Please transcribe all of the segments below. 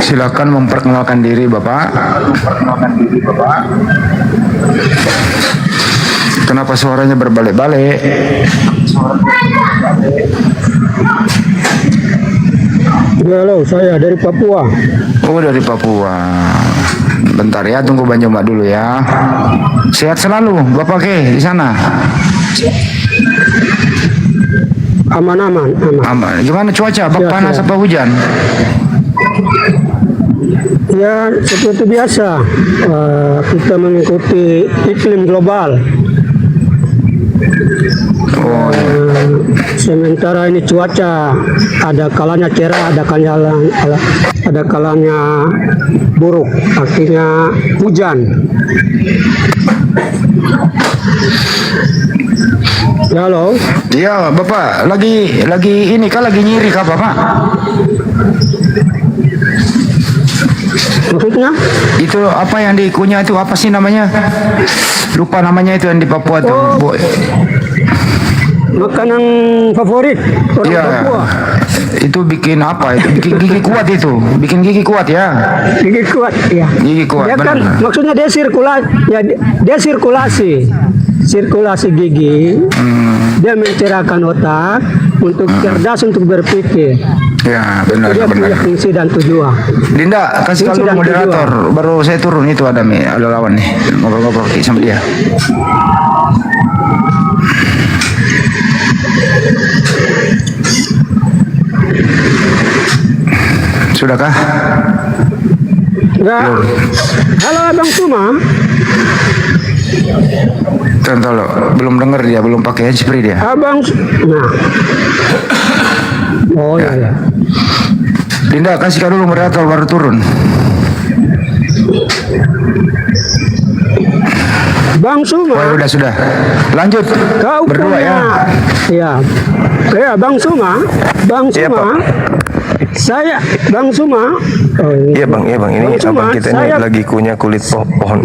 Silakan memperkenalkan diri Bapak. Kenapa suaranya berbalik-balik? Halo, saya dari Papua. Oh, dari Papua. Bentar ya, tunggu Bang Jomba dulu ya. Sehat selalu Bapak di sana. Aman. Aman. Gimana cuaca? Bak panas apa hujan? Ya, seperti biasa, kita mengikuti iklim global. Oh, iya. Sementara ini cuaca ada kalanya cerah, ada kalanya buruk, artinya hujan. Ya, halo. Iya, Bapak lagi ini kah lagi nyiri kah Bapak? Maksudnya? Itu apa yang dikunyah itu apa sih namanya? Lupa namanya itu yang di Papua tuh. Oh, makanan favorit orang Iya. Papua. Itu bikin apa itu? Bikin gigi kuat itu. Bikin gigi kuat ya. Gigi kuat, ya. Gigi kuat. Dia kan benar. maksudnya dia sirkulasi gigi. Dia mencerahkan otak untuk cerdas untuk berpikir. Ya, benar Dia punya benar. fungsi dan tujuan. Dinda, kasih Fungsi kalau dan moderator. Baru saya turun itu ada lawan nih. Ngobrol-ngobrol sama dia. Sudahkah? Enggak. Halo Abang Suma. Contoh lo, belum dengar dia, belum pakai handsfree dia. Nah. Oh iya. Dinda, kasih dulu moderator baru turun. Bang Suma. Oh, sudah. Lanjut. Kau Berdua ya. Iya. Ya, Bang Suma. Iya, Pak. Saya Bang Suma. Oh, Iya bang, ini Bang Suma, abang kita ini lagi kunyah kulit pohon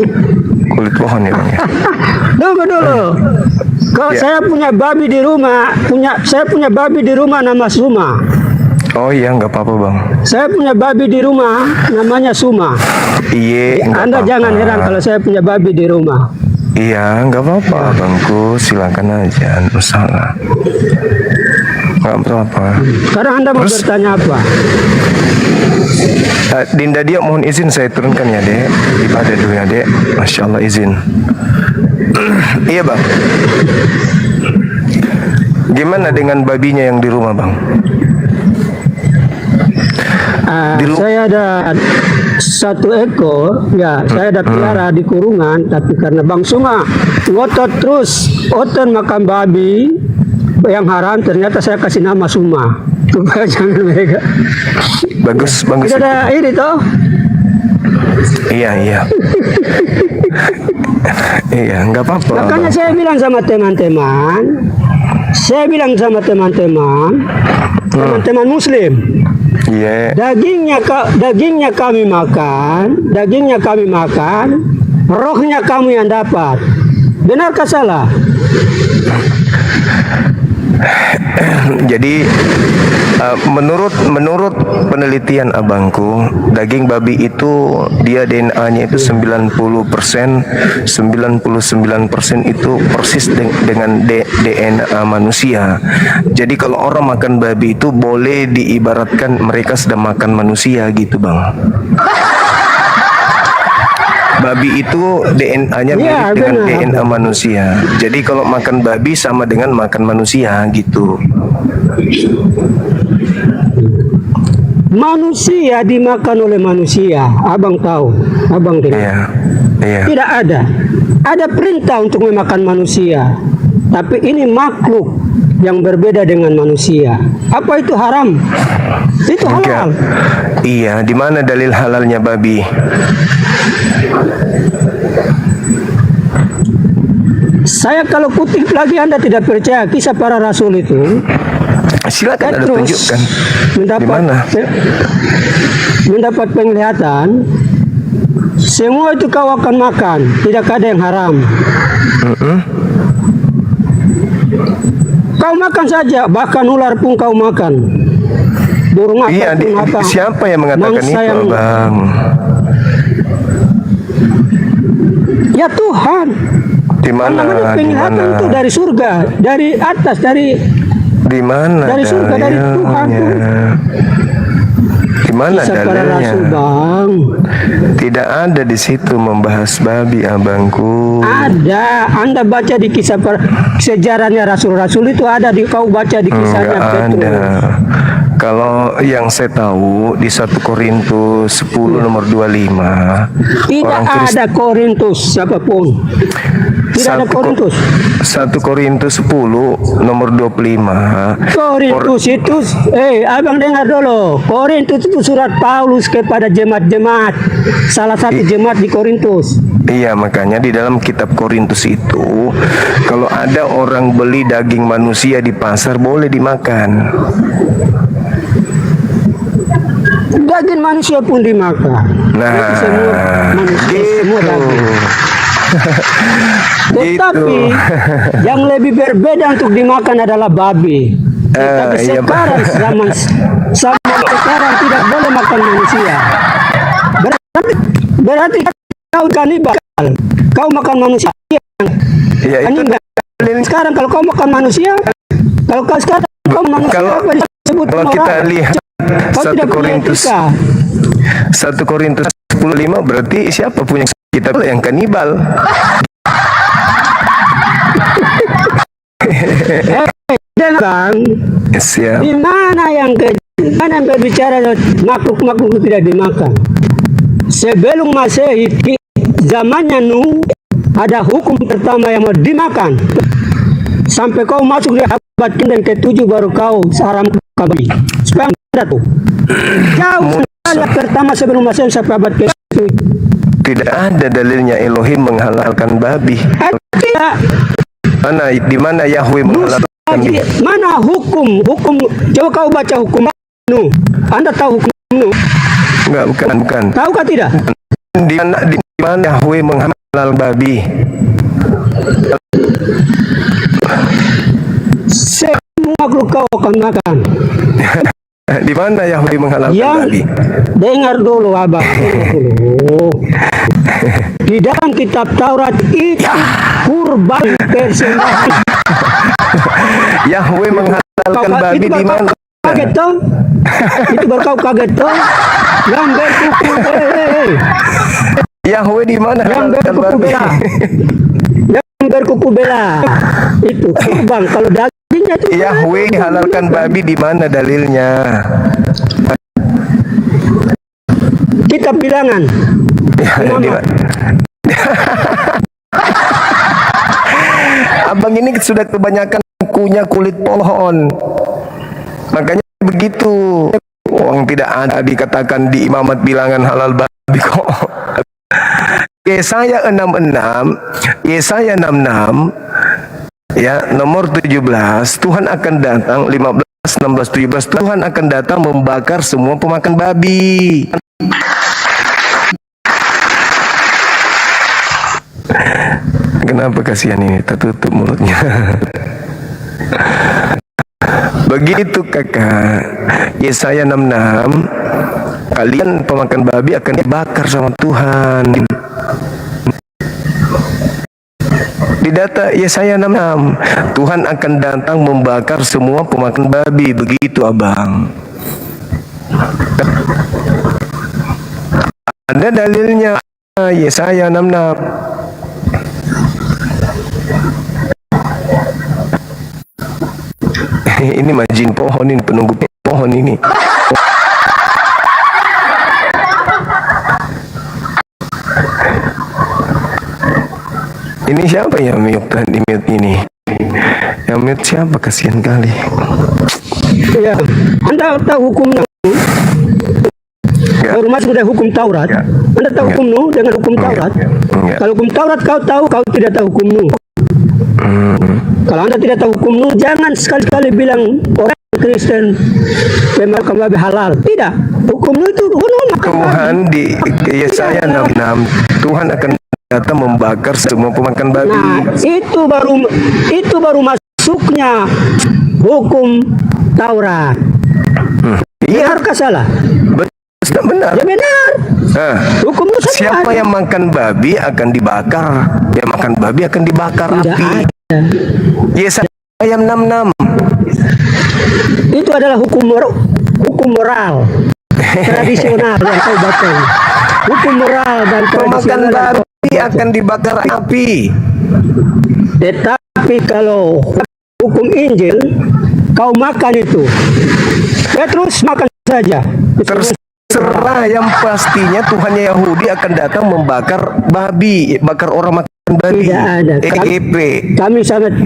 ya bang ya. Tunggu dulu. Kalau Ya. saya punya babi di rumah, saya punya babi di rumah nama Suma. Oh iya nggak apa-apa bang. Saya punya babi di rumah namanya Suma. Iya nggak Anda apa-apa. jangan heran kalau saya punya babi di rumah. Iya nggak apa-apa bangku, silakan aja, nggak masalah. Nggak apa-apa. Sekarang Anda mau bertanya apa? Dinda dia mohon izin saya turunkan ya dek. Ibadah dulu ya dek. Masya Allah izin. Iya bang. Gimana dengan babinya yang di rumah bang? Saya ada satu ekor, ya saya ada pelihara di kurungan, tapi karena Bang Suma ngotot terus, oten makan babi yang haram, ternyata saya kasih nama Suma. Supaya jangan mereka. Bagus. Tidak ada ini toh. Iya. Iya nggak apa-apa. Makanya Bang. saya bilang sama teman-teman, teman-teman Muslim. Iya. Dagingnya kami makan, rohnya kamu yang dapat. Benarkah salah? Jadi menurut penelitian abangku, daging babi itu dia DNA-nya itu 99% itu persis dengan DNA manusia. Jadi kalau orang makan babi itu boleh diibaratkan mereka sedang makan manusia gitu bang. Babi itu DNA-nya Iya, mirip dengan benar. DNA manusia. Jadi kalau makan babi sama dengan makan manusia gitu. Manusia dimakan oleh manusia. Abang tahu, abang dengar. Iya. Tidak ada. Ada perintah untuk memakan manusia. Tapi ini makhluk yang berbeda dengan manusia. Apa itu haram? Itu halal. Iya, di mana dalil halalnya babi? Saya kalau kutip lagi Anda tidak percaya kisah para rasul itu. Silakan Anda Petrus tunjukkan. Di mana? mendapat penglihatan, semua itu kau akan makan, tidak ada yang haram. Kau makan saja, bahkan ular pun kau makan. Burung apa Iya, pun apa. siapa yang mengatakan Bangsa itu, yang- Abang? Ya Tuhan. Di mana? Namanya Di penglihatan mana? itu dari surga, dari atas, Di mana? dari surga, dari Tuhan. dalilnya? Di mana Kisah para dalilnya? rasul, Bang. Tidak ada di situ membahas babi, abangku. Ada. Anda baca di kisah sejarahnya rasul-rasul itu ada di kau baca di kisahnya Enggak ada. Petrus. Kalau yang saya tahu di 1 Korintus 10 nomor 25, Tidak orang Kristen ada Korintus siapapun. Tidak ada Korintus. 1 Korintus 10 nomor 25. Korintus itu, abang dengar dulu. Korintus itu surat Paulus kepada jemaat-jemaat. Salah satu jemaat di Korintus. Iya, makanya di dalam kitab Korintus itu kalau ada orang beli daging manusia di pasar boleh dimakan. Daging manusia pun dimakan. Nah, Itu semua manusia, semua gitu. daging. Tetapi Gitu. yang lebih berbeda untuk dimakan adalah babi. Tetapi iya, sekarang zaman sekarang tidak boleh makan manusia. Berarti kau kanibal. Kau makan manusia. Ya itu Kanibal. Sekarang kalau kau makan manusia, kalau kau sekarang kau manusia Kalau- apa disebut kalau moral? kita lihat Kau 1 tidak punya Korintus etika. 1 Korintus 10:5 berarti siapa punya kita yang kanibal? Bang, Siap. di mana yang berbicara makhluk-makhluk itu tidak dimakan? Sebelum Masehi, zamannya Nuh, ada hukum pertama yang mau dimakan. Sampai kau masuk di abad ke-7 baru kau haram babi. Supaya ada tuh. Jauh sekali pertama sebelum Masehi sampai abad ke-7. Tidak ada dalilnya Elohim menghalalkan babi. Tidak. Di mana Yahweh menghalalkan babi? Mana hukum? Coba kau baca hukum Nuh. Anda tahu hukum Nuh? Enggak, bukan. Tahukah tidak? Di mana Yahweh menghalal babi? Semua makhluk kau akan makan. Di mana Yahweh menghalalkan babi? Dengar dulu abang. Di dalam kitab Taurat itu kurban persembahan. Yahweh menghalalkan babi di mana? Kaget toh? Itu baru kau kaget toh? Gambar kuku, Yahweh di mana gambar halalkan kuku babi? bela, gambar kuku bela. Itu kurban. Kalau dagingnya itu Yahweh halalkan babi di mana dalilnya? kitab bilangan. Di mana? Abang ini sudah kebanyakan kunyah kulit pohon. Makanya begitu. Orang tidak ada dikatakan di imamat bilangan halal babi kok. Yesaya 66 ya nomor 17, Tuhan akan datang 15, 16, 17, Tuhan akan datang membakar semua pemakan babi. Kenapa kasihan ini tertutup mulutnya? Begitu kakak. Yesaya 66, kalian pemakan babi akan dibakar sama Tuhan. Di data Yesaya 66, Tuhan akan datang membakar semua pemakan babi. Begitu abang. Ada dalilnya Yesaya 66. Ini majin pohon ini, penunggu pohon ini. Ini siapa ya mute tadi mute ini? Yang mute siapa, kasihan kali. Ya, Anda tahu hukum Nuh? Enggak. Baru masuk dari hukum Taurat. Enggak. Anda tahu hukum Nuh dengan hukum Enggak. Taurat? Enggak. Kalau hukum Taurat kau tahu, kau tidak tahu hukum Nuh. Kalau Anda tidak tahu hukum Nuh, jangan sekali-kali bilang orang Kristen memakan babi halal. Tidak. Hukum Nuh itu Nuh makan babi. Tuhan di Yesaya 66, Tuhan akan datang membakar semua pemakan babi. Nah, itu baru masuknya hukum Taurat. Benarkah salah? Tidak benar. Ya benar. Nah, Hukum Musa siapa yang makan babi akan dibakar. Yang makan babi akan dibakar tidak api. ada. Yesaya 66. Itu adalah hukum moral tradisional yang kau baca. Hukum moral dan Pemakan tradisional yang kau babi baca. akan dibakar api. Tetapi kalau hukum Injil kau makan itu, ya terus makan saja. Terserah, yang pastinya Tuhannya Yahudi akan datang membakar babi, bakar orang makan babi. Tidak ada. EGP. Kami sangat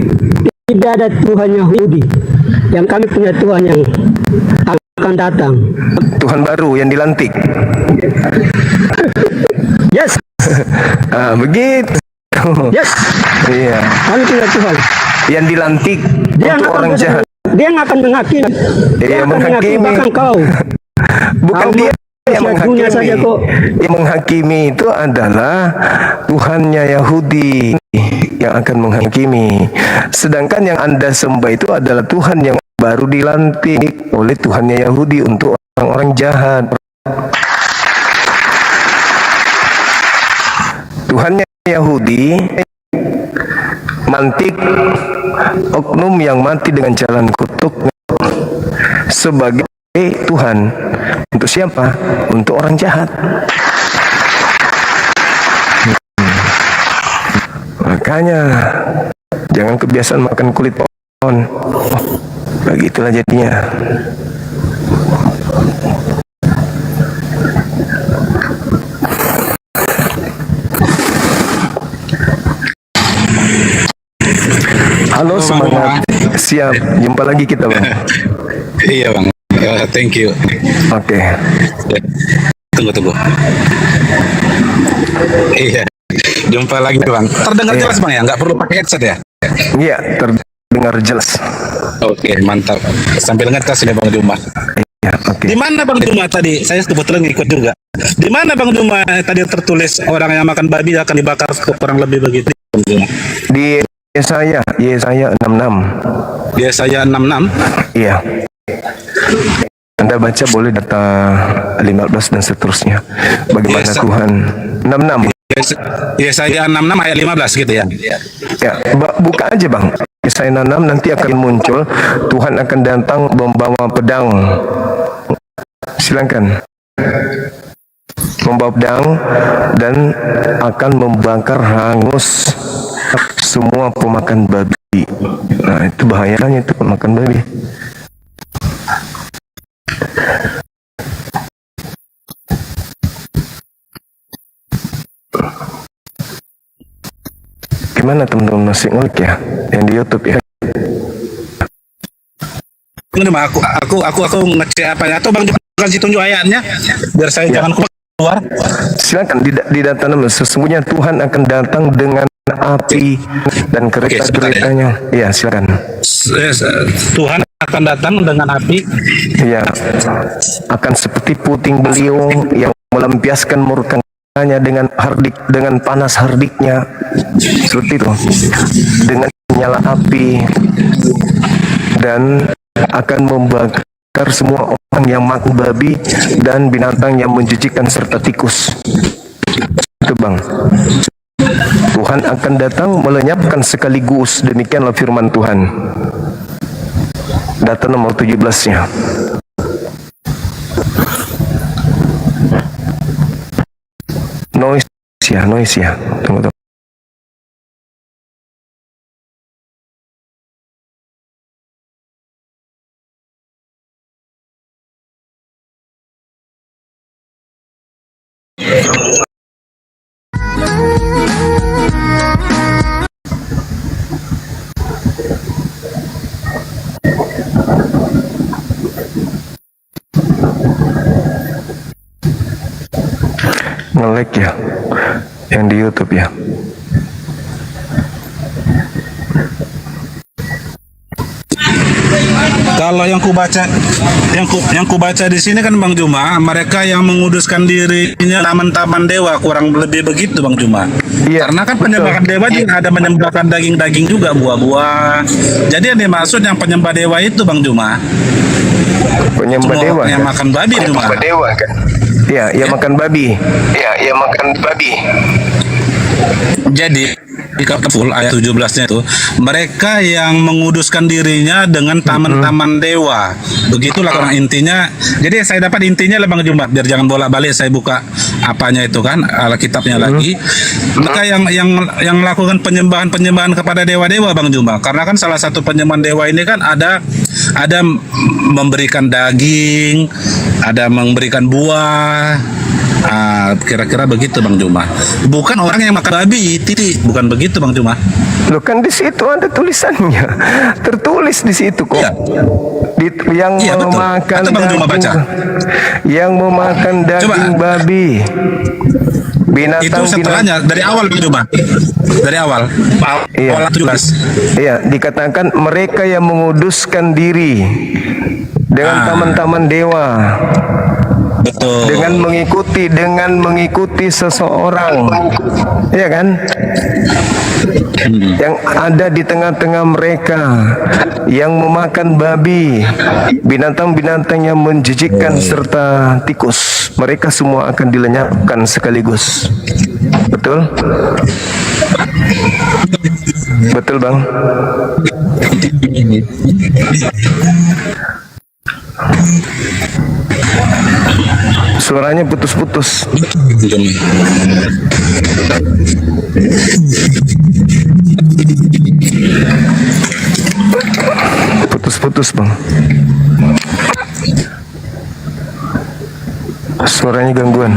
tidak ada Tuhan Yahudi. Yang kami punya Tuhan yang akan datang. Tuhan baru yang dilantik. Yes, Begitu. yes. Iya. Kami punya Tuhan. Yang dilantik Dia untuk akan orang jahat. Dia yang akan menghakimi. Dia akan menghakimi bahkan kau. Bukan Kau dia yang manusia dunia saja menghakimi. kok. Yang menghakimi itu adalah Tuhannya Yahudi yang akan menghakimi. Sedangkan yang Anda sembah itu adalah Tuhan yang baru dilantik oleh Tuhannya Yahudi untuk orang-orang jahat. Tuhannya Yahudi mantik oknum yang mati dengan jalan kutuk sebagai Tuhan. Untuk siapa? Untuk orang jahat. Makanya jangan kebiasaan makan kulit pohon. Begitulah jadinya. Halo, semangat. Siap, jumpa lagi kita, Bang. Iya bang, thank you. Oke. Tunggu. Iya, jumpa lagi bang. Terdengar Iya. jelas bang ya, nggak perlu pakai headset ya? Iya, terdengar jelas. Oke, mantap. Sambil ngetes ini bang Duma. Iya, oke. Di mana bang Duma tadi? Saya kebetulan ngikut juga. Di mana bang Duma tadi tertulis orang yang makan babi akan dibakar kurang lebih begitu? Bang Duma? Di Yesaya 66. Yesaya 66. Iya. Anda baca boleh data 15 dan seterusnya. Bagaimana Yes, Tuhan 66. Yesaya 66 ayat 15 gitu ya. Ya, buka aja Bang. Yesaya 66 nanti akan muncul Tuhan akan datang membawa pedang. Silakan. Membawa pedang dan akan membakar hangus semua pemakan babi. Nah, itu bahayanya itu pemakan babi. Gimana teman-teman, masih ngulik ya yang di YouTube ya? Ini mah aku ngecek apa ya? Atau bang Duma kasih tunjuk ayatnya biar saya Ya. jangan keluar. Silakan di data 6, sesungguhnya Tuhan akan datang dengan api dan kereta-keretanya. Iya, silakan. Tuhan akan datang dengan api. Iya, akan seperti puting beliung yang melampiaskan murkanya dengan dengan panas hardiknya, seperti itu, dengan nyala api, dan akan membakar semua orang yang makan babi dan binatang yang menjijikan serta tikus. Itu Bang. Tuhan akan datang melenyapkan sekaligus, demikianlah firman Tuhan. Data nomor 17-nya. Noise ya. Tunggu. Nge-lag ya yang di YouTube ya. Kalau yang ku baca di sini kan Bang Juma, mereka yang menguduskan dirinya taman-taman dewa, kurang lebih begitu Bang Juma. Iya, Karena kan betul. penyembahan dewa juga ada menyembahkan daging-daging juga, buah-buah. Jadi yang dimaksud yang penyembah dewa itu Bang Juma. Penyembah Semua dewa yang kan? makan babi Juma. Dewa kan? Iya, yang makan babi. Iya, yang makan babi. Jadi di full ayat 17-nya itu, mereka yang menguduskan dirinya dengan taman-taman dewa. Begitulah kurang intinya. Jadi saya dapat intinya lah Bang Jumbat, biar jangan bolak-balik saya buka apanya itu kan, Alkitabnya lagi. Mereka yang melakukan penyembahan kepada dewa-dewa Bang Jumbat. Karena kan salah satu penyembahan dewa ini kan ada memberikan daging, ada memberikan buah. Kira-kira begitu Bang Juma. Bukan orang yang makan babi, titik. Bukan begitu Bang Juma. Loh kan di situ ada tulisannya, tertulis di situ kok. Iya. Yang Iya, betul. memakan Atau Bang Juma baca. yang memakan daging babi, Itu binatang. setelahnya dari awal Bang Juma. Dari awal. Iya. Awal 17. Iya, dikatakan mereka yang menguduskan diri dengan taman-taman dewa. Betul. dengan mengikuti seseorang, ya kan, yang ada di tengah-tengah mereka, yang memakan babi, binatang-binatang yang menjijikkan serta tikus, mereka semua akan dilenyapkan sekaligus. Betul? Betul Bang? Suaranya putus-putus. Putus-putus Bang. Suaranya gangguan.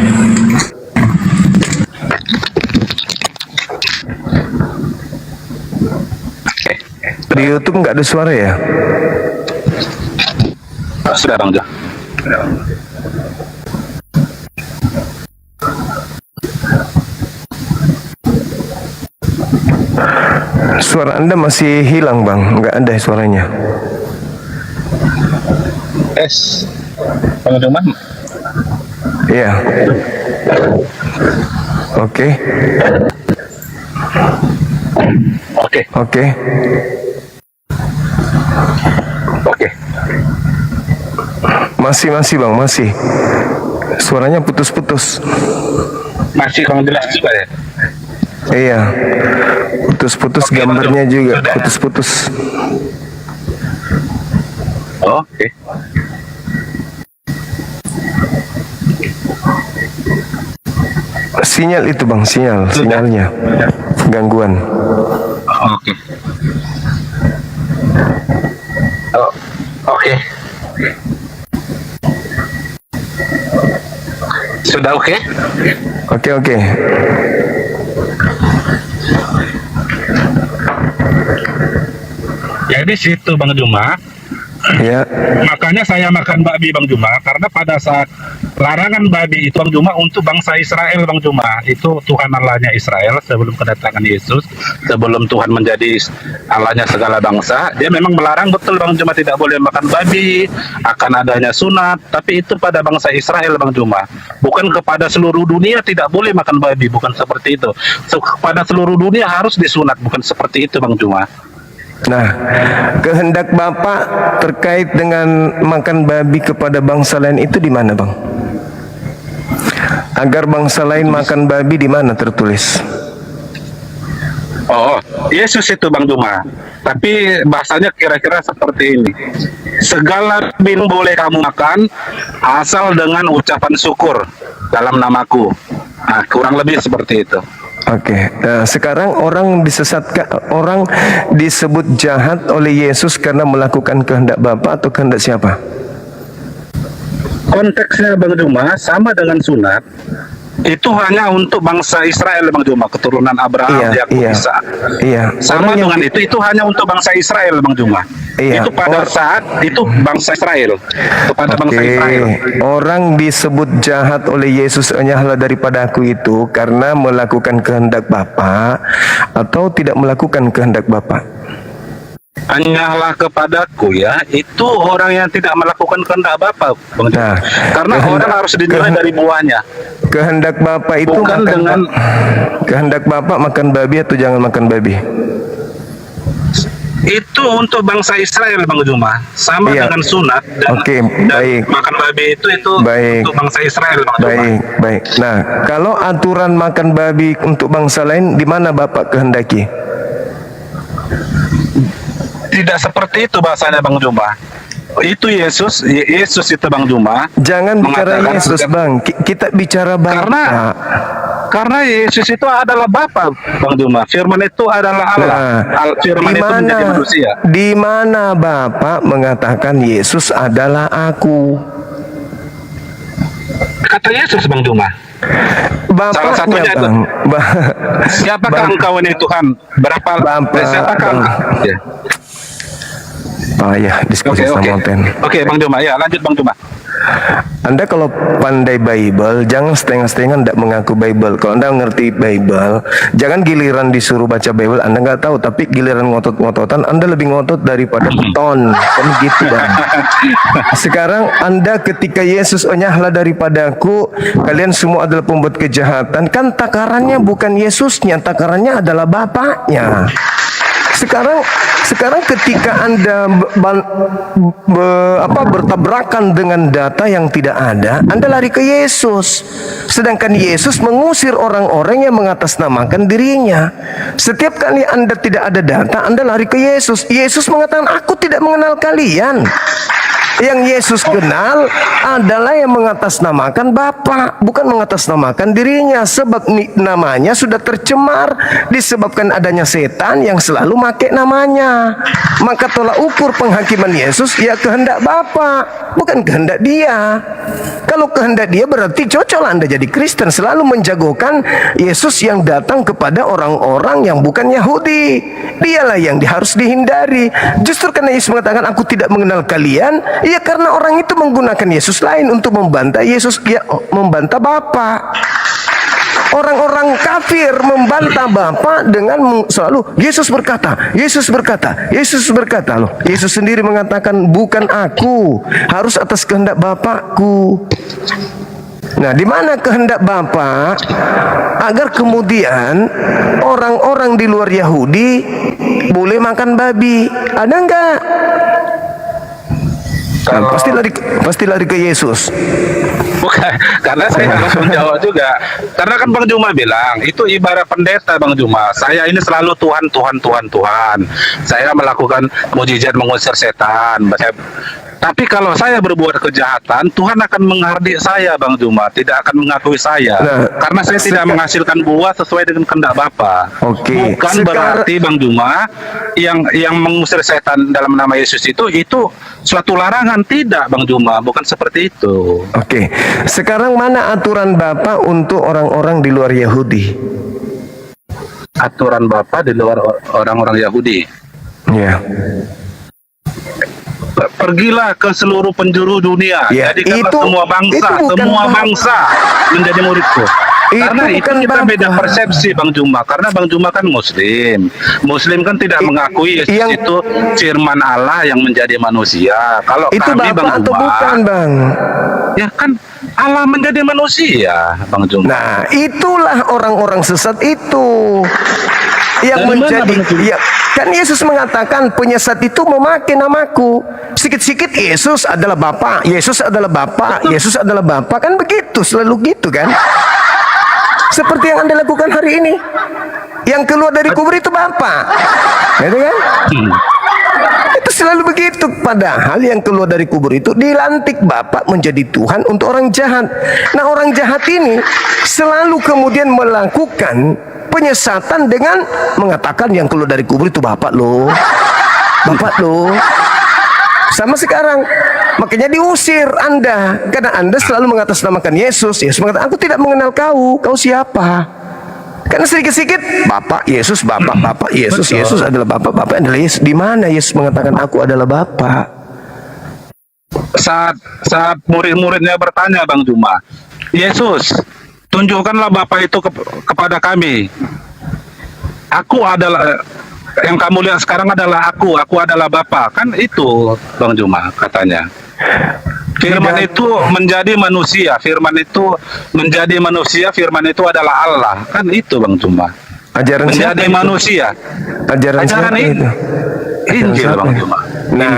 Di YouTube nggak ada suara ya? Sudah Bang Juma. Suara Anda masih hilang Bang, nggak ada suaranya. Bang Juma. Iya. Oke. Oke. Oke. Oke. Masih Bang, masih. Suaranya putus-putus. Masih kurang jelas juga ya. Iya. Putus-putus, gambarnya juga putus-putus. Oke. Sinyal itu Bang, sinyalnya gangguan. Oke. Oke. Sudah oke? Oke. Jadi situ Bang Juma. Ya. Makanya saya makan babi Bang Juma, karena pada saat larangan babi itu Bang Juma untuk bangsa Israel Bang Juma, itu Tuhan Allahnya Israel sebelum kedatangan Yesus, sebelum Tuhan menjadi Allahnya segala bangsa, dia memang melarang betul Bang Juma tidak boleh makan babi, akan adanya sunat, tapi itu pada bangsa Israel Bang Juma, bukan kepada seluruh dunia tidak boleh makan babi, bukan seperti itu. Kepada seluruh dunia harus disunat, bukan seperti itu Bang Juma. Nah, kehendak Bapak terkait dengan makan babi kepada bangsa lain itu di mana, Bang? Agar bangsa lain makan babi di mana tertulis? Oh, Yesus itu Bang Juma. Tapi bahasanya kira-kira seperti ini. Segala bin boleh kamu makan asal dengan ucapan syukur dalam namaku. Nah, kurang lebih seperti itu. Oke, sekarang orang disesatkan, orang disebut jahat oleh Yesus karena melakukan kehendak Bapa atau kehendak siapa? Konteksnya Bang Juma sama dengan sunat. Itu hanya untuk bangsa Israel Bang Juma, keturunan Abraham, Yakub, Ishak. Iya. Sama dengan itu hanya untuk bangsa Israel Bang Juma. Iya. Itu pada saat itu bangsa Israel, kepada bangsa Israel. Orang disebut jahat oleh Yesus, hanyalah daripada aku itu karena melakukan kehendak Bapa atau tidak melakukan kehendak Bapa? Hanyalah kepadaku ya, itu orang yang tidak melakukan kehendak Bapa, Bang Juma. Nah, Karena orang harus dinilai dari buahnya. Kehendak Bapak itu Bukan dengan kehendak Bapak makan babi atau jangan makan babi? itu untuk bangsa Israel, Bang Juma. Sama Iya. dengan sunat dan, Oke, dan baik. makan babi itu Baik. untuk bangsa Israel, Bang Juma. Baik, baik. Nah, kalau aturan makan babi untuk bangsa lain, di mana Bapak kehendaki? Tidak seperti itu bahasanya, Bang Juma. Itu Yesus itu, Bang Juma. Jangan bicara mengatakan Yesus, setiap- Bang. Kita bicara Bapak. Karena Yesus itu adalah Bapa, Bang Juma. Firman itu adalah Allah. Firman itu menjadi manusia. Di mana Bapak mengatakan Yesus adalah aku? Kata Yesus, Bang Juma. Salah satunya Bapaknya, itu. Bang. Siapakah engkau ini Tuhan? Berapa? Bapak, Siapakah? Bang. Ya. Oh ya, diskusi sama konten. Oke, Bang Juma. Ya, lanjut Bang Juma. Anda kalau pandai Bible, jangan setengah-setengah tidak mengaku Bible. Kalau Anda ngerti Bible, jangan giliran disuruh baca Bible, Anda nggak tahu. Tapi giliran ngotot-ngototan, Anda lebih ngotot daripada beton. Kan gitu, Bang. Sekarang Anda ketika Yesus, nyahlah daripadaku, kalian semua adalah pembuat kejahatan. Kan takarannya bukan Yesusnya, takarannya adalah Bapaknya. Sekarang ketika Anda bertabrakan dengan data yang tidak ada, Anda lari ke Yesus. Sedangkan Yesus mengusir orang-orang yang mengatasnamakan dirinya. Setiap kali Anda tidak ada data, Anda lari ke Yesus. Yesus mengatakan, aku tidak mengenal kalian. Yang Yesus kenal adalah yang mengatasnamakan Bapa, bukan mengatasnamakan dirinya. Sebab namanya sudah tercemar disebabkan adanya setan yang selalu make namanya. Maka tolak ukur penghakiman Yesus ya kehendak Bapa, bukan kehendak dia. Kalau kehendak dia berarti cocoklah Anda jadi Kristen, selalu menjagokan Yesus yang datang kepada orang-orang yang bukan Yahudi. Dialah yang harus dihindari. Justru karena Yesus mengatakan aku tidak mengenal kalian, ya karena orang itu menggunakan Yesus lain untuk membantah Yesus, ya membantah Bapa. Orang-orang kafir membantah Bapa dengan selalu Yesus berkata, Yesus berkata, Yesus berkata. Loh, Yesus sendiri mengatakan bukan aku, harus atas kehendak Bapakku. Nah, di mana kehendak Bapa agar kemudian orang-orang di luar Yahudi boleh makan babi? Ada enggak? Nah, pasti lari ke Yesus. Bukan, karena saya harus menjawab juga. Karena kan Bang Juma bilang, itu ibarat pendeta Bang Juma. Saya ini selalu Tuhan, Tuhan, Tuhan, Tuhan. Saya melakukan mujizat mengusir setan. Tapi kalau saya berbuat kejahatan, Tuhan akan menghardik saya, Bang Juma. Tidak akan mengakui saya. Nah, karena saya tidak menghasilkan buah sesuai dengan kehendak Bapa. Oke. Bukan berarti Bang Juma yang mengusir setan dalam nama Yesus itu suatu larangan. Tidak, Bang Juma. Bukan seperti itu. Oke. Sekarang mana aturan Bapak untuk orang-orang di luar Yahudi? Aturan Bapa di luar orang-orang Yahudi. Ya. Pergilah ke seluruh penjuru dunia. Ya, jadikanlah semua bangsa menjadi muridku. Karena itu kita beda persepsi, Bang Juma. Karena Bang Juma kan Muslim. Muslim kan tidak mengakui Yesus itu firman Allah yang menjadi manusia. Kalau itu kami, Bapak Bang atau Juma, bukan, Bang? Ya kan Allah menjadi manusia, Bang Juma. Nah, itulah orang-orang sesat itu yang menjadi ya, kan Yesus mengatakan penyesat itu memakai namaku. Sikit-sikit Yesus adalah Bapa, Yesus adalah Bapa, Yesus adalah Bapa, kan begitu, selalu gitu kan? Seperti yang Anda lakukan hari ini. Yang keluar dari kubur itu Bapa. Gitu kan? Itu selalu begitu. Padahal yang keluar dari kubur itu dilantik Bapa menjadi Tuhan untuk orang jahat. Nah, orang jahat ini selalu kemudian melakukan penyesatan dengan mengatakan yang keluar dari kubur itu Bapak loh. Bapak loh. Sama sekarang. Makanya diusir Anda. Karena Anda selalu mengatasnamakan Yesus. Yesus mengatakan, aku tidak mengenal kau. Kau siapa? Karena sedikit-sedikit Bapak Yesus, Bapak Yesus. Betul. Yesus adalah Bapak adalah Yesus. Di mana Yesus mengatakan aku adalah Bapak? Saat murid-muridnya bertanya, Bang Juma, Yesus, tunjukkanlah Bapa itu kepada kami. Yang kamu lihat sekarang adalah aku adalah Bapa. Kan itu Bang Juma katanya. Firman itu menjadi manusia, firman itu menjadi manusia, firman itu adalah Allah. Kan itu Bang Juma. Ajaran Menjadi siapa itu? manusia. Ajaran siapa itu? Injil Siapa? Bang Juma. Nah,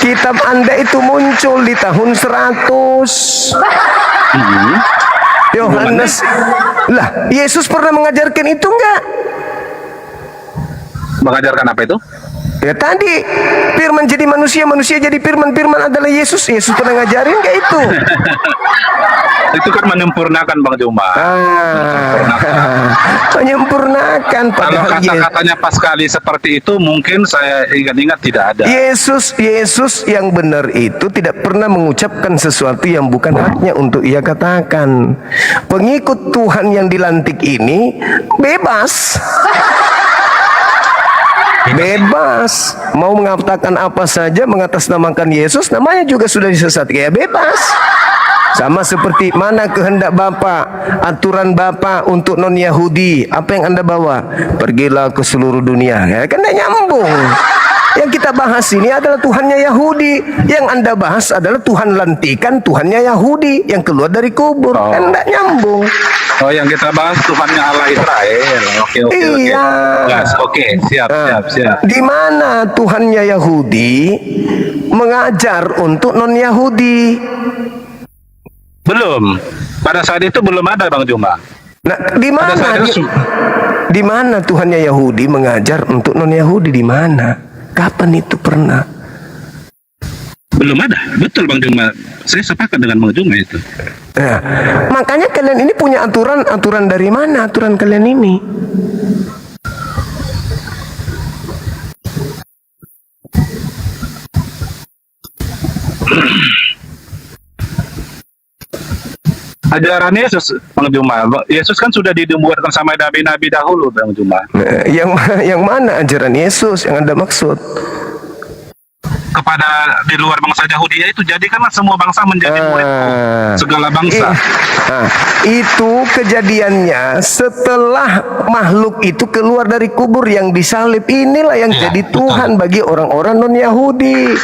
kitab Anda itu muncul di tahun 100. Hmm. Yohanes. Lah, Yesus pernah mengajarkan itu enggak? Mengajarkan apa itu? Ya tadi, firman jadi manusia, manusia jadi firman, firman adalah Yesus. Yesus pernah ngajarin enggak itu? Itu kan menyempurnakan Bang Juma. Menyempurnakan. Kalau Padahal kata-katanya pas kali seperti itu, mungkin saya ingat-ingat tidak ada. Yesus yang benar itu tidak pernah mengucapkan sesuatu yang bukan haknya untuk ia katakan. Pengikut Tuhan yang dilantik ini bebas. Bebas mau mengatakan apa saja, mengatasnamakan Yesus, namanya juga sudah disesatkan, ya bebas. Sama seperti mana kehendak Bapa, aturan Bapa untuk non Yahudi, apa yang Anda bawa? Pergilah ke seluruh dunia, ya kan tidak nyambung. Yang kita bahas ini adalah Tuhannya Yahudi, yang Anda bahas adalah Tuhan lantikan Tuhannya Yahudi yang keluar dari kubur, kan tidak nyambung. Oh, yang kita bahas Tuhannya Allah Israel. Oke. Iya. Yes, oke, siap. Di mana Tuhannya Yahudi mengajar untuk non Yahudi? Belum. Pada saat itu belum ada Bang Juma. Nah, di mana Tuhannya Yahudi mengajar untuk non Yahudi, di mana? Kapan itu pernah? Belum ada. Betul Bang Juma. Saya sepakat dengan Bang Juma itu. Nah, makanya kalian ini punya aturan dari mana aturan kalian ini? Ajaran Yesus, Bang Juma. Yesus kan sudah dibuatkan sama nabi-nabi dahulu, Bang Juma. Nah, yang mana ajaran Yesus yang Anda maksud? Kepada di luar bangsa Yahudi, itu jadikanlah semua bangsa menjadi muridku, segala bangsa. Itu kejadiannya setelah makhluk itu keluar dari kubur yang disalib. Inilah yang jadi Tuhan bagi orang-orang non Yahudi.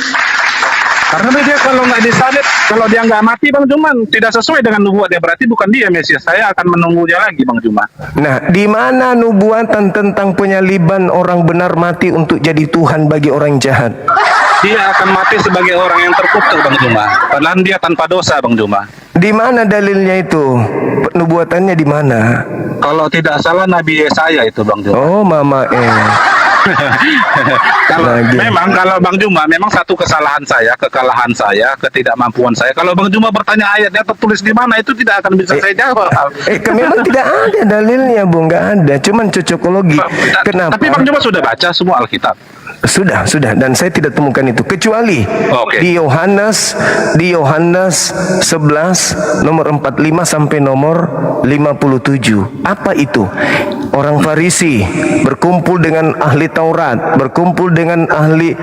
Karena dia kalau nggak disalib, kalau dia nggak mati Bang Juma, tidak sesuai dengan nubuat, ya berarti bukan dia Mesias. Saya akan menunggunya lagi Bang Juma. Nah, di mana nubuatan tentang penyaliban orang benar mati untuk jadi Tuhan bagi orang jahat? Dia akan mati sebagai orang yang terkutuk Bang Juma. Padahal dia tanpa dosa Bang Juma. Di mana dalilnya itu? Nubuatannya di mana? Kalau tidak salah Nabi Yesaya itu Bang Juma. Oh, mama Kalau Bang Juma memang satu kekalahan saya, ketidakmampuan saya. Kalau Bang Juma bertanya ayatnya tertulis di mana, itu tidak akan bisa saya jawab. Memang tidak ada dalilnya, Bung, nggak ada. Cuman cocokologi. Kenapa? Tapi Bang Juma sudah baca semua Alkitab. Sudah, dan saya tidak temukan itu kecuali di Yohanes 11 nomor 45 sampai nomor 57. Apa itu? Orang Farisi berkumpul dengan ahli Taurat, berkumpul dengan ahli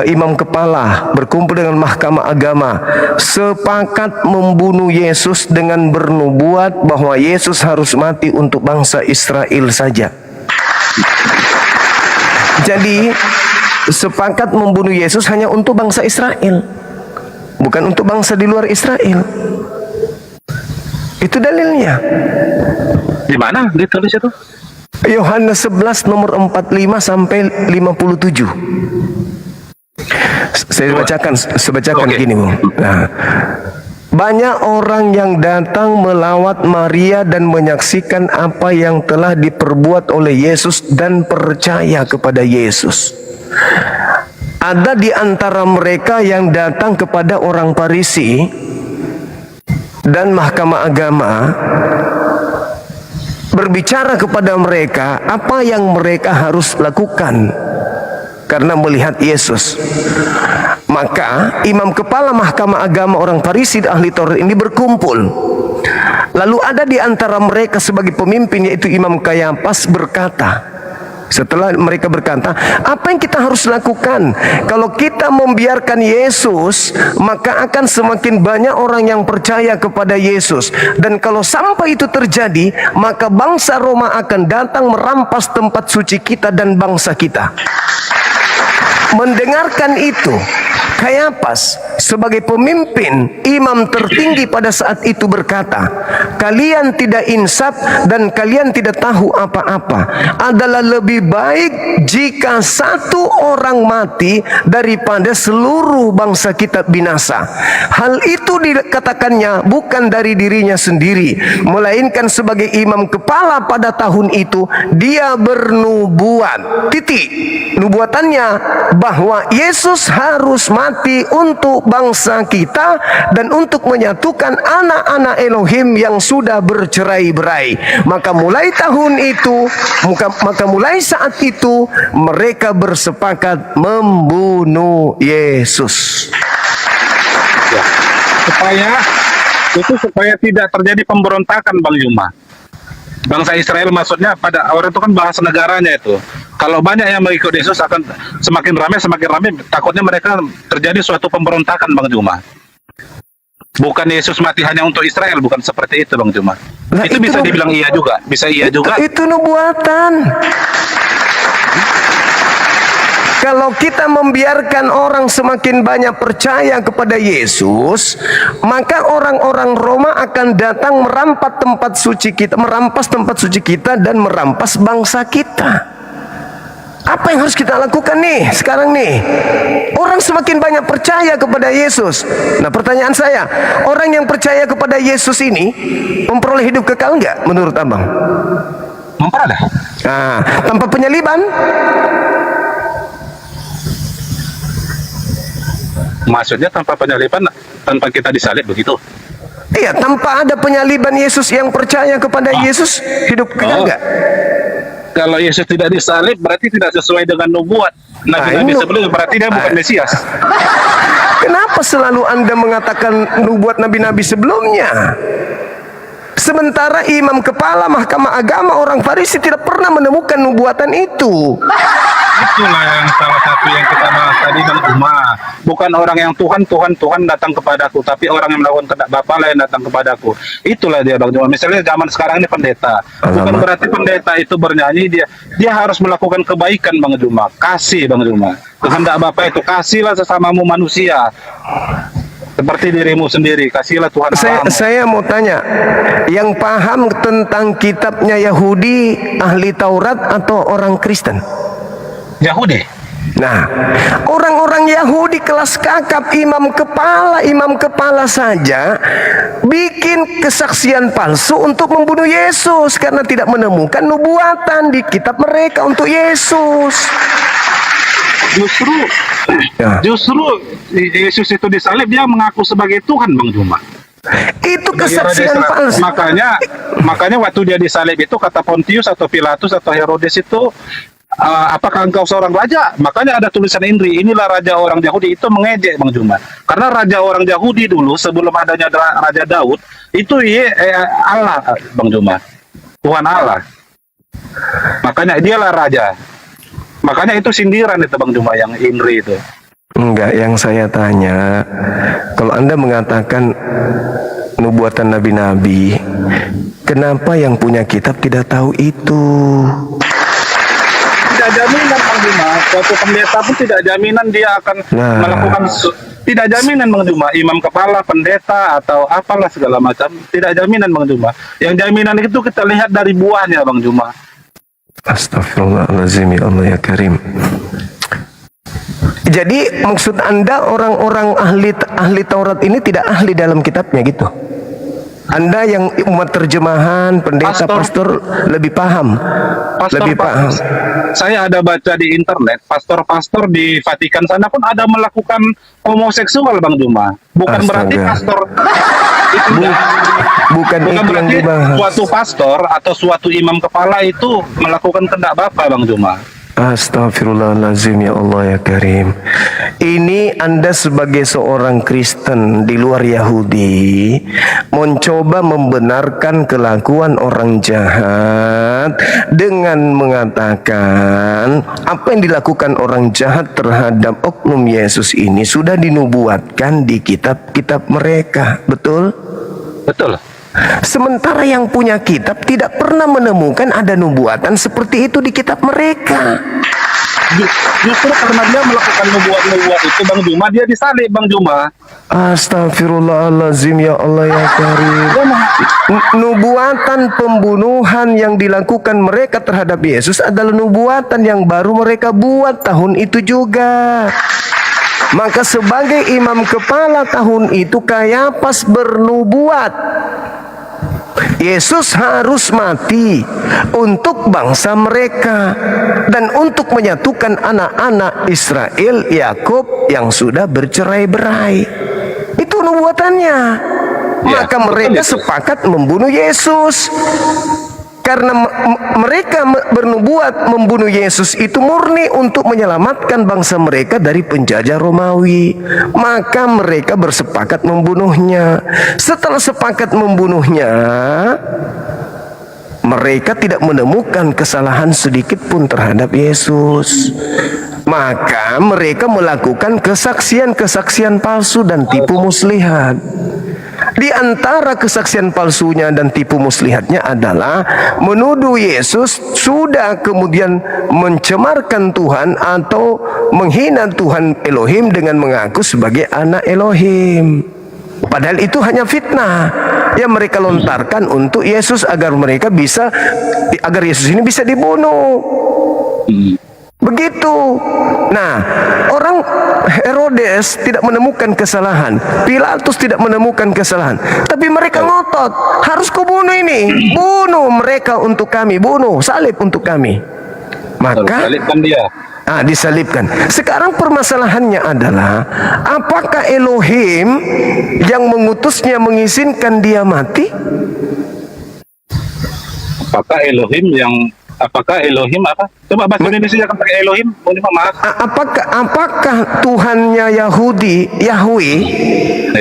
imam kepala, berkumpul dengan mahkamah agama, sepakat membunuh Yesus dengan bernubuat bahwa Yesus harus mati untuk bangsa Israel saja. Jadi sepakat membunuh Yesus hanya untuk bangsa Israel, bukan untuk bangsa di luar Israel. Itu dalilnya. Di mana ditulis itu? Yohanes 11 nomor 45 sampai 57. Saya bacakan gini, Bung. Nah, banyak orang yang datang melawat Maria dan menyaksikan apa yang telah diperbuat oleh Yesus dan percaya kepada Yesus. Ada di antara mereka yang datang kepada orang Farisi dan mahkamah agama, berbicara kepada mereka apa yang mereka harus lakukan karena melihat Yesus. Maka imam kepala mahkamah agama orang Farisi dan ahli Taurat ini berkumpul. Lalu ada di antara mereka sebagai pemimpin, yaitu Imam Kayafas, berkata, Setelah mereka berkata, apa yang kita harus lakukan? Kalau kita membiarkan Yesus, maka akan semakin banyak orang yang percaya kepada Yesus. Dan kalau sampai itu terjadi, maka bangsa Roma akan datang merampas tempat suci kita dan bangsa kita. Mendengarkan itu, Kayapas sebagai pemimpin imam tertinggi pada saat itu berkata, kalian tidak insaf dan kalian tidak tahu apa-apa. Adalah lebih baik jika satu orang mati daripada seluruh bangsa kita binasa. Hal itu dikatakannya bukan dari dirinya sendiri, melainkan sebagai imam kepala pada tahun itu dia bernubuat. Titik. Nubuatannya bahwa Yesus harus mati untuk bangsa kita dan untuk menyatukan anak-anak Elohim yang sudah bercerai-berai. Maka mulai tahun itu, maka mulai saat itu mereka bersepakat membunuh Yesus. Ya. Supaya tidak terjadi pemberontakan, Bang Yuma. Bangsa Israel maksudnya pada orang itu kan bahasa negaranya itu. Kalau banyak yang mengikut Yesus akan semakin ramai, takutnya mereka terjadi suatu pemberontakan, Bang Juma. Bukan Yesus mati hanya untuk Israel, bukan seperti itu, Bang Juma. Nah, itu bisa dibilang iya juga, bisa iya juga. Itu nubuatan. Kalau kita membiarkan orang semakin banyak percaya kepada Yesus, maka orang-orang Roma akan datang merampas tempat suci kita dan merampas bangsa kita. Apa yang harus kita lakukan nih sekarang nih? Orang semakin banyak percaya kepada Yesus. Nah, pertanyaan saya, orang yang percaya kepada Yesus ini memperoleh hidup kekal enggak menurut Abang? Memperoleh. Nah, tanpa penyaliban? Maksudnya tanpa penyaliban, tanpa kita disalib begitu? Iya, tanpa ada penyaliban Yesus yang percaya kepada Yesus hidup kekal enggak? Kalau Yesus tidak disalib berarti tidak sesuai dengan nubuat Nabi-Nabi sebelumnya, berarti dia bukan Mesias. Kenapa selalu Anda mengatakan nubuat Nabi-Nabi sebelumnya? Sementara imam kepala mahkamah agama orang Farisi tidak pernah menemukan nubuatan itu. Itulah yang salah satu yang kita bahas tadi, Bang Juma. Bukan orang yang Tuhan datang kepadaku, tapi orang yang melakukan kehendak Bapa lah yang datang kepadaku. Itulah dia, Bang Juma. Misalnya zaman sekarang ini pendeta, bukan berarti pendeta itu bernyanyi, dia harus melakukan kebaikan, Bang Juma. Kasih, Bang Juma. Kehendak Bapa itu kasihlah sesamamu manusia seperti dirimu sendiri, kasihlah Tuhan. Saya mau tanya, yang paham tentang kitabnya Yahudi ahli Taurat atau orang Kristen? Yahudi. Nah, orang-orang Yahudi kelas kakap, imam kepala saja bikin kesaksian palsu untuk membunuh Yesus karena tidak menemukan nubuatan di kitab mereka untuk Yesus. Justru Yesus itu disalib, dia mengaku sebagai Tuhan, Bang Juma. Itu kesaksian palsu. Makanya waktu dia disalib itu kata Pontius atau Pilatus atau Herodes itu, apakah engkau seorang raja? Makanya ada tulisan Indri, inilah raja orang Yahudi. Itu mengejek, Bang Juma. Karena raja orang Yahudi dulu sebelum adanya Raja Daud itu Allah, Bang Juma, Tuhan Allah. Makanya dialah raja. Makanya itu sindiran itu, Bang Juma, yang Indri itu. Enggak, yang saya tanya, kalau Anda mengatakan nubuatan nabi-nabi, kenapa yang punya kitab tidak tahu itu? Tidak jaminan, Bang Juma. Suatu pendeta pun tidak jaminan dia akan melakukan, tidak jaminan, Bang Juma. Imam kepala, pendeta atau apalah segala macam, tidak jaminan, Bang Juma. Yang jaminan itu kita lihat dari buahnya, Bang Juma. Astagfirullahaladzim, ya Allah ya Karim. Jadi maksud Anda orang-orang ahli Taurat ini tidak ahli dalam kitabnya gitu? Anda yang umat terjemahan, pendeta, pastor lebih paham. Paham. Saya ada baca di internet, pastor-pastor di Vatikan sana pun ada melakukan homoseksual, Bang Juma. Bukan berarti pastor itu bukan berarti suatu pastor atau suatu imam kepala itu melakukan kehendak Bapa, Bang Juma. Astagfirullahaladzim, ya Allah ya Karim. Ini Anda sebagai seorang Kristen di luar Yahudi mencoba membenarkan kelakuan orang jahat dengan mengatakan apa yang dilakukan orang jahat terhadap oknum Yesus ini sudah dinubuatkan di kitab-kitab mereka. Betul? Betul. Sementara yang punya kitab tidak pernah menemukan ada nubuatan seperti itu di kitab mereka. Justru karena dia melakukan nubuat-nubuat itu, Bang Juma, dia disalib, Bang Juma. Astagfirullahaladzim, ya Allah ya Karim. Nubuatan pembunuhan yang dilakukan mereka terhadap Yesus adalah nubuatan yang baru mereka buat tahun itu juga. Maka sebagai imam kepala tahun itu Kayafas bernubuat Yesus harus mati untuk bangsa mereka dan untuk menyatukan anak-anak Israel Yakub yang sudah bercerai-berai. Itu nubuatannya. Maka mereka sepakat membunuh Yesus. Karena mereka bernubuat membunuh Yesus itu murni untuk menyelamatkan bangsa mereka dari penjajah Romawi. Maka mereka bersepakat membunuhnya. Setelah sepakat membunuhnya, mereka tidak menemukan kesalahan sedikit pun terhadap Yesus. Maka mereka melakukan kesaksian-kesaksian palsu dan tipu muslihat. Di antara kesaksian palsunya dan tipu muslihatnya adalah menuduh Yesus sudah kemudian mencemarkan Tuhan atau menghina Tuhan Elohim dengan mengaku sebagai anak Elohim. Padahal itu hanya fitnah yang mereka lontarkan untuk Yesus agar Yesus ini bisa dibunuh. Begitu. Nah, orang Herodes tidak menemukan kesalahan, Pilatus tidak menemukan kesalahan, tapi mereka ngotot, harus kau bunuh ini, bunuh mereka untuk kami, bunuh, salib untuk kami. Maka disalibkan. Sekarang permasalahannya adalah apakah Elohim yang mengutusnya mengizinkan dia mati? Apakah Elohim apa? Coba bahasa Indonesia kan pakai Elohim. Maaf. Apakah Tuhannya Yahweh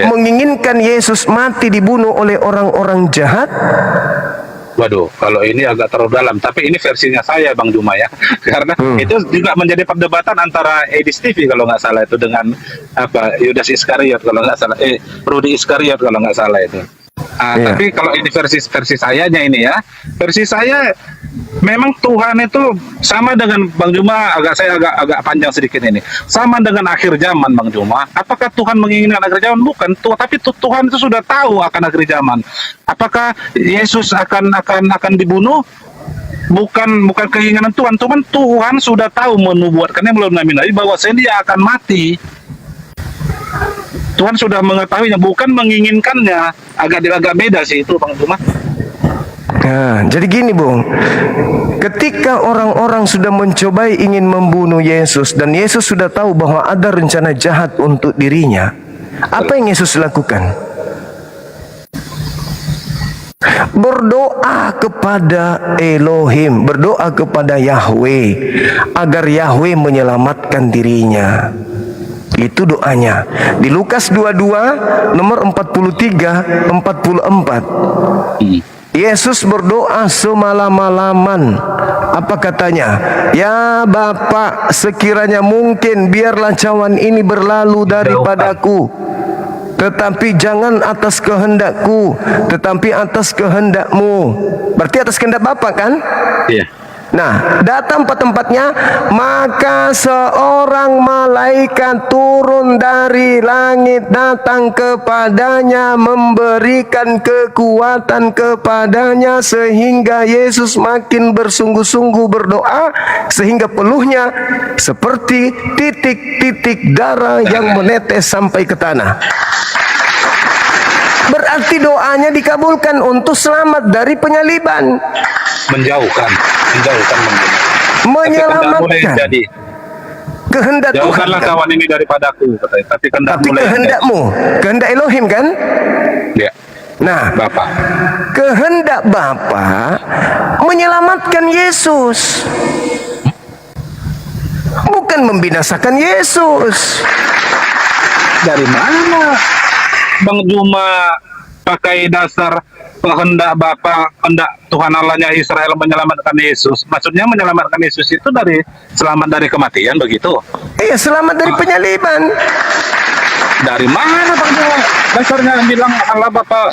menginginkan Yesus mati dibunuh oleh orang-orang jahat? Waduh, kalau ini agak terlalu dalam. Tapi ini versinya saya, Bang Juma ya. Karena itu juga menjadi perdebatan antara Edis TV kalau nggak salah itu dengan Yudas Iskariot kalau nggak salah. Rudi Iskariot kalau nggak salah itu. Tapi kalau ini versi sayanya ini ya, versi saya memang Tuhan itu sama dengan Bang Juma, saya agak panjang sedikit ini. Sama dengan akhir zaman, Bang Juma. Apakah Tuhan menginginkan akhir zaman? Bukan. Tapi Tuhan itu sudah tahu akan akhir zaman. Apakah Yesus akan dibunuh? Bukan keinginan Tuhan. Tuhan sudah tahu menubuatkannya melalui nabi-nabi bahwa dia akan mati. Tuhan sudah mengetahuinya, bukan menginginkannya. Agak beda sih itu, Bang Juma. Nah, jadi gini, Bung. Ketika orang-orang sudah mencobai ingin membunuh Yesus dan Yesus sudah tahu bahwa ada rencana jahat untuk dirinya, apa yang Yesus lakukan? Berdoa kepada Elohim, berdoa kepada Yahweh agar Yahweh menyelamatkan dirinya. Itu doanya di Lukas 22 nomor 43 44. Yesus berdoa semalam-malaman. Apa katanya? Ya Bapa, sekiranya mungkin biarlah cawan ini berlalu daripadaku, tetapi jangan atas kehendakku, tetapi atas kehendakmu. Berarti atas kehendak Bapa kan? Iya. Nah, datang ke tempatnya, maka seorang malaikat turun dari langit datang kepadanya, memberikan kekuatan kepadanya sehingga Yesus makin bersungguh-sungguh berdoa sehingga peluhnya seperti titik-titik darah yang menetes sampai ke tanah. Berarti doanya dikabulkan untuk selamat dari penyaliban. Menjauhkan menyelamatkan. Jadi kehendak Tuhan. Jauhkanlah kawan ini daripadaku, katanya. Tapi kehendakmu, kehendak Elohim kan? Ya. Nah, Bapa. Kehendak Bapa menyelamatkan Yesus. bukan membinasakan Yesus. Dari mana Bang Juma pakai dasar kehendak Bapa, kehendak Tuhan Allahnya Israel menyelamatkan Yesus? Maksudnya menyelamatkan Yesus itu selamat dari kematian begitu? Iya, selamat dari penyaliban. Dari mana Bang Juma dasarnya bilang Allah Bapa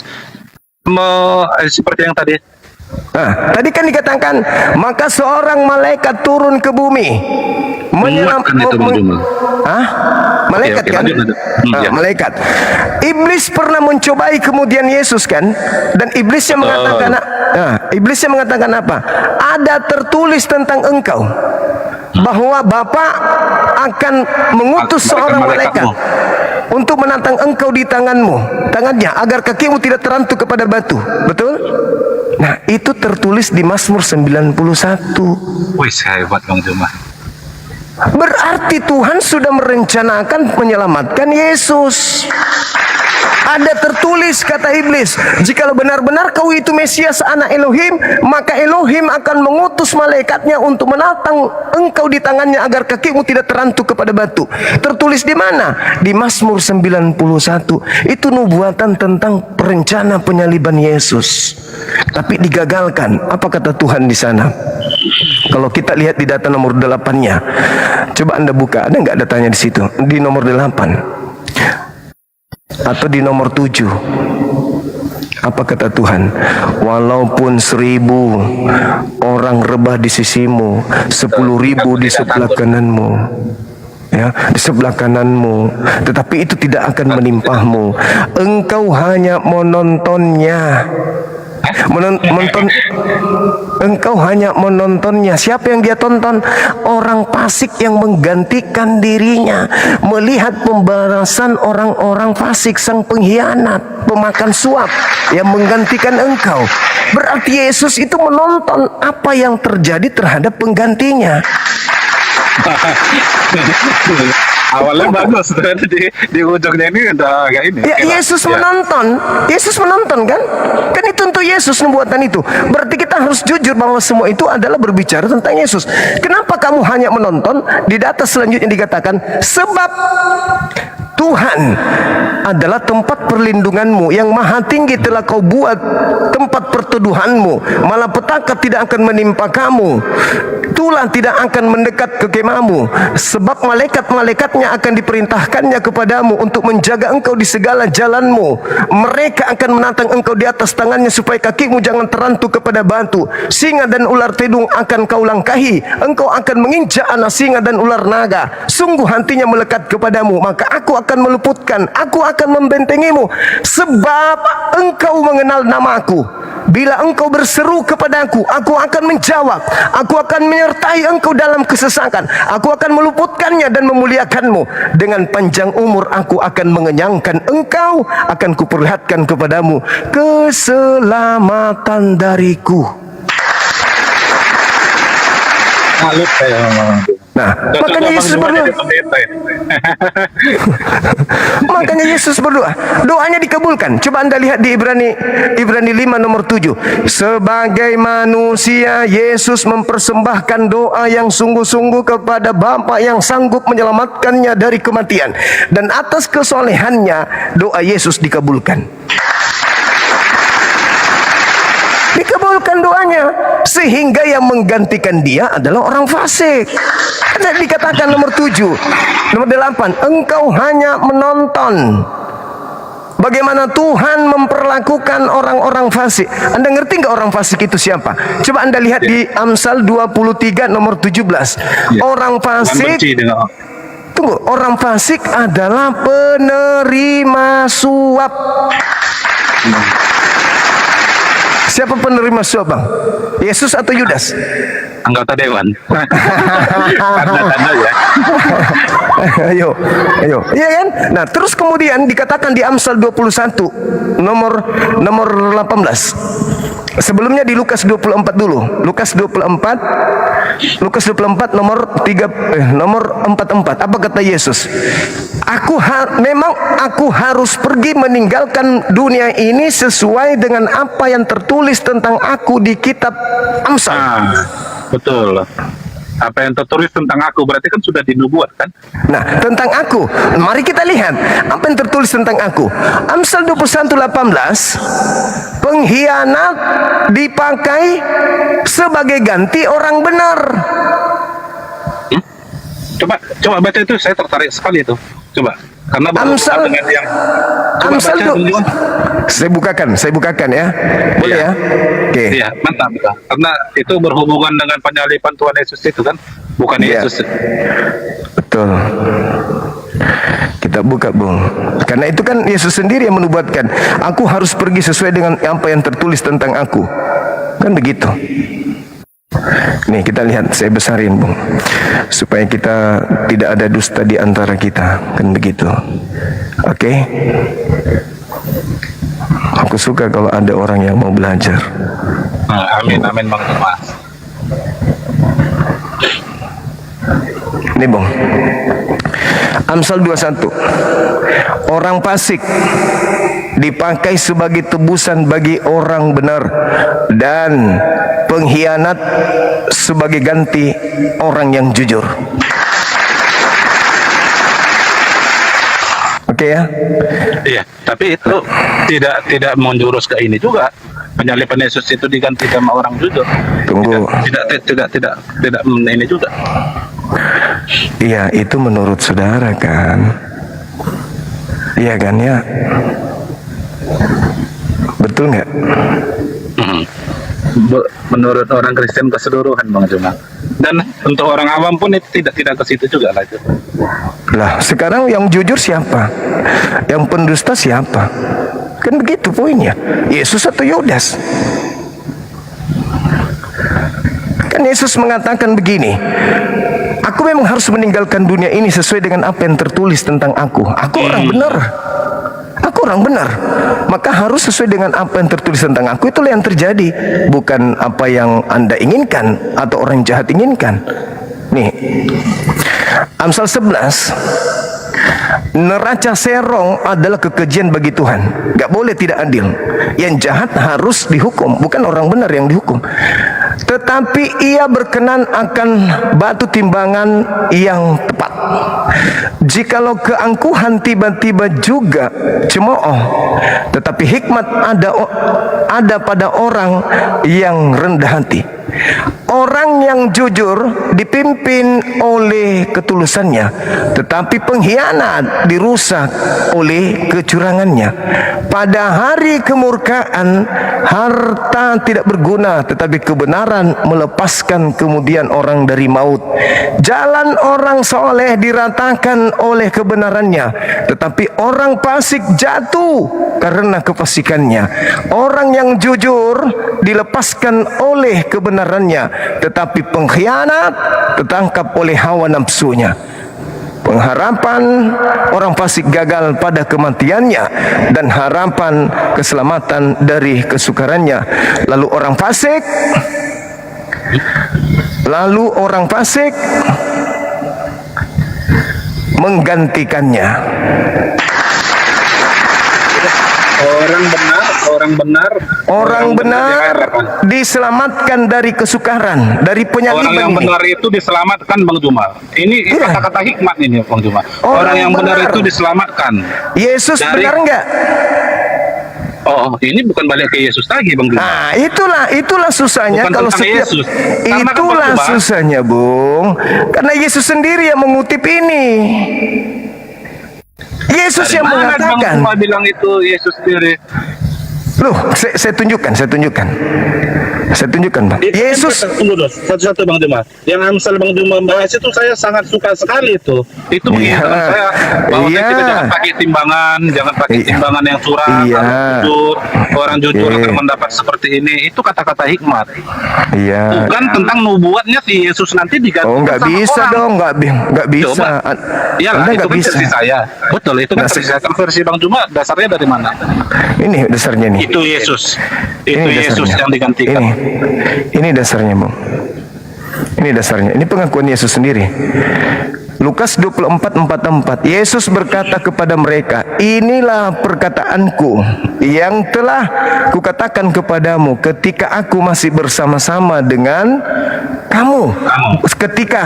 seperti yang tadi? Nah, tadi kan dikatakan maka seorang malaikat turun ke bumi Menguatkan itu, Bang Juma. Malaikat Oke, kan? lanjut. Ya. Malaikat. Iblis pernah mencobai kemudian Yesus kan? Dan iblisnya mengatakan apa? Ada tertulis tentang engkau bahwa Bapa akan mengutus seorang malaikat untuk menantang engkau di tangannya agar kakimu tidak terantuk kepada batu. Betul? Nah, itu tertulis di Mazmur 91. Wih, hebat Bang Juma. Berarti Tuhan sudah merencanakan menyelamatkan Yesus. Ada tertulis, kata iblis, jikalau benar-benar kau itu Mesias anak Elohim, maka Elohim akan mengutus malaikatnya untuk menantang engkau di tangannya agar kakimu tidak terantuk kepada batu. Tertulis di mana? Di Mazmur 91. Itu nubuatan tentang perencana penyaliban Yesus. Tapi digagalkan. Apa kata Tuhan di sana? Kalau kita lihat di data nomor 8-nya, coba Anda buka, ada nggak datanya di situ? Di nomor 8 atau di nomor 7? Apa kata Tuhan? Walaupun 1000 orang rebah di sisimu, 10.000 di sebelah kananmu, ya, di sebelah kananmu, tetapi itu tidak akan menimpahmu. Engkau hanya menontonnya. Engkau hanya menontonnya. Siapa yang dia tonton? Orang fasik yang menggantikan dirinya, melihat pembalasan orang-orang fasik, sang pengkhianat, pemakan suap yang menggantikan engkau. Berarti Yesus itu menonton apa yang terjadi terhadap penggantinya. Awalnya bagus, ternyata di ujungnya ini udah kayak ini. Ya, Yesus menonton. Yesus menonton kan? Kan itu untuk Yesus nubuatan itu. Berarti kita harus jujur bahwa semua itu adalah berbicara tentang Yesus. Kenapa kamu hanya menonton? Di data selanjutnya dikatakan, sebab Tuhan adalah tempat perlindunganmu, yang maha tinggi telah kau buat tempat perteduhanmu, malapetaka tidak akan menimpa kamu, tulah tidak akan mendekat ke kemahmu, sebab malaikat-malaikatnya akan diperintahkannya kepadamu untuk menjaga engkau di segala jalanmu. Mereka akan menantang engkau di atas tangannya supaya kakimu jangan terantuk kepada batu. Singa dan ular tedung akan kau langkahi, engkau akan menginjak anak singa dan ular naga. Sungguh hantinya melekat kepadamu, maka aku akan meluputkan, aku akan membentengimu, sebab engkau mengenal namaku. Bila engkau berseru kepadaku, aku akan menjawab. Aku akan menyertai engkau dalam kesesakan. Aku akan meluputkannya dan memuliakanmu. Dengan panjang umur aku akan mengenyangkan engkau. Akan kuperlihatkan kepadamu keselamatan dariku. Nah, makanya Yesus berdoa. Makanya Yesus berdoa. Doanya dikabulkan. Coba Anda lihat di Ibrani 5 nomor 7. Sebagai manusia, Yesus mempersembahkan doa yang sungguh-sungguh kepada Bapa yang sanggup menyelamatkannya dari kematian. Dan atas kesolehannya, doa Yesus dikabulkan. Dikabulkan doanya, sehingga yang menggantikan dia adalah orang fasik. Ada dikatakan nomor 7, nomor 8, engkau hanya menonton bagaimana Tuhan memperlakukan orang-orang fasik. Anda ngerti nggak orang fasik itu siapa? Coba Anda lihat di Amsal 23 nomor 17. Orang fasik, tunggu, orang fasik adalah penerima suap. Siapa penerima suap, Bang? Yesus atau Yudas? Anggota dewan. Tanda-tanda ya. Ayo. Iya kan? Nah, terus kemudian dikatakan di Amsal 21 nomor 18. Sebelumnya di Lukas 24 dulu. Lukas 24 nomor 44. Apa kata Yesus? Memang aku harus pergi meninggalkan dunia ini sesuai dengan apa yang tertulis tentang aku di kitab Amsal. Betul. Apa yang tertulis tentang aku berarti kan sudah dinubuat kan? Nah, tentang aku, mari kita lihat apa yang tertulis tentang aku. Amsal 21:18, pengkhianat dipakai sebagai ganti orang benar. Coba baca itu, saya tertarik sekali itu. Coba, karena Amsal, dengan yang coba Amsal baca tuh, dulu. saya bukakan ya, boleh Iya. ya? Oke. Iya, mantap. Karena itu berhubungan dengan penyaliban Tuhan Yesus itu kan, bukan Iya. Yesus. Betul. Kita buka, Bung. Karena itu kan Yesus sendiri yang menubuatkan, aku harus pergi sesuai dengan apa yang tertulis tentang aku. Kan begitu. Nih kita lihat, saya besarin, Bung, supaya kita tidak ada dusta di antara kita. Kan begitu. Oke. Aku suka kalau ada orang yang mau belajar. Nah, amin Bang Juma. Ini, Bung, Amsal 21, orang fasik dipakai sebagai tebusan bagi orang benar, dan pengkhianat sebagai ganti orang yang jujur. Oke ya? Iya, tapi itu tidak menjurus ke ini juga. Penyaliban Yesus itu diganti sama orang jujur. Tunggu. Tidak ini juga. Iya, itu menurut saudara kan? Iya kan ya? Betul nggak? Menurut orang Kristen keseluruhan, Bang Juma. Dan untuk orang awam pun itu tidak ke situ juga lah itu. Lah, sekarang yang jujur siapa? Yang pendusta siapa? Kan begitu poinnya. Yesus atau Yudas? Kan Yesus mengatakan begini, aku memang harus meninggalkan dunia ini sesuai dengan apa yang tertulis tentang aku. Aku orang benar. Aku orang benar. Maka harus sesuai dengan apa yang tertulis tentang aku. Itulah yang terjadi, bukan apa yang Anda inginkan atau orang jahat inginkan. Nih, Amsal 11, neraca serong adalah kekejian bagi Tuhan. Gak boleh tidak adil. Yang jahat harus dihukum, bukan orang benar yang dihukum. Tetapi ia berkenan akan batu timbangan yang tepat. Jikalau keangkuhan tiba-tiba juga cemooh, tetapi hikmat ada pada orang yang rendah hati. Orang yang jujur dipimpin oleh ketulusannya, tetapi pengkhianat dirusak oleh kecurangannya. Pada hari kemurkaan, harta tidak berguna, tetapi kebenaran melepaskan kemudian orang dari maut. Jalan orang soleh diratakan oleh kebenarannya, tetapi orang fasik jatuh karena kefasikannya. Orang yang jujur dilepaskan oleh kebenarannya, tetapi pengkhianat tertangkap oleh hawa nafsunya. Pengharapan orang fasik gagal pada kematiannya, dan harapan keselamatan dari kesukarannya. Lalu orang fasik menggantikannya. Orang benar diselamatkan dari kesukaran, dari penyaliban. Orang yang benar itu diselamatkan, Bang Juma. Ini Iya. kata-kata hikmat ini, Bang Juma. Orang yang benar itu diselamatkan. Yesus benar enggak? Oh, ini bukan balik ke Yesus lagi, Bang Juma. Nah, itulah susahnya. Bukan Kalau tentang setiap Yesus. Karena kan, itulah Bang Juma, susahnya, Bung. Karena Yesus sendiri yang mengutip ini. Yesus yang Mana Bang mengatakan. Juma bilang itu Yesus sendiri? Loh, saya tunjukkan, Bang. Yesus. Tunggu dulu, satu-satu Bang Juma. Yang Amsal Bang Juma bahas itu saya sangat suka sekali itu. Itu Iya. mengingatkan saya bahwa Iya. kita jangan pakai timbangan Iya. timbangan yang curang, Iya. orang jujur Iya. akan mendapat seperti ini. Itu kata-kata hikmat. Iya. Bukan tentang nubuatnya si Yesus nanti diganti. Oh, nggak bisa dong, nggak bisa. Coba. Iyalah, Anda itu nggak kan bisa. versi saya. Betul, itu kan Nah, versi saya. Kan versi Bang Juma dasarnya dari mana? Ini dasarnya nih. Itu Yesus. Itu Ini Yesus dasarnya. yang digantikan. Ini dasarnya, Bung. Ini dasarnya. Ini pengakuan Yesus sendiri. Lukas 24:44. Yesus berkata kepada mereka, inilah perkataanku yang telah kukatakan kepadamu ketika aku masih bersama-sama dengan kamu.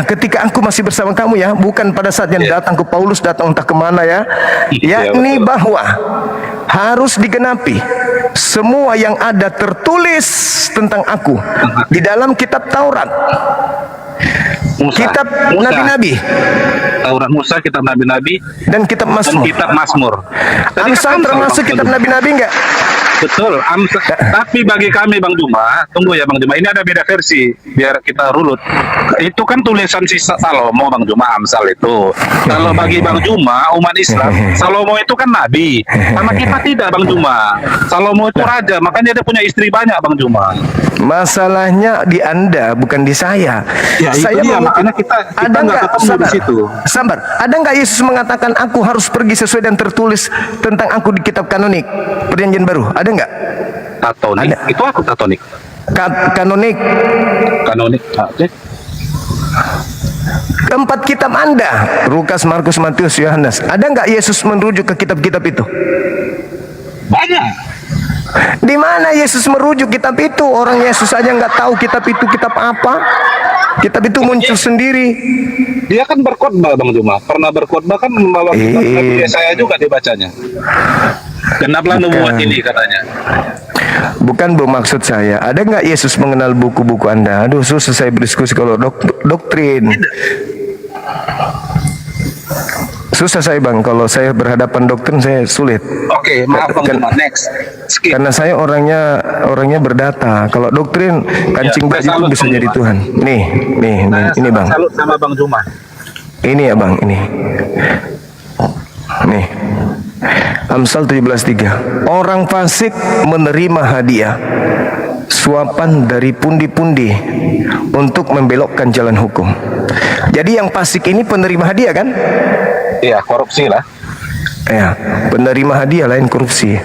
Ketika aku masih bersama kamu, ya, bukan pada saat yang datang ke Paulus, datang entah kemana, ya. Yakni bahwa harus digenapi semua yang ada tertulis tentang aku di dalam kitab Taurat, kitab Nabi-Nabi, Taurat Musa, kitab Nabi-Nabi, dan kitab Mazmur. kitab Mazmur. Tadi Amsal kan termasuk Bang kitab Juma. Nabi-Nabi enggak? Betul, tapi bagi kami Bang Juma, tunggu ya Bang Juma, ini ada beda versi, biar kita runut. Itu kan tulisan si Salomo Bang Juma, Amsal itu. Kalau bagi Bang Juma, umat Islam, Salomo itu kan nabi, sama kita tidak Bang Juma. Salomo itu raja, makanya dia punya istri banyak Bang Juma. Masalahnya di Anda, bukan di saya. Ya, itu Saya dia, mau- makanya kita ada nggak nggak ketemu di sabar, situ. sabar. Ada nggak Yesus mengatakan aku harus pergi sesuai dan tertulis tentang aku di kitab kanonik Perjanjian Baru? Ada nggak? Tatonik, Ada. itu aku tatonik. Kanonik Kanonik, keempat kitab Anda, Lukas, Markus, Matius, Yohanes. Ada nggak Yesus merujuk ke kitab-kitab itu? banyak. Di mana Yesus merujuk kitab itu? Orang Yesus aja nggak tahu kitab itu kitab apa. Kitab itu muncul sendiri. Dia kan berkhotbah Bang Juma, pernah berkhotbah kan membawa kitab Nabi Yesaya juga dibacanya. Genaplah nubuat ini katanya. Bukan bermaksud saya. Ada nggak Yesus mengenal buku-buku Anda? Aduh, susah saya berdiskusi kalau doktrin. Susah saya Bang, kalau saya berhadapan doktrin saya sulit. Oke, maaf Bang Kan- Juma, next. Skip. Karena saya orangnya berdata. Kalau doktrin kancing Ya, baju saya itu salut, bisa Bang jadi Juma. Tuhan. Nih, ini Bang. Salut sama Bang Juma. Ini ya Bang, ini. Nih. Amsal 17:3. Orang fasik menerima hadiah suapan dari pundi-pundi untuk membelokkan jalan hukum. Jadi yang fasik ini penerima hadiah kan? Iya, korupsi lah. Ya, penerima hadiah lain korupsi.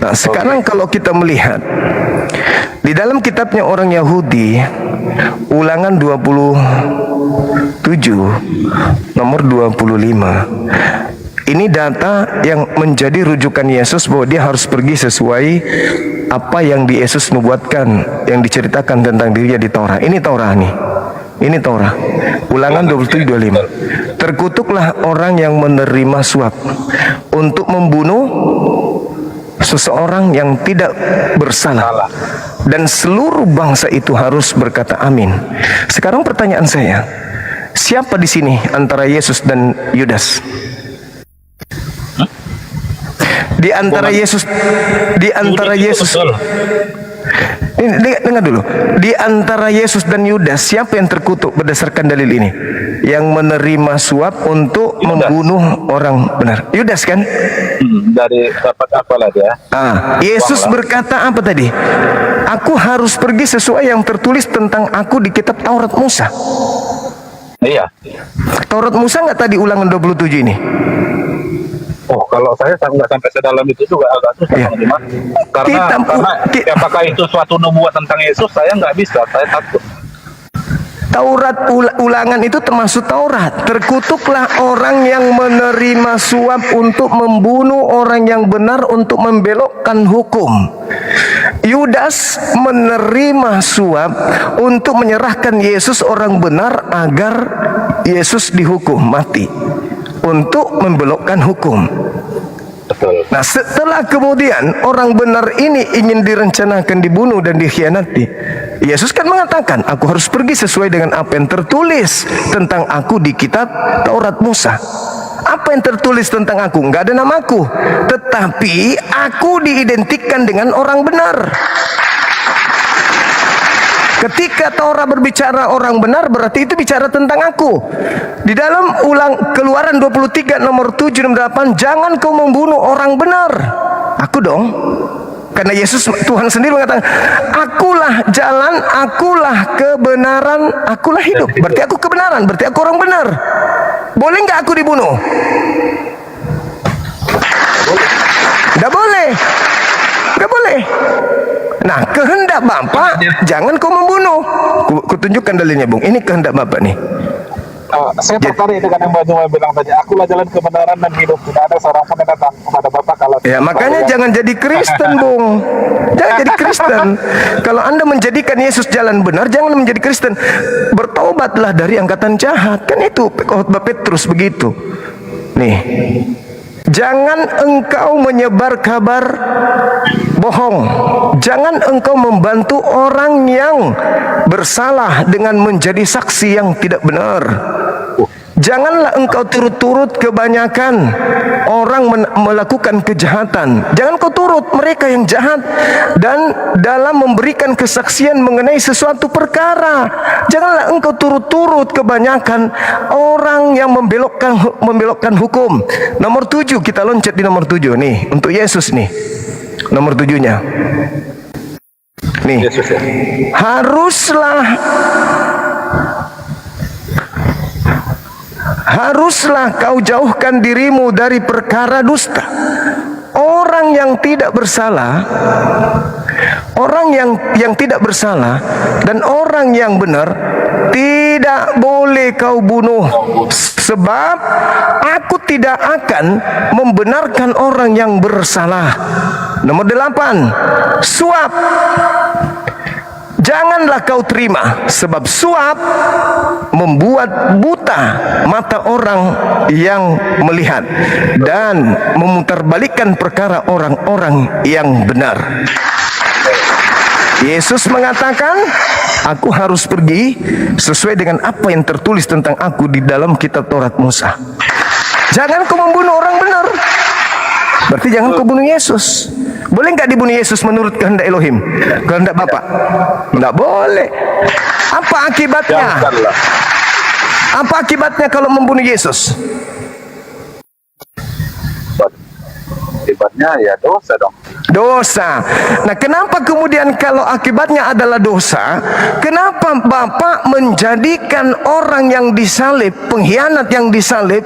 Nah, sekarang kalau kita melihat di dalam kitabnya orang Yahudi, Ulangan 27 nomor 25. Ini data yang menjadi rujukan Yesus bahwa dia harus pergi sesuai apa yang di Yesus nubuatkan, yang diceritakan tentang dirinya di Taurat. Ini Taurat nih. Ini Taurat. Ulangan 27:25. Terkutuklah orang yang menerima suap untuk membunuh seseorang yang tidak bersalah, dan seluruh bangsa itu harus berkata amin. Sekarang pertanyaan saya, siapa di sini antara Yesus dan Yudas? Di antara Yesus, Betul. ini dengar dulu. Di antara Yesus dan Yudas, siapa yang terkutuk berdasarkan dalil ini? Yang menerima suap untuk membunuh orang benar. Yudas kan? Dari dapat apalah dia? Yesus berkata apa tadi? Aku harus pergi sesuai yang tertulis tentang aku di kitab Taurat Musa. Iya. Taurat Musa nggak tadi Ulangan 27 ini? Oh, kalau saya nggak sampai sedalam itu juga agak susah Iya. Bang Juma. Karena apakah itu suatu nubuat tentang Yesus, saya nggak bisa, saya takut. Taurat Ulangan itu termasuk Taurat. Terkutuklah orang yang menerima suap untuk membunuh orang yang benar untuk membelokkan hukum. Yudas menerima suap untuk menyerahkan Yesus orang benar agar Yesus dihukum mati untuk membelokkan hukum. Betul. Nah, setelah kemudian orang benar ini ingin direncanakan dibunuh dan dikhianati, Yesus kan mengatakan, aku harus pergi sesuai dengan apa yang tertulis tentang aku di kitab Taurat Musa. Apa yang tertulis tentang aku? Enggak ada namaku, tetapi aku diidentikan dengan orang benar. Ketika Taurat berbicara orang benar, berarti itu bicara tentang aku. Di dalam Keluaran 23 nomor 7 dan 8, jangan kau membunuh orang benar. Aku dong. Karena Yesus, Tuhan sendiri mengatakan, akulah jalan, akulah kebenaran, akulah hidup. Berarti aku kebenaran, berarti aku orang benar. Boleh nggak aku dibunuh? Nggak boleh. Nggak boleh. Nah, kehendak Bapa, jangan kau membunuh. Kutunjukkan dalilnya, Bung. Ini kehendak Bapa nih. Saya tertarik dengan yang Mbak Juma bilang tadi. Akulah jalan kebenaran dan hidup. Tidak ada seorang pun yang datang kepada Bapa kalau Ya, makanya jangan jadi Kristen, Bung. Jangan jadi Kristen. Kalau Anda menjadikan Yesus jalan benar, jangan menjadi Kristen. Bertobatlah dari angkatan jahat. Kan itu khotbah Petrus begitu. Nih. Jangan engkau menyebar kabar bohong. Jangan engkau membantu orang yang bersalah dengan menjadi saksi yang tidak benar. Janganlah engkau turut-turut kebanyakan orang melakukan kejahatan. Jangan kau turut mereka yang jahat dan dalam memberikan kesaksian mengenai sesuatu perkara. Janganlah engkau turut-turut kebanyakan orang yang membelokkan hukum. Nomor 7, kita loncat di nomor 7 nih, untuk Yesus nih. Nomor 7-nya. Nih. Haruslah kau jauhkan dirimu dari perkara dusta. Orang yang tidak bersalah, orang yang tidak bersalah dan orang yang benar tidak boleh kau bunuh. Sebab aku tidak akan membenarkan orang yang bersalah. Nomor 8, suap. Janganlah kau terima, sebab suap membuat buta mata orang yang melihat dan memutarbalikkan perkara orang-orang yang benar. Yesus mengatakan, aku harus pergi sesuai dengan apa yang tertulis tentang aku di dalam kitab Taurat Musa. Jangan kau membunuh orang benar. Berarti jangan kau bunuh Yesus. Boleh nggak dibunuh Yesus menurut kehendak Elohim, kehendak Bapa? Nggak boleh. Apa akibatnya? Apa akibatnya kalau membunuh Yesus? Akibatnya ya dosa dong. Dosa. Nah, kenapa kemudian kalau akibatnya adalah dosa, kenapa Bapak menjadikan orang yang disalib, pengkhianat yang disalib,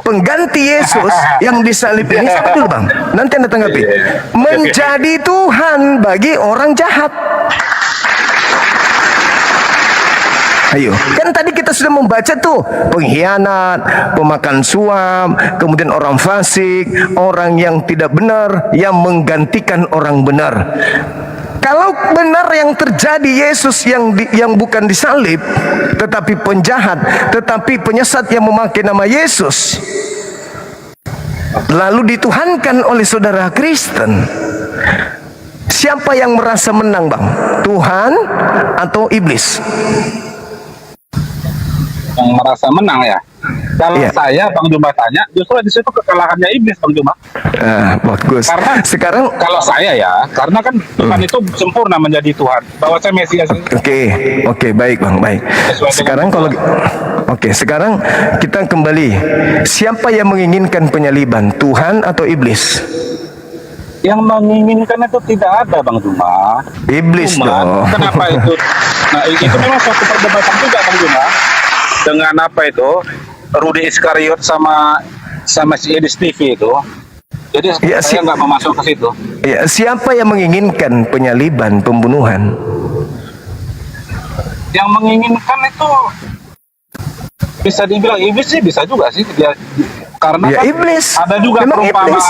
pengganti Yesus yang disalib ini, sama dulu Bang, nanti Anda tanggapi, menjadi Tuhan bagi orang jahat? Ayo, kan tadi kita sudah membaca tuh pengkhianat, pemakan suap, kemudian orang fasik, orang yang tidak benar yang menggantikan orang benar. Kalau benar yang terjadi Yesus yang bukan disalib, tetapi penjahat, tetapi penyesat yang memakai nama Yesus, lalu dituhankan oleh saudara Kristen, siapa yang merasa menang, Bang? Tuhan atau iblis? Yang merasa menang ya. Kalau Iya. saya Bang Juma tanya, justru di situ kekalahannya iblis Bang Juma. Bagus. Karena Sekarang kalau saya ya, karena kan Tuhan itu sempurna menjadi Tuhan. Bahwa saya Mesias. Oke, baik Bang, baik. Sekarang sekarang kita kembali. Siapa yang menginginkan penyaliban, Tuhan atau iblis? Yang menginginkan itu tidak ada Bang Juma. Iblis dong. Kenapa itu? Nah, itu memang suatu perdebatan juga Bang Juma. Dengan apa itu? Rudy Iskariot sama si Edi Stevie itu. Jadi Ya, saya nggak mau masuk ke situ. Ya, siapa yang menginginkan penyaliban, pembunuhan? Yang menginginkan itu bisa dibilang iblis sih, bisa juga sih dia, karena Ya, kan iblis. ada juga Memang perumpamaan. iblis.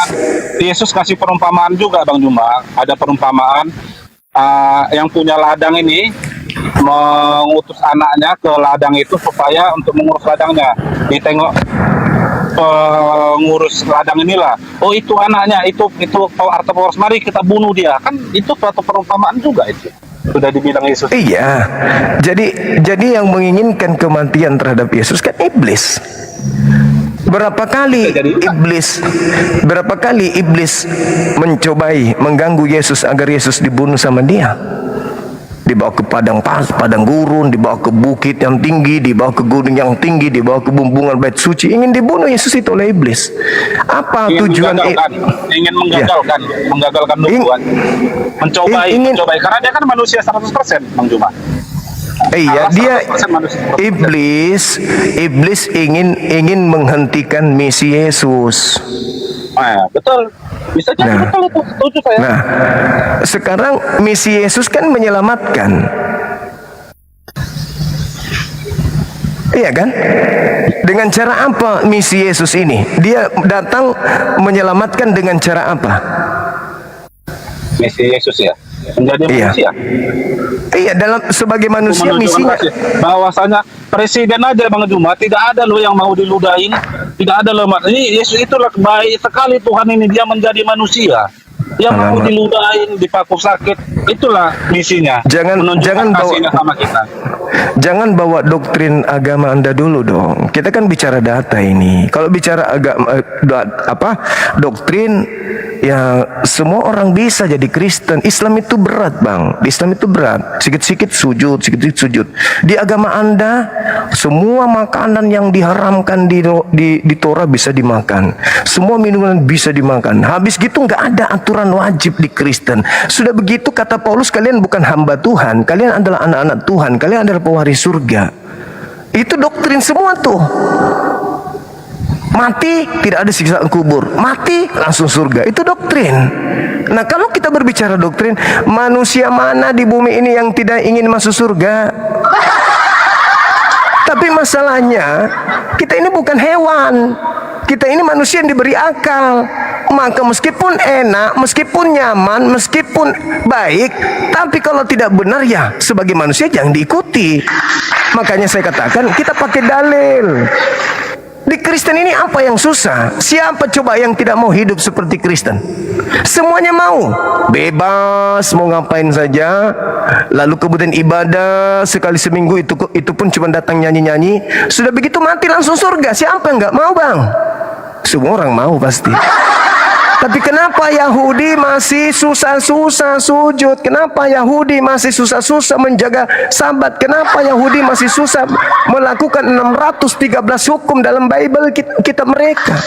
Yesus kasih perumpamaan juga Bang Juma. Ada perumpamaan yang punya ladang ini mengutus anaknya ke ladang itu supaya untuk mengurus ladangnya. Ditengok pengurus ladang inilah, oh itu anaknya, itu Artapores, mari kita bunuh dia. Kan itu suatu perumpamaan juga itu. Sudah dibilang Yesus. Iya. Jadi yang menginginkan kematian terhadap Yesus kan iblis. Berapa kali iblis mencobai mengganggu Yesus agar Yesus dibunuh sama dia? Dibawa ke padang gurun, dibawa ke bukit yang tinggi, dibawa ke gunung yang tinggi, dibawa ke bumbungan bait suci, ingin dibunuh Yesus itu oleh iblis. Apa tujuan ingin menggagalkan, menggagalkan nubuat, mencobai, karena dia kan manusia 100% Bang Juma. Iya, dia iblis ingin menghentikan misi Yesus. Nah, betul. Bisa jadi betul itu, setuju saya. Nah, sekarang misi Yesus kan menyelamatkan. Iya kan? Dengan cara apa misi Yesus ini? Dia datang menyelamatkan dengan cara apa? Misi Yesus ya, menjadi Iya. manusia. Iya, dalam sebagai manusia Menunjukkan misinya. kasih. Bahwasanya presiden aja Bang Juma, tidak ada loh yang mau diludahin, tidak ada loh. Ini Yesus itulah baik sekali Tuhan ini, dia menjadi manusia. Dia mau Alamak. diludahin, dipaku sakit, itulah misinya. Jangan Menunjukkan bawa, kasihnya sama kita. jangan bawa doktrin agama Anda dulu dong. Kita kan bicara data ini. Kalau bicara agama doktrin, ya semua orang bisa jadi Kristen. Islam itu berat, Bang. Di Islam itu berat. Sikit-sikit sujud, sikit-sikit sujud. Di agama Anda, semua makanan yang diharamkan di Torah bisa dimakan. Semua minuman bisa dimakan. Habis gitu nggak ada aturan wajib di Kristen. Sudah begitu kata Paulus, kalian bukan hamba Tuhan, kalian adalah anak-anak Tuhan, kalian adalah pewaris surga. Itu doktrin semua tuh. Mati tidak ada siksaan kubur, mati langsung surga. Itu doktrin. Nah, kalau kita berbicara doktrin, manusia mana di bumi ini yang tidak ingin masuk surga? Tapi masalahnya, kita ini bukan hewan. Kita ini manusia yang diberi akal. Maka meskipun enak, meskipun nyaman, meskipun baik, tapi kalau tidak benar ya sebagai manusia jangan diikuti. Makanya saya katakan kita pakai dalil. Di Kristen ini apa yang susah? Siapa coba yang tidak mau hidup seperti Kristen? Semuanya mau. Bebas mau ngapain saja. Lalu kemudian ibadah sekali seminggu, itu pun cuma datang nyanyi-nyanyi. Sudah begitu mati langsung surga. Siapa yang nggak mau, Bang? Semua orang mau pasti. Tapi kenapa Yahudi masih susah-susah sujud? Kenapa Yahudi masih susah-susah menjaga Sabat? Kenapa Yahudi masih susah melakukan 613 hukum dalam Bible kita mereka?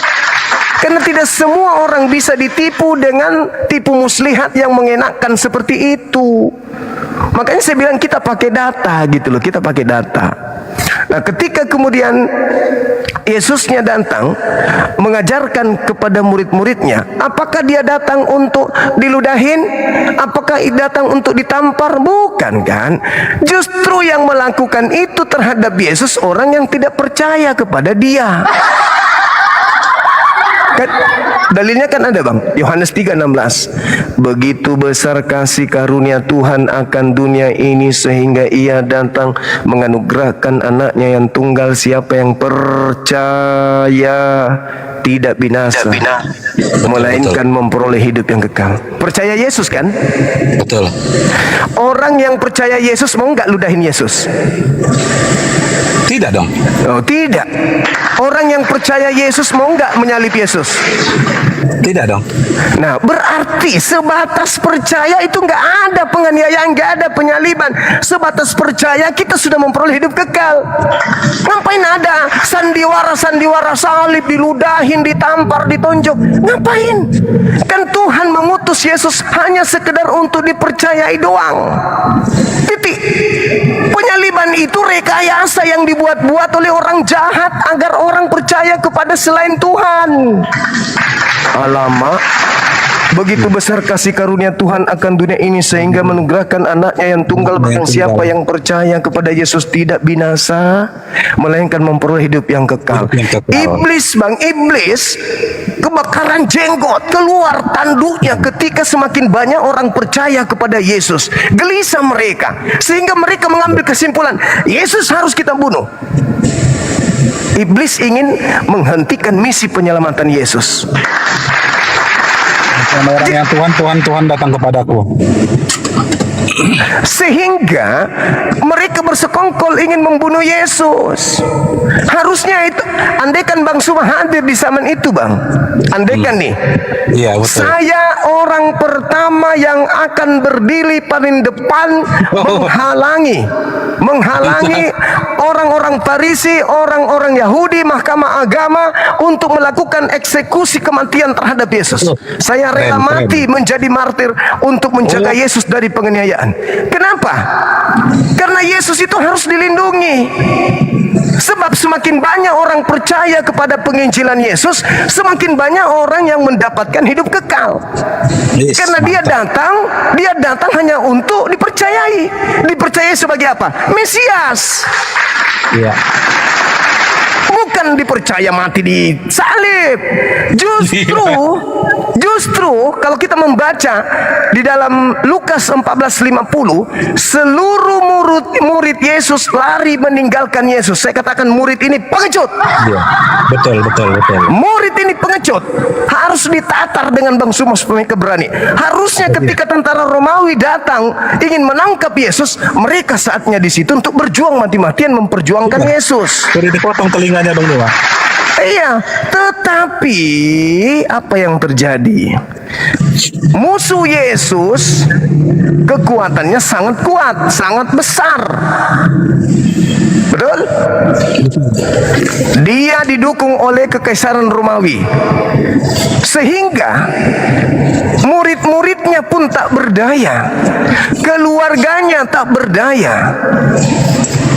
Karena tidak semua orang bisa ditipu dengan tipu muslihat yang mengenakan seperti itu. Makanya saya bilang kita pakai data gitu loh, kita pakai data. Nah, ketika kemudian Yesusnya datang mengajarkan kepada murid-muridnya, apakah dia datang untuk diludahin? Apakah datang untuk ditampar? Bukan kan? Justru yang melakukan itu terhadap Yesus orang yang tidak percaya kepada dia. Kan, dalilnya kan ada, Bang. Yohanes 3:16. Begitu besar kasih karunia Tuhan akan dunia ini sehingga ia datang menganugerahkan anaknya yang tunggal, siapa yang percaya tidak binasa, melainkan memperoleh hidup yang kekal. Percaya Yesus kan? Betul. Orang yang percaya Yesus mau nggak ludahin Yesus? Tidak dong. Oh, tidak. Orang yang percaya Yesus mau nggak menyalib Yesus? Tidak dong. Nah, berarti sebatas percaya itu nggak ada penganiayaan, nggak ada penyaliban. Sebatas percaya kita sudah memperoleh hidup kekal. Ngapain ada sandiwara salib, diludahin, ditampar, ditonjok? Ngapain? Kan Tuhan mengutus Yesus hanya sekedar untuk dipercayai doang. Titik. Penyaliban itu rekayasa yang dibuat-buat oleh orang jahat agar orang percaya kepada selain Tuhan. Alamak, begitu besar kasih karunia Tuhan akan dunia ini sehingga menugerahkan anaknya yang tunggal, barang siapa yang percaya kepada Yesus tidak binasa, melainkan memperoleh hidup yang kekal. Iblis, Bang, iblis kebakaran jenggot, keluar tanduknya ketika semakin banyak orang percaya kepada Yesus. Gelisah mereka, sehingga mereka mengambil kesimpulan, Yesus harus kita bunuh. Iblis ingin menghentikan misi penyelamatan Yesus. Orang yang Tuhan datang kepadaku. Sehingga mereka bersekongkol ingin membunuh Yesus. Harusnya itu, andaikan Bang Suma hadir di zaman itu, Bang. Andaikan nih, Iya, betul. saya orang pertama yang akan berdiri paling depan menghalangi orang-orang Farisi, orang-orang Yahudi, mahkamah agama untuk melakukan eksekusi kematian terhadap Yesus. Saya rela mati menjadi martir untuk menjaga Yesus dari penganiayaan. Kenapa? Karena Yesus itu harus dilindungi. Sebab semakin banyak orang percaya kepada penginjilan Yesus, semakin banyak orang yang mendapatkan hidup kekal. Yes, Karena dia datang hanya untuk dipercayai. Dipercayai sebagai apa? Mesias. Iya. bukan dipercaya mati di salib. Justru kalau kita membaca di dalam Lukas 14:50, seluruh murid Yesus lari meninggalkan Yesus. Saya katakan murid ini pengecut. Iya. Betul. Murid ini pengecut, harus ditatar dengan Bang Sumo supaya mereka berani. Harusnya ketika tentara Romawi datang ingin menangkap Yesus, mereka saatnya di situ untuk berjuang mati-matian memperjuangkan Yesus. Sudah dipotong telinganya Bang Juma. Iya, tetapi apa yang terjadi? Musuh Yesus kekuatannya sangat kuat, sangat besar. Betul? Dia didukung oleh kekaisaran Romawi. Sehingga murid-muridnya pun tak berdaya. Keluarganya tak berdaya.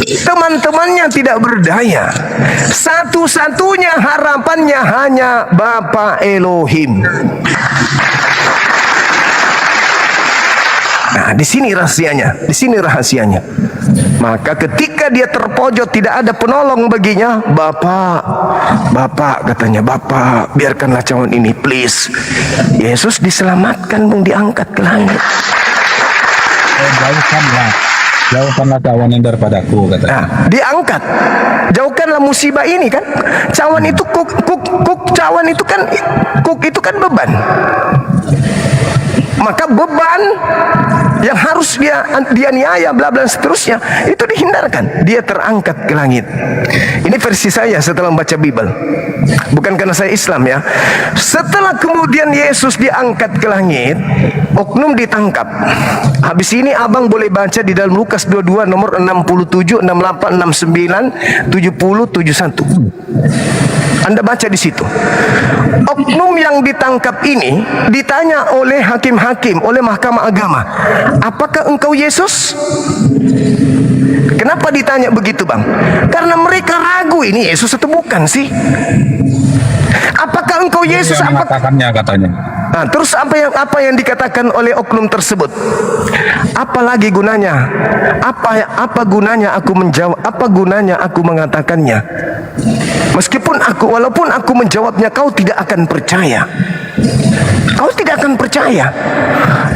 Teman-temannya tidak berdaya. Satu-satunya harapannya hanya Bapa Elohim. Nah, di sini rahasianya. Maka ketika dia terpojok, tidak ada penolong baginya. Bapak katanya, Bapak biarkanlah cawan ini, please. Yesus diselamatkan, Bung, diangkat ke langit. Jauhkanlah cawan ini daripadaku, katanya. Nah, diangkat. Jauhkanlah musibah ini kan. Cawan itu cawan itu kan beban. Maka beban yang harus dia niaya bla bla seterusnya itu dihindarkan. Dia terangkat ke langit. Ini versi saya setelah membaca Bible. Bukan karena saya Islam ya. Setelah kemudian Yesus diangkat ke langit, oknum ditangkap. Habis ini abang boleh baca di dalam Lukas 22 nomor 67, 68, 69, 70, 71. Anda baca di situ. Oknum yang ditangkap ini ditanya oleh hakim-hakim, oleh mahkamah agama, apakah engkau Yesus? Kenapa ditanya begitu, Bang? Karena mereka ragu, ini Yesus atau bukan sih? Apakah engkau Yesus? Dia mengatakannya, katanya. Nah, terus apa yang dikatakan oleh oknum tersebut? Apalagi gunanya? Apa gunanya aku menjawab? Apa gunanya aku mengatakannya? Walaupun aku menjawabnya, kau tidak akan percaya. Kau tidak akan percaya.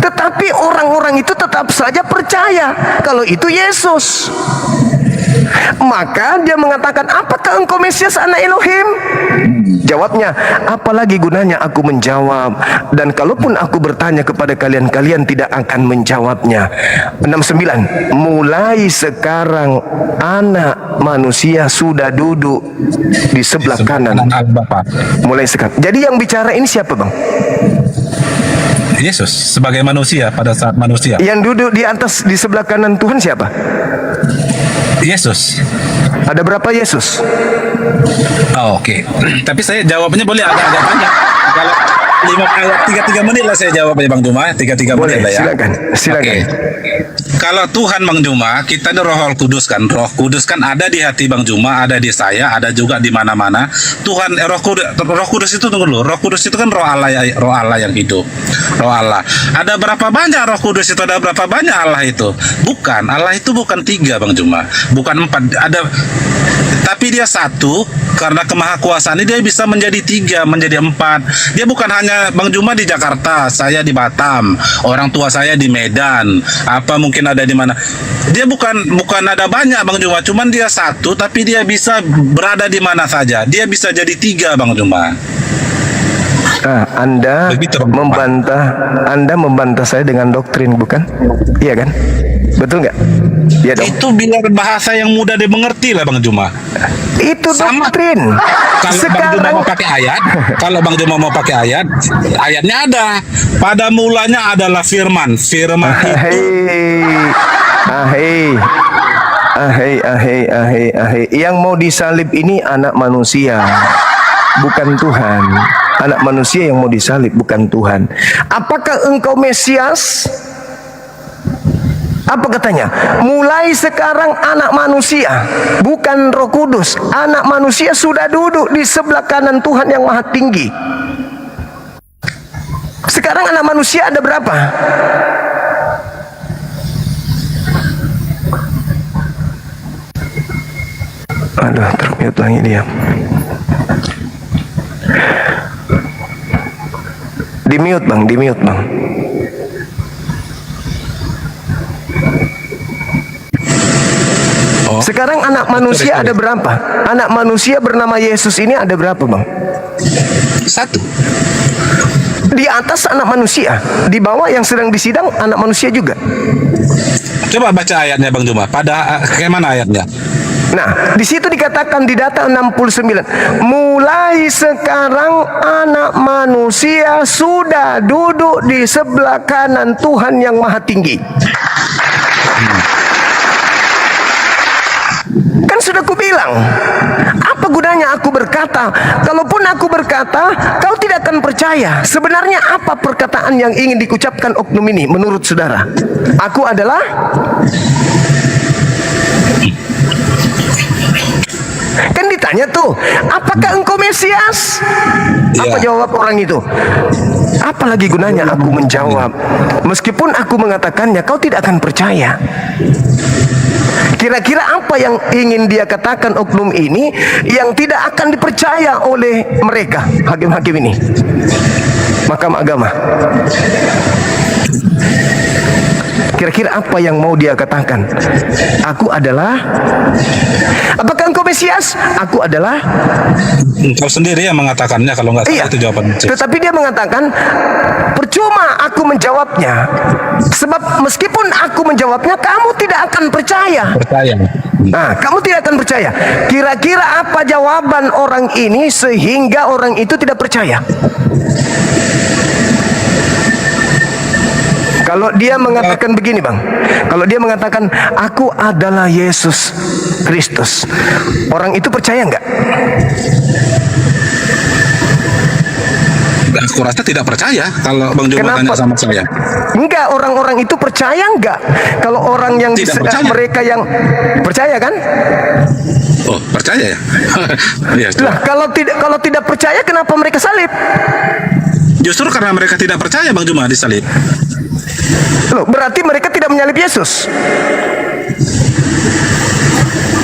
Tetapi orang-orang itu tetap saja percaya kalau itu Yesus. Maka dia mengatakan, apakah engkau Mesias anak Elohim? Jawabnya, apalagi gunanya aku menjawab, dan kalaupun aku bertanya kepada kalian, kalian tidak akan menjawabnya. 69. Mulai sekarang anak manusia sudah duduk di sebelah kanan. Bapa. Mulai sekarang. Jadi yang bicara ini siapa, Bang? Yesus sebagai manusia pada saat manusia. Yang duduk di atas di sebelah kanan Tuhan siapa? Yesus. Ada berapa Yesus? Oh, oke. Tapi saya jawabnya boleh agak-agak panjang. Kalau 3 menit lah saya jawabnya Bang Juma. 3 Boleh, menit lah ya. silakan. Oke. Kalau Tuhan Bang Juma, kita ada Roh Kudus kan. Roh Kudus kan ada di hati Bang Juma, ada di saya, ada juga di mana-mana. Tuhan Roh Kudus itu tunggu dulu. Roh Kudus itu kan roh Allah yang hidup. Roh Allah. Ada berapa banyak Roh Kudus itu? Ada berapa banyak Allah itu? Bukan. Allah itu bukan 3 Bang Juma. Bukan 4. Tapi dia satu. Karena kemahakuasaannya dia bisa menjadi 3, menjadi 4. Dia bukan hanya Bang Juma di Jakarta, saya di Batam, orang tua saya di Medan, apa mungkin ada di mana. Dia bukan ada banyak Bang Juma, cuman dia satu, tapi dia bisa berada di mana saja. Dia bisa jadi 3 Bang Juma. Anda membantah saya dengan doktrin, bukan? Iya kan? Betul nggak? Iya dong. Itu biar bahasa yang mudah dimengerti lah Bang Juma. Itu doktrin. Kalau Bang Juma mau pakai ayat, ayatnya ada. Pada mulanya adalah firman itu. Yang mau disalib ini anak manusia, bukan Tuhan. Anak manusia yang mau disalib, bukan Tuhan. Apakah engkau Mesias? Apa katanya? Mulai sekarang anak manusia, bukan Roh Kudus, anak manusia sudah duduk di sebelah kanan Tuhan yang Maha Tinggi. Sekarang anak manusia ada berapa? Aduh, termute lagi dia. Di mute bang. Oh, Sekarang anak manusia ada berapa? Anak manusia bernama Yesus ini ada berapa bang? satu. Di atas anak manusia, di bawah yang sedang disidang anak manusia juga. Coba baca ayatnya Bang Juma. Kayak mana ayatnya? Nah, di situ dikatakan di data 69, mulai sekarang anak manusia sudah duduk di sebelah kanan Tuhan yang Maha Tinggi. Kan sudah kubilang, apa gunanya aku berkata? Kalaupun aku berkata, kau tidak akan percaya. Sebenarnya apa perkataan yang ingin dikucapkan oknum ini menurut saudara? Aku adalah kan ditanya tuh, apakah engkau Mesias? Apa jawab orang itu? Apalagi gunanya aku menjawab? Meskipun aku mengatakannya, kau tidak akan percaya. Kira-kira apa yang ingin dia katakan oknum ini yang tidak akan dipercaya oleh mereka, hakim-hakim ini, Mahkamah Agama? Kira-kira apa yang mau dia katakan? Aku adalah, apakah engkau Mesias? Aku adalah. Engkau sendiri yang mengatakannya, kalau nggak salah itu jawaban. Tetapi dia mengatakan, percuma aku menjawabnya. Sebab meskipun aku menjawabnya, kamu tidak akan percaya. Nah, kamu tidak akan percaya. Kira-kira apa jawaban orang ini sehingga orang itu tidak percaya? Kalau dia mengatakan begini bang, kalau dia mengatakan aku adalah Yesus Kristus, orang itu percaya nggak? Aku rasa tidak percaya kalau Bang Juma tanya sama saya. Enggak, orang-orang itu percaya enggak? Kalau orang yang mereka yang percaya kan? Oh, percaya ya? Ya, lah, kalau tidak percaya kenapa mereka salib? Justru karena mereka tidak percaya Bang Juma disalib. Loh, berarti mereka tidak menyalib Yesus.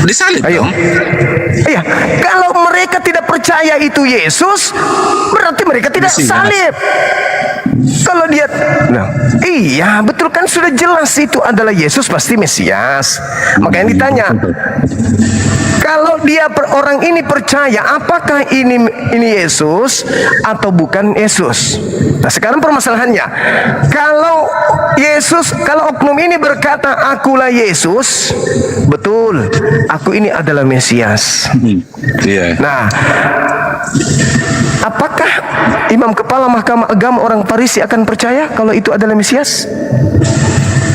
Disalib. Ayo. Iya, kalau mereka tidak percaya itu Yesus, berarti mereka tidak salib. Kalau dia, nah, iya betul kan, sudah jelas itu adalah Yesus, pasti Mesias. Makanya ditanya, kalau dia orang ini percaya, apakah ini Yesus atau bukan Yesus? Nah, sekarang permasalahannya, kalau oknum ini berkata akulah Yesus, betul, aku ini adalah Mesias. Nah, apakah imam kepala Mahkamah Agama orang Farisi akan percaya kalau itu adalah Mesias?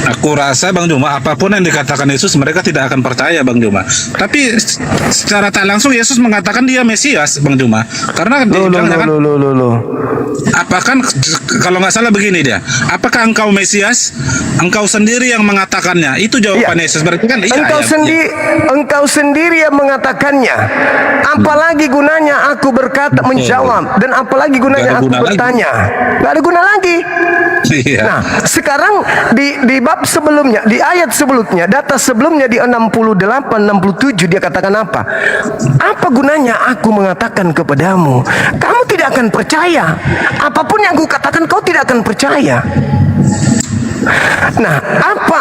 Aku rasa Bang Juma, apapun yang dikatakan Yesus, mereka tidak akan percaya Bang Juma. Tapi secara tak langsung Yesus mengatakan dia Mesias Bang Juma. Karena apakah kalau nggak salah begini dia, apakah engkau Mesias? Engkau sendiri yang mengatakannya. Itu jawaban Yesus. Berarti kan iya. Engkau sendiri yang mengatakannya. Apalagi gunanya aku berkata menjawab, dan apalagi gunanya aku bertanya? Nggak ada guna lagi. Nah, sekarang di bab sebelumnya, di ayat sebelumnya, data sebelumnya di 68-67 dia katakan apa? Apa gunanya aku mengatakan kepadamu? Kamu tidak akan percaya. Apapun yang aku katakan kau tidak akan percaya. Nah, apa?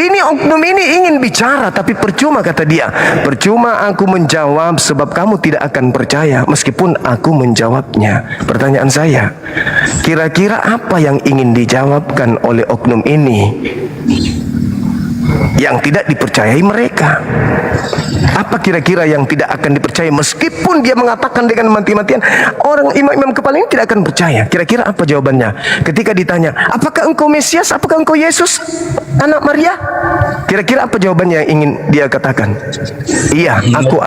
Ini oknum ini ingin bicara, tapi percuma kata dia. Percuma aku menjawab sebab kamu tidak akan percaya meskipun aku menjawabnya. Pertanyaan saya, kira-kira apa yang ingin dijawabkan oleh oknum ini yang tidak dipercayai mereka? Apa kira-kira yang tidak akan dipercaya meskipun dia mengatakan dengan mati-matian? Orang imam-imam kepala ini tidak akan percaya. Kira-kira apa jawabannya ketika ditanya, apakah engkau Mesias? Apakah engkau Yesus, anak Maria? Kira-kira apa jawabannya yang ingin dia katakan? Iya, aku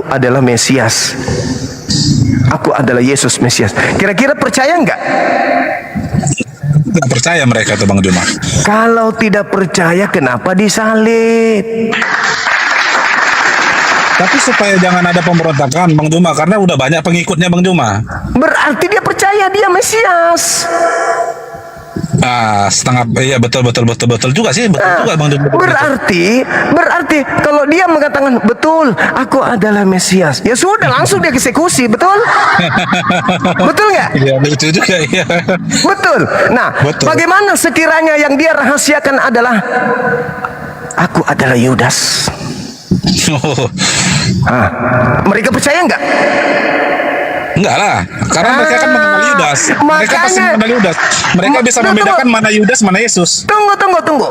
adalah Mesias. Aku adalah Yesus Mesias. Kira-kira percaya enggak? Tidak percaya mereka tuh Bang Juma. Kalau tidak percaya, kenapa disalib? Tapi supaya jangan ada pemberontakan Bang Juma, karena udah banyak pengikutnya Bang Juma. Berarti dia percaya dia Mesias. Setengah, iya betul juga sih, betul juga Bang Juma. Berarti kalau dia mengatakan betul, aku adalah Mesias, ya sudah langsung dia eksekusi, betul? Betul nggak? Iya lucu juga ya. Betul. Nah, Betul. bagaimana sekiranya yang dia rahasiakan adalah aku adalah Yudas? Mereka percaya nggak? Enggak lah, karena mereka kan mengenal Yudas. Mereka pasti makanya- mengenal Yudas. Mereka bisa Tunggu. membedakan mana Yudas, mana Yesus. Tunggu.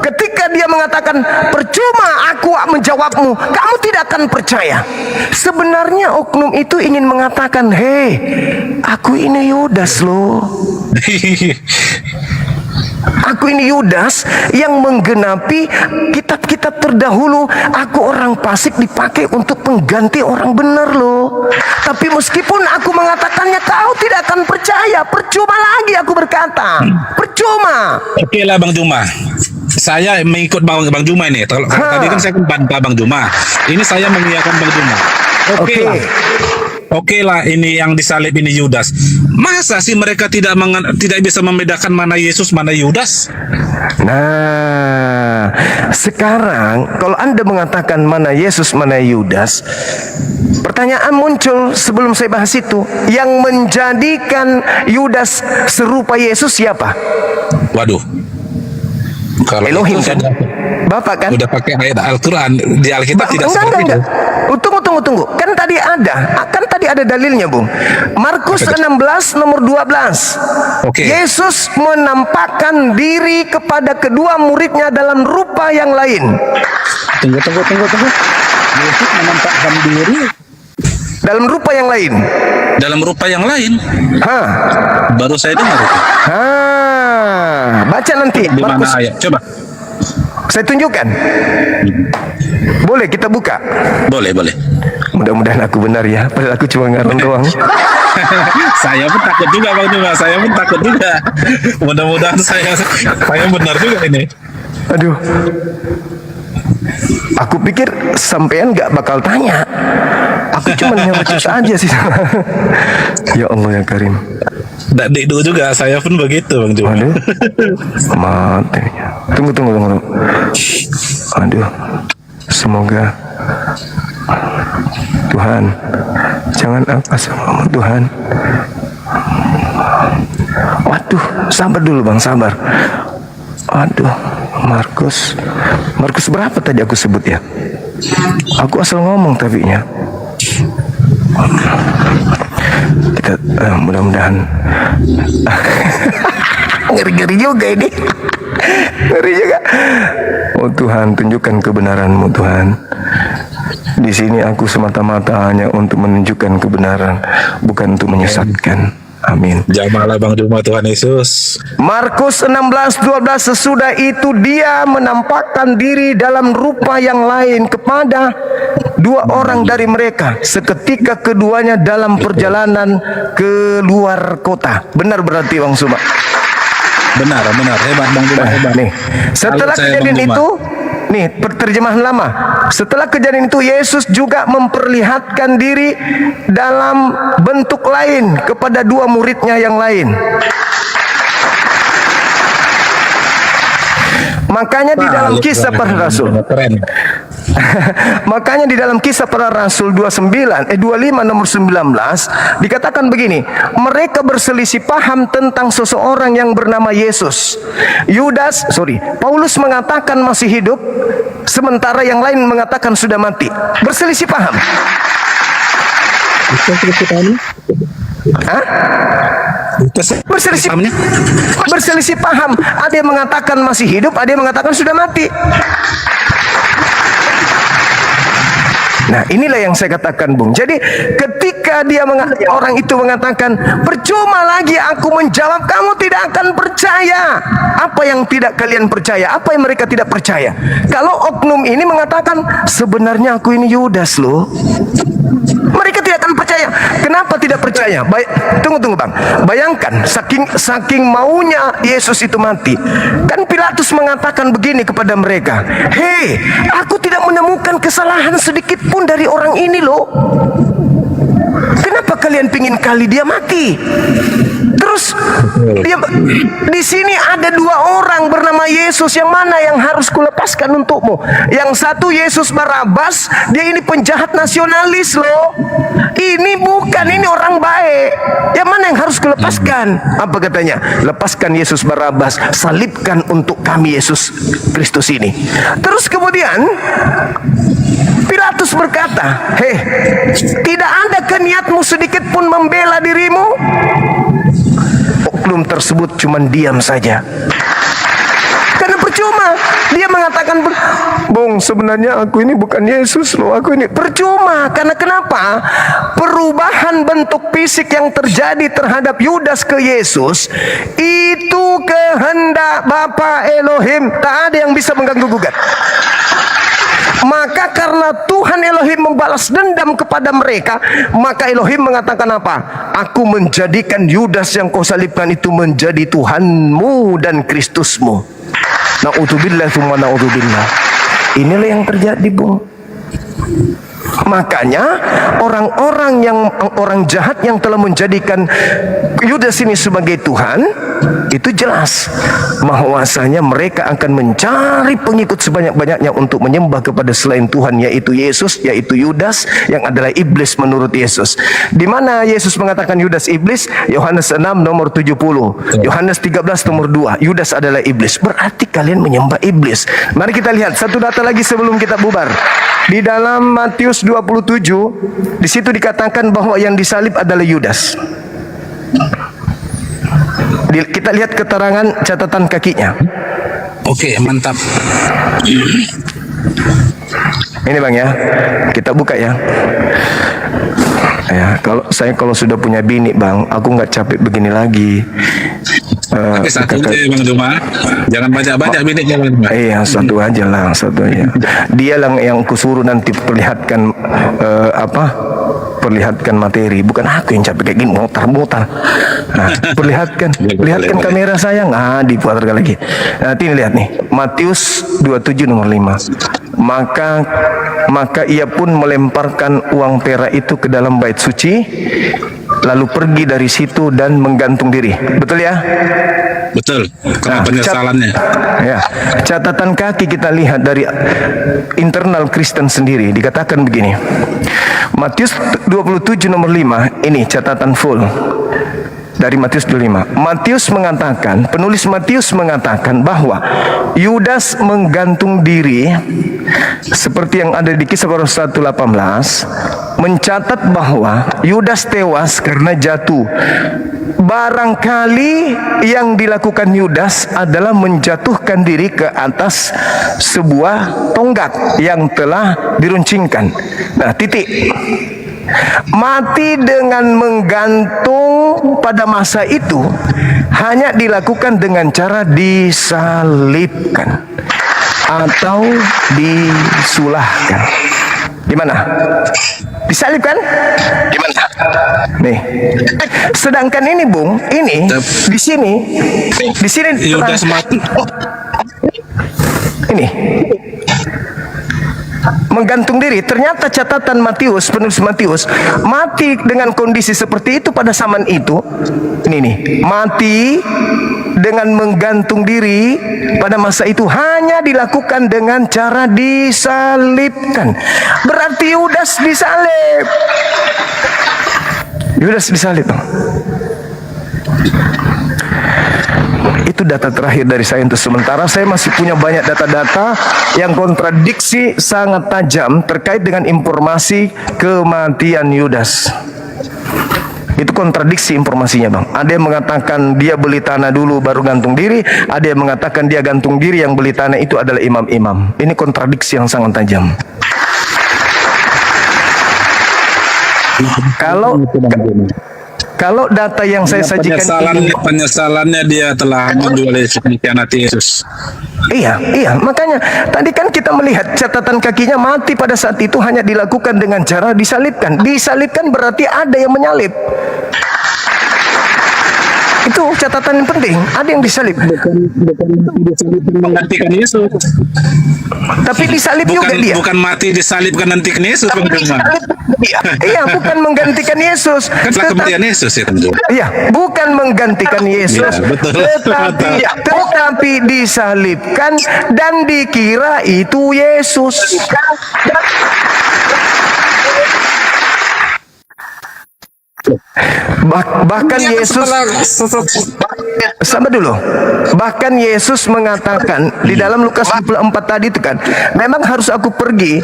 Ketika dia mengatakan percuma aku menjawabmu, kamu tidak akan percaya. Sebenarnya oknum itu ingin mengatakan, hei, aku ini Yudas loh. Aku ini Yudas yang menggenapi kitab-kitab terdahulu. Aku orang fasik dipakai untuk pengganti orang benar loh. Tapi meskipun aku mengatakannya, kau tidak akan percaya. Percuma lagi aku berkata. Percuma. Oke lah Bang Juma. Saya mengikut Bang Juma ini. Kalau tadi kan saya kan bantah Bang Juma. Ini saya mengiyakan Bang Juma. Oke lah. Oke lah, ini yang disalib ini Yudas. Masa sih mereka tidak bisa membedakan mana Yesus, mana Yudas? Nah, sekarang kalau Anda mengatakan mana Yesus, mana Yudas, pertanyaan muncul sebelum saya bahas itu. Yang menjadikan Yudas serupa Yesus siapa? Waduh. Kalau Elohim itu kan? Bapak kan? udah pakai ayat Al-Quran di Alkitab tidak seperti itu. Tunggu. Kan tadi ada dalilnya, Bung. Markus 16 nomor 12. Oke. Yesus menampakkan diri kepada kedua muridnya dalam rupa yang lain. Tunggu. Yesus menampakkan diri Dalam rupa yang lain. dalam rupa yang lain. Hah. Baru saya dengar itu. Baca nanti. Di mana Markus. ayat? Coba. Saya tunjukkan. Boleh kita buka? Boleh. Mudah-mudahan aku benar ya. Padahal aku cuma ngarang doang. Saya pun takut juga Bang Juma. Saya pun takut juga. Mudah-mudahan saya benar juga ini. Aduh. Aku pikir sampean gak bakal tanya. Aku cuma nyerocos aja sih. Ya Allah ya Karim. Dikdu juga. Saya pun begitu Bang Juma. Aduh. Mati. Tunggu. Aduh. Semoga Tuhan, jangan apa sama Tuhan. Waduh, sabar dulu Bang, sabar. Aduh, Markus berapa tadi aku sebut ya? Aku asal ngomong tapinya. Kita mudah-mudahan ngeri-ngeri juga ini. Ngeri juga. Oh Tuhan, tunjukkan kebenaran-Mu Tuhan. Di sini aku semata-mata hanya untuk menunjukkan kebenaran, bukan untuk menyesatkan. Amin. Jamalah Bang Juma, Tuhan Yesus. Markus 16:12, sesudah itu dia menampakkan diri dalam rupa yang lain kepada dua orang dari mereka. Seketika keduanya dalam perjalanan keluar kota. Benar berarti Bang Suma? Benar. Hebat Bang Juma, hebat. Nih, setelah Salut saya, kejadian Bang Juma. itu, nih terjemahan lama. Setelah kejadian itu, Yesus juga memperlihatkan diri dalam bentuk lain kepada dua muridnya yang lain. Makanya di dalam kisah para rasul, Keren. makanya di dalam kisah para rasul 25 nomor 19 dikatakan begini, mereka berselisih paham tentang seseorang yang bernama Yesus. Paulus mengatakan masih hidup, sementara yang lain mengatakan sudah mati. Berselisih paham. Hah? Berselisih paham. Ada yang mengatakan masih hidup, ada yang mengatakan sudah mati. Nah, inilah yang saya katakan, Bung. Jadi ketika orang itu mengatakan, percuma lagi aku menjawab, kamu tidak akan percaya. Apa yang tidak kalian percaya? Apa yang mereka tidak percaya? Kalau oknum ini mengatakan, sebenarnya aku ini Yudas loh. Mereka tidak akan percaya. Kenapa tidak percaya? Tunggu Bang. Bayangkan, saking maunya Yesus itu mati. Kan Pilatus mengatakan begini kepada mereka, hei, aku tidak menemukan kesalahan sedikit pun dari orang ini loh. Kenapa kalian pingin kali dia mati? Terus dia, di sini ada dua orang bernama Yesus, yang mana yang harus kulepaskan untukmu? Yang satu Yesus Barabas, dia ini penjahat nasionalis loh. Ini bukan, ini orang baik. Yang mana yang harus kulepaskan? Apa katanya? Lepaskan Yesus Barabas, salibkan untuk kami Yesus Kristus ini. Terus kemudian Pilatus berkata, "Hei, tidak ada niatmu sedikit pun membela dirimu?" Oknum tersebut cuma diam saja. Karena percuma. Dia mengatakan, "Bung, sebenarnya aku ini bukan Yesus loh, aku ini." Percuma. Karena kenapa? Perubahan bentuk fisik yang terjadi terhadap Yudas ke Yesus itu kehendak Bapa Elohim. Tak ada yang bisa mengganggu gugat. Maka karena Tuhan Elohim membalas dendam kepada mereka, maka Elohim mengatakan apa? "Aku menjadikan Yudas yang kau salibkan itu menjadi Tuhanmu dan Kristusmu." Na'udzubillah tsumma na'udzubillah. Inilah yang terjadi, Bung. Makanya orang jahat yang telah menjadikan Yudas ini sebagai Tuhan, itu jelas bahwasanya mereka akan mencari pengikut sebanyak-banyaknya untuk menyembah kepada selain Tuhan, yaitu Yesus, yaitu Yudas yang adalah iblis menurut Yesus. Di mana Yesus mengatakan Yudas iblis? Yohanes 6 nomor 70, Yohanes 13 nomor 2. Yudas adalah iblis. Berarti kalian menyembah iblis. Mari kita lihat satu data lagi sebelum kita bubar. Di dalam Matius 27, di situ dikatakan bahwa yang disalib adalah Yudas. Kita lihat keterangan catatan kakinya. Oke, mantap. Ini Bang ya, kita buka ya. Ya, kalau sudah punya bini Bang, aku nggak capek begini lagi. Tapi satu aja Bang Juma, jangan banyak-banyak bininya Bang Juma. Iya, satu aja lah, satu aja. Dia yang kusuruh nanti perlihatkan perlihatkan materi, bukan aku yang capek kayak gini mutar-mutar. Nah, perlihatkan kamera saya, diputar lagi. Nanti ini lihat nih, Matius 27 nomor 5. Maka ia pun melemparkan uang perak itu ke dalam bait suci, lalu pergi dari situ dan menggantung diri. Betul ya? Betul. Karena penyesalannya. Catatan kaki kita lihat dari internal Kristen sendiri, dikatakan begini. Matius 27 nomor 5, ini catatan full dari Matius 25. Penulis Matius mengatakan bahwa Yudas menggantung diri, seperti yang ada di Kisah Para Rasul 1:18, mencatat bahwa Yudas tewas karena jatuh. Barangkali yang dilakukan Yudas adalah menjatuhkan diri ke atas sebuah tonggak yang telah diruncingkan. Nah, titik. Mati dengan menggantung pada masa itu hanya dilakukan dengan cara disalibkan atau disulahkan. Di mana? Disalibkan? Di mana? Nih. Sedangkan ini, Bung, ini di sini Yudas mati. Ini menggantung diri. Ternyata catatan Matius, penulis Matius, mati dengan kondisi seperti itu pada zaman itu. Ini nih, mati dengan menggantung diri pada masa itu hanya dilakukan dengan cara disalibkan. Berarti Yudas disalib. Yudas disalib. Itu data terakhir dari saya untuk sementara. Saya masih punya banyak data-data yang kontradiksi sangat tajam terkait dengan informasi kematian Yudas. Itu kontradiksi informasinya, Bang. Ada yang mengatakan dia beli tanah dulu baru gantung diri, ada yang mengatakan dia gantung diri, yang beli tanah itu adalah imam-imam. Ini kontradiksi yang sangat tajam. Kalau data yang saya sajikan penyesalannya dia telah menjual mengkhianati Yesus. Iya, makanya tadi kan kita melihat catatan kakinya mati pada saat itu hanya dilakukan dengan cara disalibkan. Disalibkan berarti ada yang menyalib. Itu catatan yang penting. Ada yang disalib. bukan menggantikan Yesus. Tapi disalib juga dia. Bukan mati disalibkan nanti ke Yesus Bang Juma. Iya, bukan menggantikan Yesus. Kan setelah kematian Yesus ya kan Juma. Iya, bukan menggantikan Yesus, Iya, betul. tetapi disalibkan dan dikira itu Yesus. Bahkan Yesus sama dulu. Bahkan Yesus mengatakan di dalam Lukas 24 tadi itu kan, memang harus aku pergi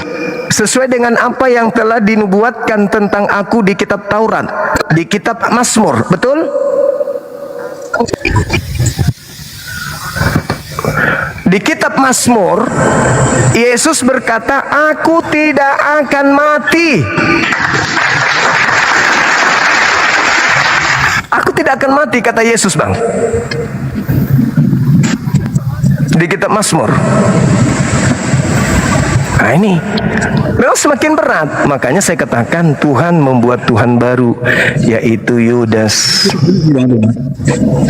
sesuai dengan apa yang telah dinubuatkan tentang aku di kitab Taurat, di kitab Mazmur, betul? Di kitab Mazmur, Yesus berkata, aku tidak akan mati. Aku tidak akan mati, kata Yesus, Bang. Di kitab Mazmur. Nah ini memang semakin berat. Makanya saya katakan Tuhan membuat Tuhan baru, yaitu Yudas.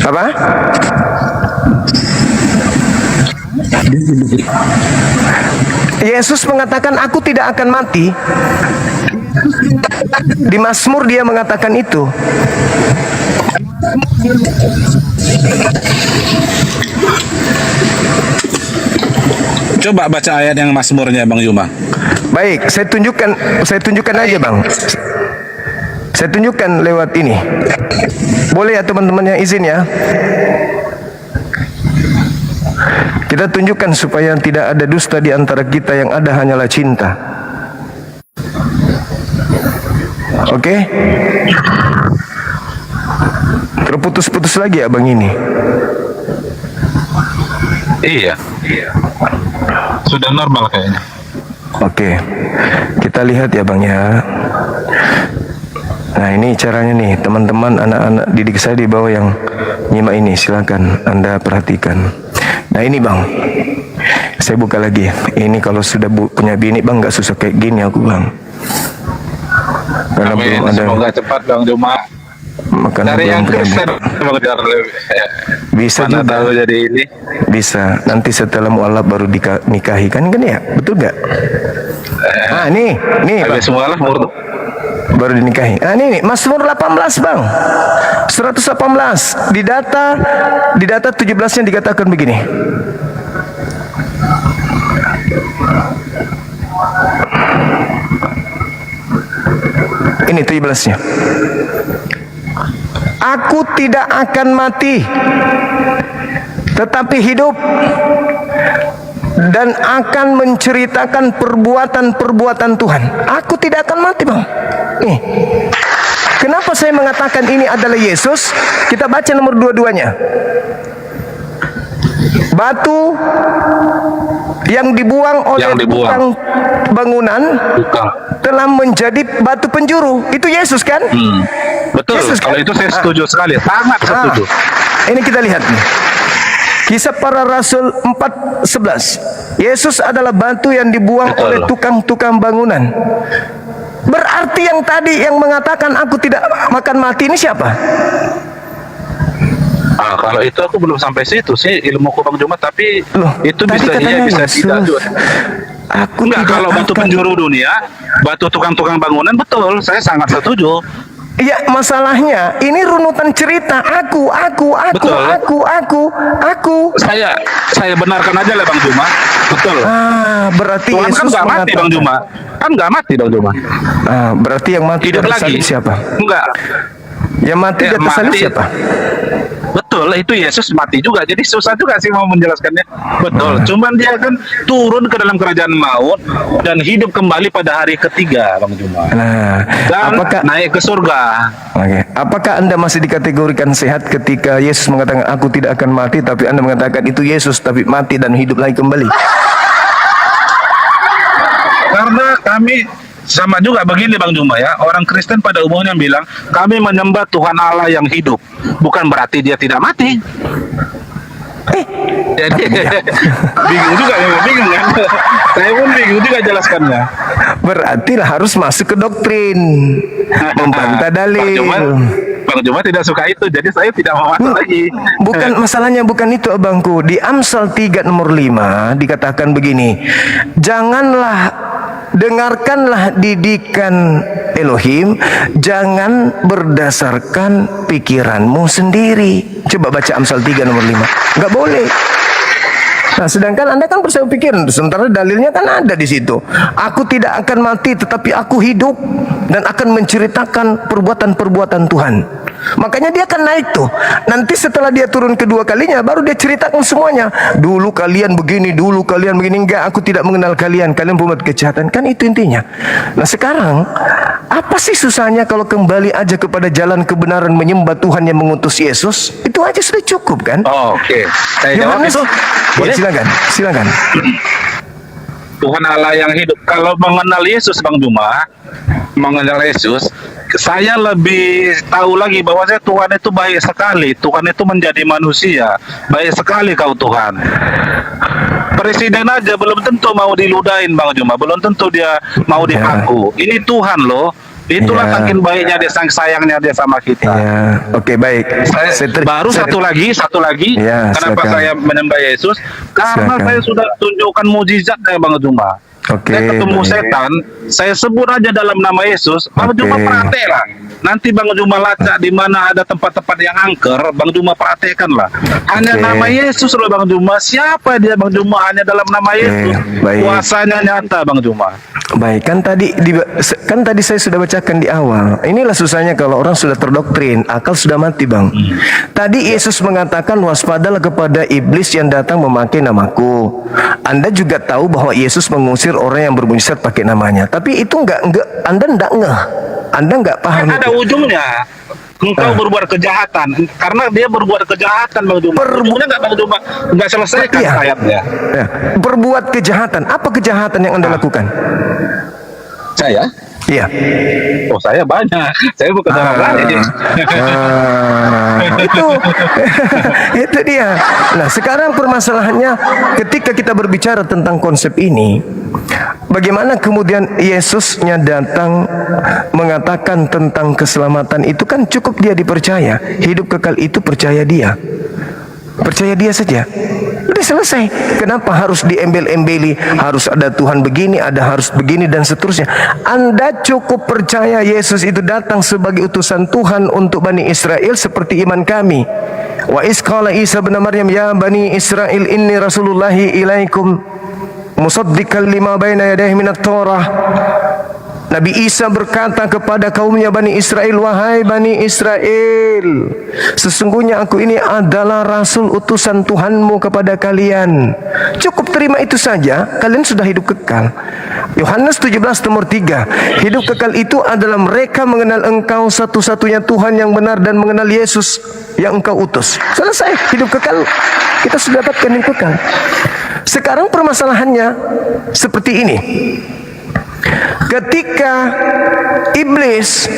Apa? Yesus mengatakan aku tidak akan mati. Di Mazmur dia mengatakan itu. Coba baca ayat yang Mazmurnya Bang Juma. Baik, saya tunjukkan aja, Bang. Saya tunjukkan lewat ini. Boleh ya teman-teman yang izin ya? Kita tunjukkan supaya tidak ada dusta di antara kita, yang ada hanyalah cinta. Oke? Terputus-putus lagi abang ini. Iya. Sudah normal kayaknya. Oke, kita lihat ya bang ya. Nah ini caranya nih teman-teman, anak-anak didik saya di bawah yang nyimak ini, silakan Anda perhatikan. Nah ini bang, saya buka lagi. Ini kalau sudah punya bini bang, nggak susah kayak gini aku bang. Karena Amin. belum ada. Semoga cepat Bang Juma. Karena Dari belum yang punya Kristen bisa mana juga. tahu jadi ini. Bisa, nanti setelah mualaf baru nikahi kan ya, betul gak? Ah nih bang. Habis semua lah Baru dinikahi. Nah ini nih, Mazmur 18 bang, 118 di data 17-nya dikatakan begini. Ini 17-nya. Aku tidak akan mati, tetapi hidup, dan akan menceritakan perbuatan-perbuatan Tuhan. Aku tidak akan mati bang. Nih, kenapa saya mengatakan ini adalah Yesus? Kita baca nomor 22-nya. Batu yang dibuang oleh tukang bangunan telah menjadi batu penjuru. Itu Yesus kan? Betul. Yesus, kalau kan? itu saya setuju sekali, sangat setuju. Ini kita lihat nih. Kisah Para Rasul 4:11. Yesus adalah batu yang dibuang oleh tukang-tukang bangunan. Berarti yang tadi yang mengatakan aku tidak makan mati ini siapa? Kalau itu aku belum sampai situ sih ilmuku Bang Juma, tapi Loh, itu tadi bisa katanya iya bisa Yesus. tidak juga. Aku Enggak, tidak kalau batu akan- penjuru dunia, batu tukang-tukang bangunan, betul, saya sangat setuju. Iya, masalahnya ini runutan cerita. Aku. Betul. Saya benarkan aja lah Bang Juma. Betul. Berarti Tuhan kan Yesus nggak mati Bang Juma. Kan nggak mati Bang Juma. Berarti yang mati Hidup dan lagi. tersalib siapa? Enggak. Yang mati dan tersalib mati. siapa? Betul, itu Yesus mati juga. Jadi susah juga sih mau menjelaskannya. Betul. Cuman dia kan turun ke dalam kerajaan maut dan hidup kembali pada hari ketiga, Bang Juma. Nah, Dan apakah naik ke surga. Oke. Apakah Anda masih dikategorikan sehat ketika Yesus mengatakan aku tidak akan mati, tapi Anda mengatakan itu Yesus tapi mati dan hidup lagi kembali? Karena kami sama juga begini Bang Juma ya, orang Kristen pada umumnya bilang kami menyembah Tuhan Allah yang hidup, bukan berarti dia tidak mati. Jadi bingung juga ya, bingung kan? Saya pun bingung juga jelaskannya. Berarti lah harus masuk ke doktrin, membantah dalil. Bang Juma tidak suka itu, jadi saya tidak mau masuk lagi. Bukan masalahnya, bukan itu abangku. Di Amsal 3 nomor 5 dikatakan begini, dengarkanlah didikan Elohim, jangan berdasarkan pikiranmu sendiri. Coba baca Amsal 3 nomor 5. Nggak boleh. Nah, sedangkan Anda kan bersama pikiran, sementara dalilnya kan ada di situ. Aku tidak akan mati, tetapi aku hidup dan akan menceritakan perbuatan-perbuatan Tuhan. Makanya dia akan naik tuh. Nanti setelah dia turun kedua kalinya, baru dia ceritakan semuanya. Dulu kalian begini, dulu kalian begini. Enggak, aku tidak mengenal kalian. Kalian berbuat kejahatan. Kan itu intinya. Nah sekarang, apa sih susahnya kalau kembali aja kepada jalan kebenaran, menyembah Tuhan yang mengutus Yesus? Itu aja sudah cukup kan? Oh, oke. Saya jawab Yohanes, itu. ya, silakan. Tuhan Allah yang hidup. Kalau mengenal Yesus, Bang Juma, mengenal Yesus, saya lebih tahu lagi bahwa Tuhan itu baik sekali. Tuhan itu menjadi manusia. Baik sekali kau Tuhan. Presiden aja belum tentu mau diludahin, Bang Juma. Belum tentu dia mau dipaku. Ini Tuhan loh. Itulah saking baiknya dia, sayangnya dia sama kita. Ya, oke, baik. Satu lagi. Ya, kenapa silakan. saya menyembah Yesus? Karena Silakan. saya sudah tunjukkan mujizatnya, Bang Juma. Oke, Saya ketemu baik. setan, saya sebut aja dalam nama Yesus. Bang Juma prakteklah. Nanti Bang Juma lacak di mana ada tempat-tempat yang angker, Bang Juma praktekkan lah. Hanya Oke. nama Yesus loh, Bang Juma. Siapa dia, Bang Juma? Hanya dalam nama Yesus. baik. Kuasanya nyata, Bang Juma. Baik, kan tadi saya sudah bacakan di awal. Inilah susahnya kalau orang sudah terdoktrin, akal sudah mati, Bang. Tadi Yesus mengatakan, waspadalah kepada iblis yang datang memakai namaku. Anda juga tahu bahwa Yesus mengusir orang yang bermujizat pakai namanya. Tapi itu enggak Anda enggak ngeh. Anda enggak paham Kan ada itu. ujungnya. Engkau berbuat kejahatan. Karena dia berbuat kejahatan, Bang Juma. Ujungnya enggak, Bang Juma. Enggak selesaikan Iya. ayatnya. Ya, berbuat kejahatan. Apa kejahatan yang Anda lakukan? Saya? Iya. Oh, saya banyak. Saya bukan orang lain. Itu dia. Nah, sekarang permasalahannya ketika kita berbicara tentang konsep ini, bagaimana kemudian Yesusnya datang mengatakan tentang keselamatan itu, kan cukup dia dipercaya. Hidup kekal itu percaya dia. Percaya dia saja. Udah selesai. Kenapa harus diembel-embeli? Harus ada Tuhan begini, harus begini dan seterusnya. Anda cukup percaya Yesus itu datang sebagai utusan Tuhan untuk Bani Israel seperti iman kami. Wa iz qala Isa bin Maryam ya Bani Israel inni rasulullahi ilaikum musaddiqan lima baina yadayhi minat Taurah. Nabi Isa berkata kepada kaumnya Bani Israel, wahai Bani Israel, sesungguhnya aku ini adalah rasul utusan Tuhanmu kepada kalian. Cukup terima itu saja, kalian sudah hidup kekal. Yohanes 17 nomor 3, hidup kekal itu adalah mereka mengenal engkau satu-satunya Tuhan yang benar dan mengenal Yesus yang engkau utus. Selesai, hidup kekal. Kita sudah dapatkan hidup kekal. Sekarang permasalahannya seperti ini. Ketika iblis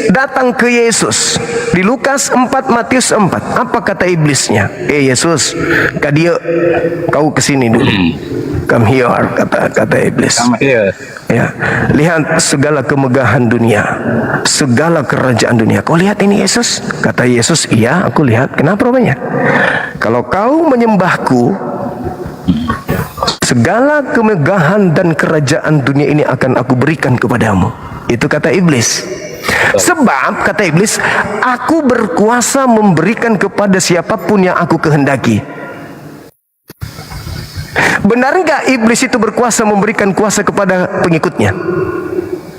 datang ke Yesus di Lukas 4 Matius 4, apa kata iblisnya? Yesus, kau kesini dulu. Come here, kata iblis. Ya, lihat segala kemegahan dunia, segala kerajaan dunia. Kau lihat ini Yesus? Kata Yesus, iya aku lihat. Kenapa rupanya? Kalau kau menyembahku, segala kemegahan dan kerajaan dunia ini akan aku berikan kepadamu. Itu kata iblis. Sebab kata iblis, aku berkuasa memberikan kepada siapapun yang aku kehendaki. Benar enggak iblis itu berkuasa memberikan kuasa kepada pengikutnya?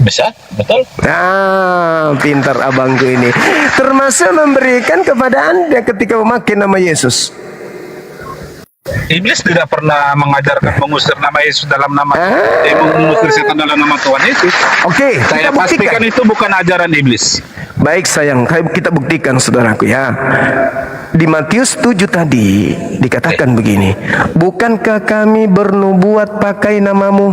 Bisa, betul. Nah, pintar abangku ini. Termasuk memberikan kepada Anda ketika memakai nama Yesus. Iblis tidak pernah mengajarkan mengusir nama Yesus dalam nama mengusir setan dalam nama Tuhan Yesus. Oke, Saya kita pastikan buktikan. itu bukan ajaran iblis. Baik sayang, kita buktikan saudaraku ya. Di Matius 7 tadi dikatakan begini, bukankah kami bernubuat pakai namamu?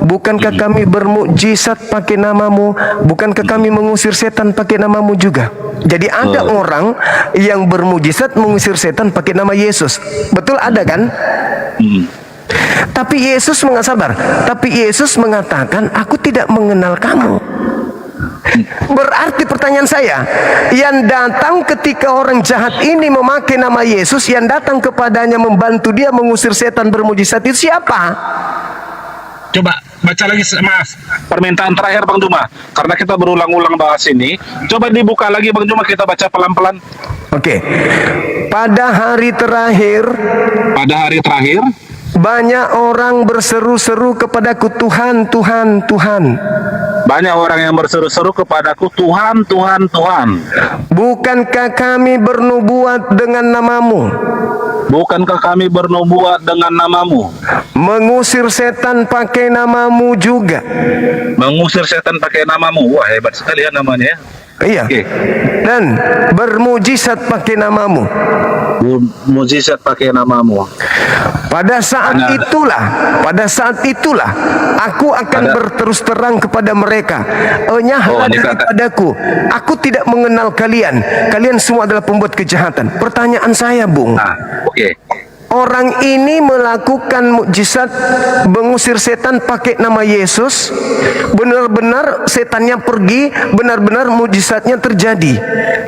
Bukankah kami bermukjizat pakai namamu? Bukankah kami mengusir setan pakai namamu juga? Jadi ada orang yang bermukjizat mengusir setan pakai nama Yesus. Betul ada kan? Tapi Yesus mengatakan, aku tidak mengenal kamu. Berarti pertanyaan saya, yang datang ketika orang jahat ini memakai nama Yesus, yang datang kepadanya membantu dia mengusir setan bermujizat itu siapa? Coba baca lagi Mas. Permintaan terakhir Bang Juma. Karena kita berulang-ulang bahas ini, coba dibuka lagi Bang Juma, kita baca pelan-pelan. Oke. Pada hari terakhir, banyak orang berseru-seru kepadaku, Tuhan, Tuhan, Tuhan. Banyak orang yang berseru-seru kepadaku, Tuhan, Tuhan, Tuhan. Bukankah kami bernubuat dengan namamu? Bukankah kami bernubuat dengan namamu? Mengusir setan pakai namamu juga. Mengusir setan pakai namamu. Wah, hebat sekali ya namanya ya. Iya. Oke. Dan bermujizat pakai namamu. Mujizat pakai namamu. Pada saat itulah aku akan berterus terang kepada mereka, enyahlah daripadaku, aku tidak mengenal kalian, kalian semua adalah pembuat kejahatan. Pertanyaan saya, Bung, Oke. orang ini melakukan mukjizat mengusir setan pakai nama Yesus, benar-benar setannya pergi, benar-benar mukjizatnya terjadi.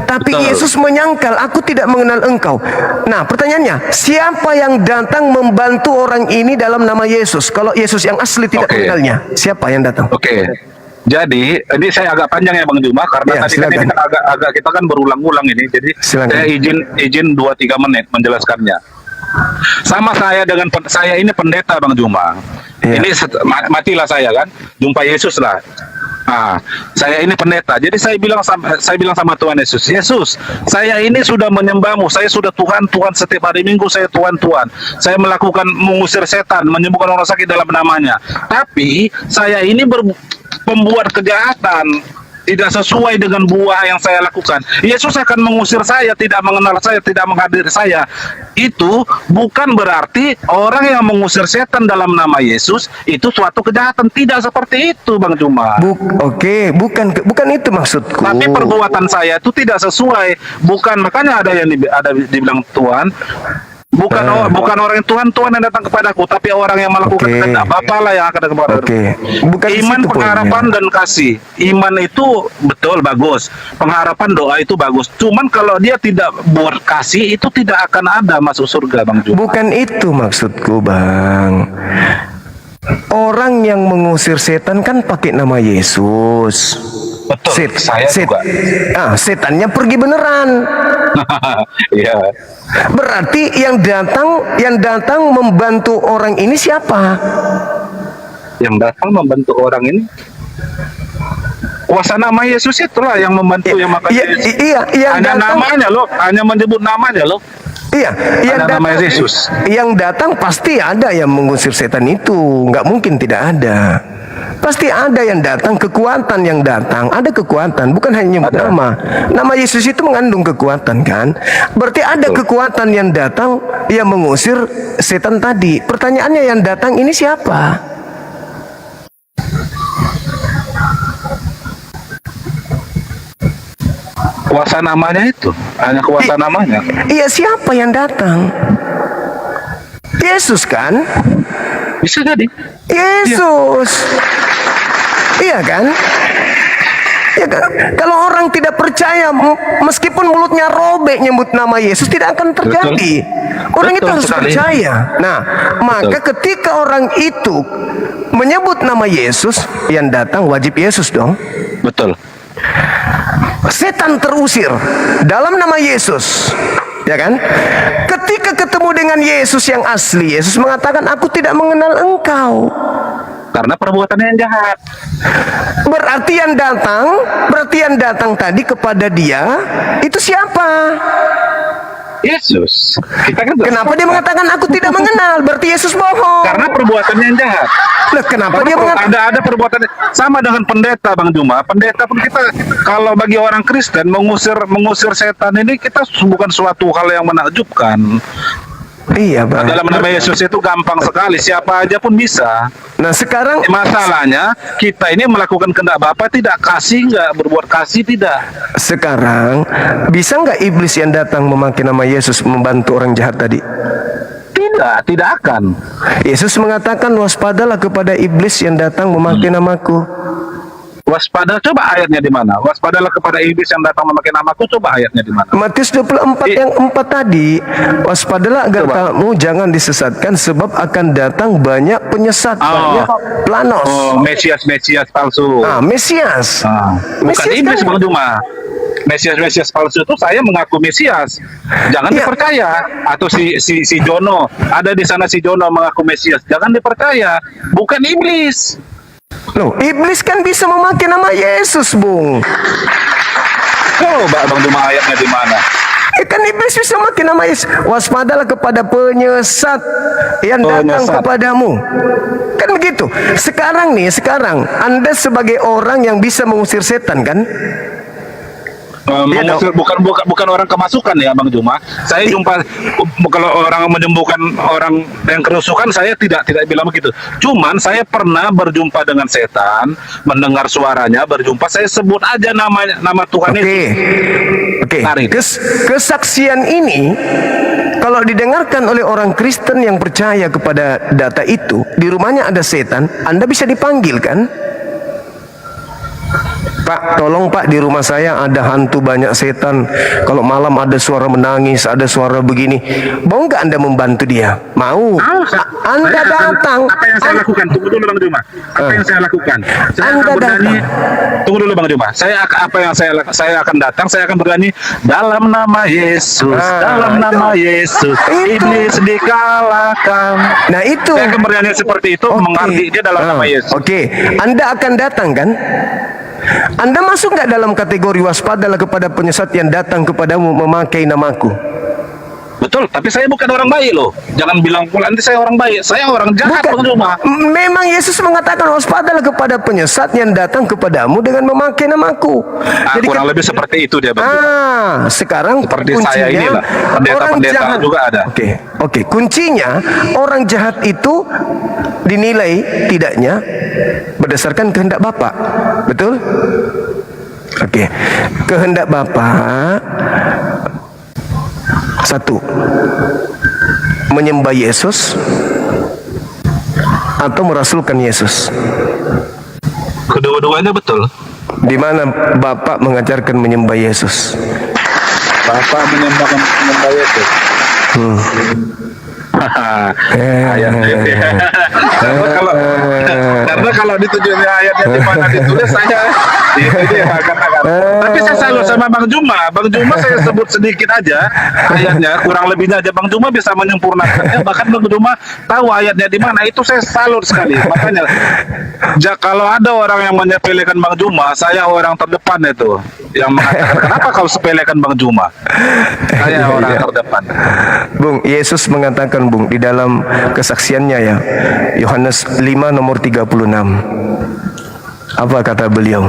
Tapi Betul. Yesus menyangkal, aku tidak mengenal engkau. Nah, pertanyaannya, siapa yang datang membantu orang ini dalam nama Yesus? Kalau Yesus yang asli tidak mengenalnya, siapa yang datang? Oke. Jadi, ini saya agak panjang ya Bang Juma, karena Ya, tadi kan ini kan agak kita kan berulang-ulang ini. Jadi saya izin 2-3 menit menjelaskannya. Sama saya dengan saya ini pendeta Bang Juma. Iya. Ini matilah saya kan, jumpa Yesus lah. Saya ini pendeta. Jadi saya bilang sama Tuhan Yesus, Yesus, saya ini sudah menyembahmu, saya sudah Tuhan setiap hari Minggu saya Tuhan. Saya melakukan mengusir setan, menyembuhkan orang sakit dalam namanya. Tapi saya ini pembuat kejahatan, tidak sesuai dengan buah yang saya lakukan. Yesus akan mengusir saya, tidak mengenal saya, tidak menghadiri saya. Itu bukan berarti orang yang mengusir setan dalam nama Yesus itu suatu kejahatan. Tidak seperti itu, Bang Juma. Oke, bukan itu maksudku. Tapi perbuatan saya itu tidak sesuai. Bukan, makanya ada yang dibilang Tuhan. Bukan orang Tuhan yang datang kepadaku, tapi orang yang melakukan kehendak Bapa lah yang akan datang kepadaku. Bukan Iman, pengharapan, dan kasih. Iman itu betul bagus. Pengharapan, doa itu bagus. Cuman kalau dia tidak berkasih, itu tidak akan ada masuk surga, Bang Juma. Bukan itu maksudku, Bang. Orang yang mengusir setan kan pakai nama Yesus. Betul. Saya juga. Setannya pergi beneran. Iya. Berarti yang datang membantu orang ini siapa? Yang datang membantu orang ini kuasa nama Yesus itulah yang membantu, yang makanya hanya namanya loh, hanya menyebut namanya loh. Iya, nama Yesus. Yang datang pasti ada yang mengusir setan itu, nggak mungkin tidak ada. Pasti ada yang datang, kekuatan yang datang, ada kekuatan, bukan hanya nyebut nama. Nama Yesus itu mengandung kekuatan kan? Berarti ada kekuatan yang datang yang mengusir setan tadi. Pertanyaannya, yang datang ini siapa? Kuasa namanya itu, hanya kuasa namanya. Iya, siapa yang datang? Yesus kan? Bisa jadi. Yesus. Iya kan? Ya kan? Kalau orang tidak percaya, meskipun mulutnya robek nyebut nama Yesus, tidak akan terjadi. Orang itu harus percaya. Nah, maka ketika orang itu menyebut nama Yesus, yang datang wajib Yesus dong. Betul. Setan terusir dalam nama Yesus. Ya kan? Ketika ketemu dengan Yesus yang asli, Yesus mengatakan, aku tidak mengenal engkau. Karena perbuatannya yang jahat. Berarti yang datang tadi kepada dia itu siapa? Yesus. Kenapa dia mengatakan aku tidak mengenal? Berarti Yesus bohong. Karena perbuatannya yang jahat. Nah, kenapa dia mengatakan ada perbuatan sama dengan pendeta, Bang Juma. Pendeta pun kita, kalau bagi orang Kristen mengusir setan ini, kita bukan suatu hal yang menakjubkan. Iya, Bang. Dalam nama Yesus itu gampang sekali, siapa aja pun bisa. Nah, sekarang masalahnya kita ini melakukan kehendak Bapa, tidak kasih, nggak berbuat kasih, tidak. Sekarang bisa nggak iblis yang datang memakai nama Yesus membantu orang jahat tadi? Tidak akan. Yesus mengatakan, waspadalah kepada iblis yang datang memakai namaku. Waspada, coba ayatnya di mana? Waspadalah kepada iblis yang datang memakai namaku, coba ayatnya di mana? Matius 24 yang 4 tadi, waspadalah agar kamu jangan disesatkan sebab akan datang banyak penyesat, banyak planos. Oh, Mesias palsu. Mesias. Bukan Mesias iblis kan? Bang Juma. Mesias palsu itu saya mengaku Mesias. Jangan Iya. dipercaya. Atau si Jono, ada di sana si Jono mengaku Mesias. Jangan dipercaya. Bukan iblis. Loh, iblis kan bisa memakai nama Yesus, Bung. Coba Bang Juma ayatnya di mana? Kan iblis bisa memakai nama Yesus. Waspadalah kepada penyesat yang datang Penyesat. kepadamu. Kan begitu. Sekarang Anda sebagai orang yang bisa mengusir setan kan? Mengusir, bukan orang kemasukan ya Bang Juma. Saya jumpa kalau orang menyembuhkan orang yang kerusukan, saya tidak bilang begitu. Cuman saya pernah berjumpa dengan setan, mendengar suaranya, berjumpa, saya sebut aja nama Tuhan itu. Oke. Tarik. Kesaksian ini kalau didengarkan oleh orang Kristen yang percaya kepada data itu, di rumahnya ada setan, Anda bisa dipanggil kan? Pak, tolong Pak, di rumah saya ada hantu banyak setan. Kalau malam ada suara menangis, ada suara begini. Mau nggak Anda membantu dia? Mau? Anda datang. Apa yang saya lakukan? Tunggu dulu Bang Juma. Apa yang saya lakukan? Saya Anda akan berani. datang. Tunggu dulu Bang Juma. Apa yang saya akan datang? Saya akan berani dalam nama Yesus. Dalam nama Yesus. Iblis dikalahkan. Nah itu. Saya akan berani seperti itu, mengabdi dia dalam nama Yesus. Oke. Anda akan datang kan? Anda masuk nggak dalam kategori waspadalah kepada penyesat yang datang kepadamu memakai namaku? Betul, tapi saya bukan orang baik loh. Jangan bilang pula nanti saya orang baik. Saya orang jahat Bang Juma. Memang Yesus mengatakan waspadalah kepada penyesat yang datang kepadamu dengan memakai namaku. Jadi kurang lebih seperti itu dia Bang Juma. Sekarang Seperti kuncinya, saya inilah. Pendeta jahat juga ada. Oke. Kuncinya orang jahat itu dinilai tidaknya berdasarkan kehendak Bapa. Betul? Oke. Kehendak Bapa satu, menyembah Yesus atau merasulkan Yesus. Kedua-duanya betul. Di mana Bapak mengajarkan menyembah Yesus? Bapak menyembah Yesus. Karena kalau ditujunya ayatnya di mana ditulis saya itu dia katakan. Tapi saya salut sama Bang Juma. Bang Juma saya sebut sedikit aja ayatnya, kurang lebihnya aja Bang Juma bisa menyempurnakannya. Bahkan Bang Juma tahu ayatnya di mana. Itu saya salut sekali. Makanya kalau ada orang yang menyepelekan Bang Juma, saya orang terdepan itu yang mengatakan kenapa kau sepelekan Bang Juma? Saya orang terdepan. Bung, Yesus mengatakan Bung di dalam kesaksiannya ya, Yohanes 5 nomor 36. Apa kata beliau?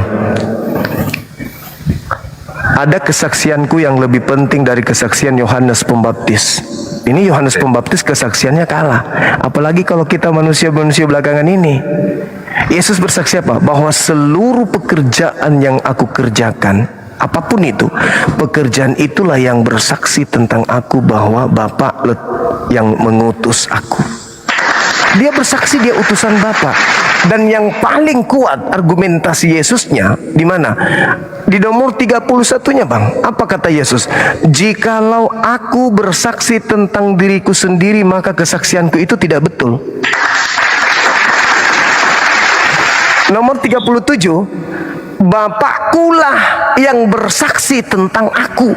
Ada kesaksianku yang lebih penting dari kesaksian Yohanes Pembaptis. Ini Yohanes Pembaptis kesaksiannya kalah. Apalagi kalau kita manusia-manusia belakangan ini. Yesus bersaksi apa? Bahwa seluruh pekerjaan yang aku kerjakan, apapun itu, pekerjaan itulah yang bersaksi tentang aku bahwa Bapa yang mengutus aku. Dia bersaksi dia utusan Bapa. Dan yang paling kuat argumentasi Yesusnya di mana? Di nomor 31-nya Bang. Apa kata Yesus? Jikalau aku bersaksi tentang diriku sendiri, maka kesaksianku itu tidak betul. Nomor 37, Bapakkulah yang bersaksi tentang aku.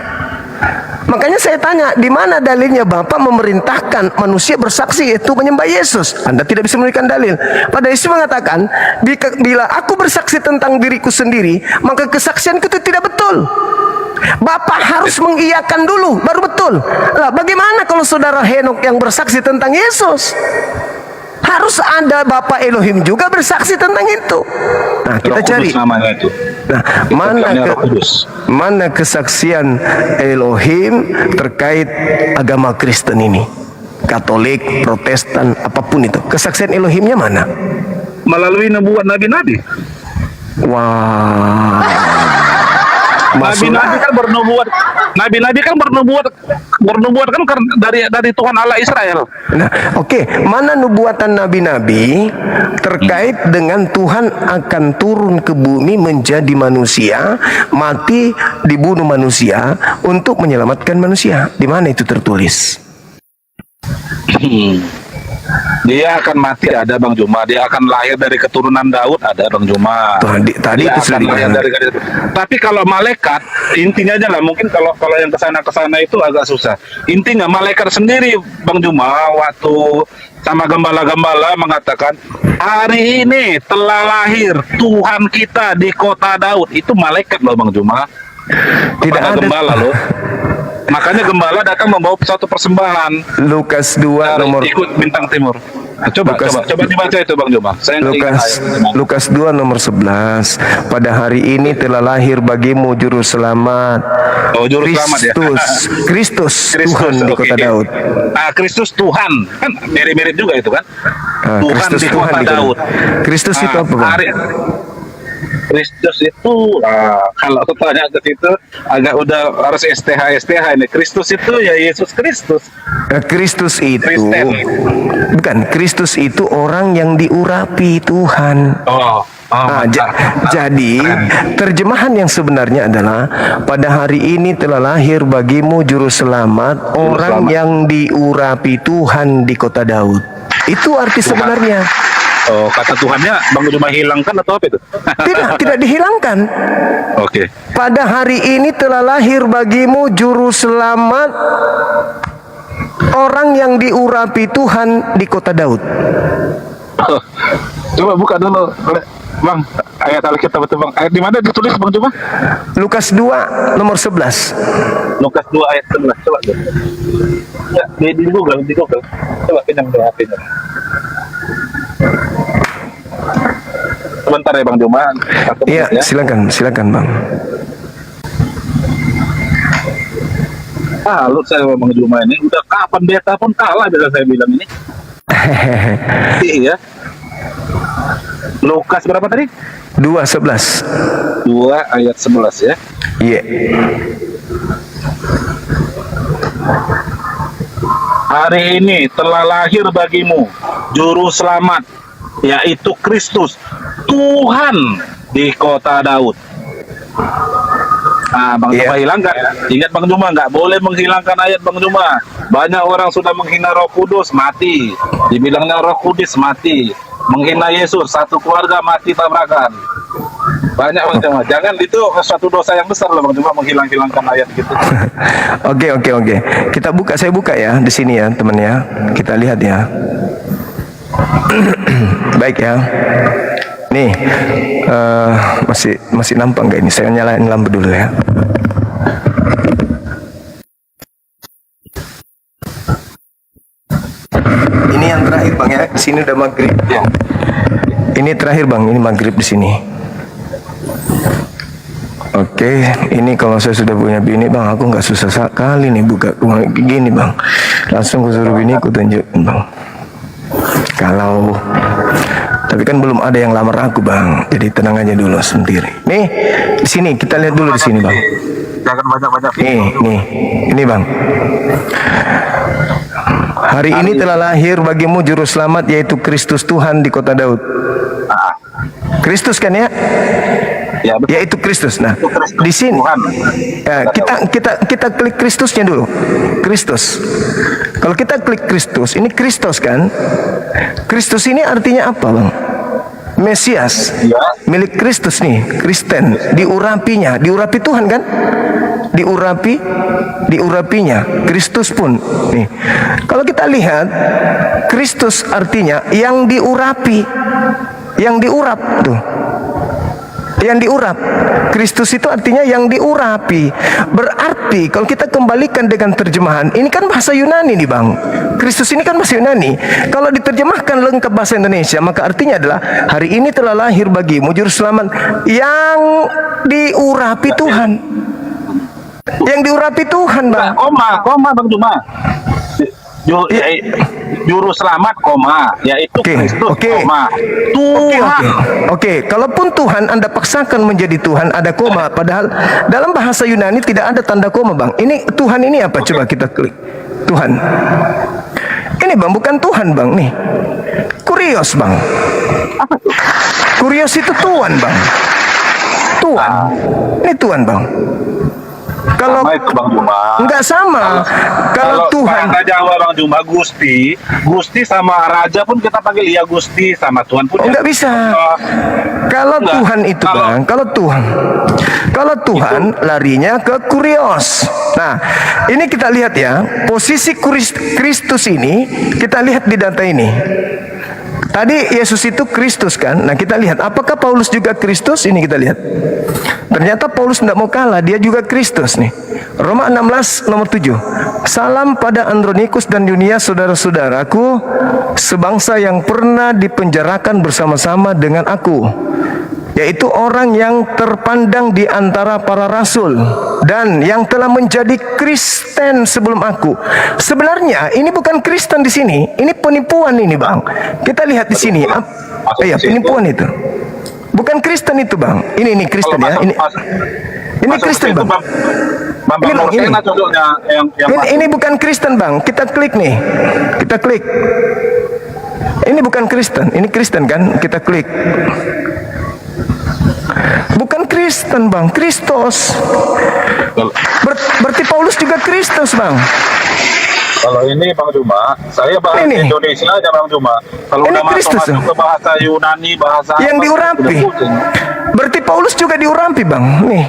Makanya saya tanya, di mana dalilnya Bapak memerintahkan manusia bersaksi yaitu menyembah Yesus? Anda tidak bisa memberikan dalil. Pada Yesus mengatakan, bila aku bersaksi tentang diriku sendiri, maka kesaksianku itu tidak betul. Bapak harus mengiyakan dulu, baru betul. Lah, bagaimana kalau saudara Henok yang bersaksi tentang Yesus? Harus ada Bapak Elohim juga bersaksi tentang itu. Nah, kita cari. Nah, mana kesaksian Elohim terkait agama Kristen ini? Katolik, Protestan, apapun itu. Kesaksian Elohimnya mana? Melalui nubuat nabi-nabi. Wah. Nabi-nabi kan bernubuat. Nabi-nabi kan bernubuat bernubuat kan dari Tuhan Allah Israel. Nah, oke, mana nubuatan nabi-nabi terkait dengan Tuhan akan turun ke bumi menjadi manusia, mati, dibunuh manusia untuk menyelamatkan manusia? Di mana itu tertulis? Dia akan mati ada Bang Juma, dia akan lahir dari keturunan Daud ada Bang Juma. Tadi Dia itu akan lahir dari tapi kalau malaikat intinya aja lah, mungkin kalau yang kesana itu agak susah. Intinya malaikat sendiri Bang Juma waktu sama gembala-gembala mengatakan hari ini telah lahir Tuhan kita di kota Daud, itu malaikat loh Bang Juma. Tidak Kepada ada gembala loh. Makanya gembala datang membawa suatu persembahan. Lukas 2 nomor Ikut bintang timur. Nah, coba dibaca itu Bang Juma. Saya nggak ingat ayatnya. Lukas 2 nomor 11. Pada hari ini telah lahir bagimu juru selamat. Oh, juru selamat ya. Kristus Tuhan di kota oke. Daud. Kristus Tuhan kan mirip-mirip juga itu kan. Tuhan Kristus di Tuhan kota di kota Daud. Kristus itu apa, Bang? Kristus itu kalau aku tanya ke situ agak udah harus STH ini. Kristus itu ya Yesus Kristus. Kristus itu Kristen. bukan, Kristus itu orang yang diurapi Tuhan. Jadi terjemahan yang sebenarnya adalah pada hari ini telah lahir bagimu juru selamat, orang yang diurapi Tuhan di kota Daud. Itu arti sebenarnya. Oh, kata Tuhannya Bang Juma hilangkan atau apa itu? Tidak dihilangkan. Oke. Pada hari ini telah lahir bagimu juru selamat, orang yang diurapi Tuhan di kota Daud. Coba buka dulu, Bang. Ayat Alkitab itu, Bang. Ayat di mana ditulis Bang Juma? Lukas 2 nomor 11. Lukas 2 ayat 11. Coba dulu. Ya, di Google. Coba pinjam dulu HP-nya. Sebentar ya Bang Juma. Iya, silakan Bang. Lu saya Bang Juma ini udah kapan beta pun kalah bisa saya bilang ini. Iya. Lukas berapa tadi? 2:11. 2 ayat 11 ya. Iya. Hari ini telah lahir bagimu juru selamat, yaitu Kristus Tuhan di kota Daud. Bang Juma hilangkan. Ingat Bang Juma, nggak boleh menghilangkan ayat Bang Juma. Banyak orang sudah menghina Roh Kudus, mati. Dibilangnya Roh Kudus, mati. Menghina Yesus, satu keluarga mati tabrakan. Banyak Bang Juma. Jangan, itu suatu dosa yang besar loh Bang Juma, menghilangkan ayat gitu. Oke. Saya buka ya di sini ya, teman ya. Kita lihat ya. Baik ya. Nih, masih nampak nggak ini? Saya nyalain lampu dulu ya. Ini yang terakhir Bang ya. Di sini udah maghrib. Ya. Ini terakhir Bang. Ini maghrib di sini. Oke, ini kalau saya sudah punya bini Bang, aku nggak susah sekali nih buka gini Bang. Langsung aku suruh biniku tunjukin Bang. Tapi kan belum ada yang lamar aku Bang, jadi tenang aja dulu sendiri. Nih, di sini kita lihat dulu di sini Bang. Jangan banyak-banyak. Nih, ini Bang. Hari ini telah lahir bagimu juru selamat, yaitu Kristus Tuhan di kota Daud. Kristus kan ya? Ya, betul. Yaitu Kristus. Nah, di sini ya, kita klik Kristusnya dulu. Kristus. Kalau kita klik Kristus, ini Kristus kan? Kristus ini artinya apa, Bang? Mesias. Ya. Milik Kristus nih, Kristen. Diurapinya, diurapi Tuhan kan? Diurapinya. Kristus pun nih. Kalau kita lihat, Kristus artinya yang diurapi. Yang diurap tuh. Yang diurap. Kristus itu artinya yang diurapi. Berarti kalau kita kembalikan dengan terjemahan, ini kan bahasa Yunani nih Bang. Kristus ini kan bahasa Yunani. Kalau diterjemahkan lengkap bahasa Indonesia, maka artinya adalah hari ini telah lahir bagimu juru selamat yang diurapi Tuhan. Yang diurapi Tuhan Bang. Koma Bang Juma. juru selamat, yaitu Kristus, Oke. Tuhan. Oke. Kalaupun Tuhan Anda paksakan menjadi Tuhan, ada koma. Padahal dalam bahasa Yunani tidak ada tanda koma, Bang. Ini Tuhan ini apa? Coba kita klik. Tuhan. Ini Bang, bukan Tuhan, Bang. Nih. Kurios, Bang. Kurios itu Tuhan, Bang. Tuhan. Ini Tuhan, Bang. Kalau Sama itu Bang Juma. enggak sama. Kalau Tuhan bahasa Jawa Bang Juma, Gusti sama Raja pun kita panggil ya Gusti, sama Tuhan pun. enggak bisa. Kalau Enggak. Tuhan itu, Bang, kalau Tuhan larinya ke kurios. Nah, ini kita lihat ya, posisi Kristus ini kita lihat di data ini. Tadi Yesus itu Kristus kan? Nah, kita lihat apakah Paulus juga Kristus? Ini kita lihat. Ternyata Paulus tidak mau kalah, dia juga Kristus nih. Roma 16 nomor 7. Salam pada Andronikus dan Yunia, saudara-saudaraku sebangsa yang pernah dipenjarakan bersama-sama dengan aku, yaitu orang yang terpandang di antara para rasul dan yang telah menjadi Kristen sebelum aku. Sebenarnya ini bukan Kristen di sini, ini penipuan ini, Bang. Kita lihat di sini. Iya, penipuan itu. Bukan Kristen itu, Bang. Ini Kristen ya. Ini Kristen, Bang. Ini, Bang, ini bukan Kristen, Bang. Kita klik nih. Kita klik. Ini bukan Kristen. Ini Kristen kan? Kita klik. Bukan Kristen, Bang, Kristus. Berarti Paulus juga Kristus, Bang. Kalau ini Bang Juma, saya bahasa Ini. Indonesia aja Bang Juma. Kalau Ini udah Kristus, masuk ke bahasa Yunani, bahasa yang apa, diurapi. udah pusing. Berarti Paulus juga diurapi, Bang. Nih.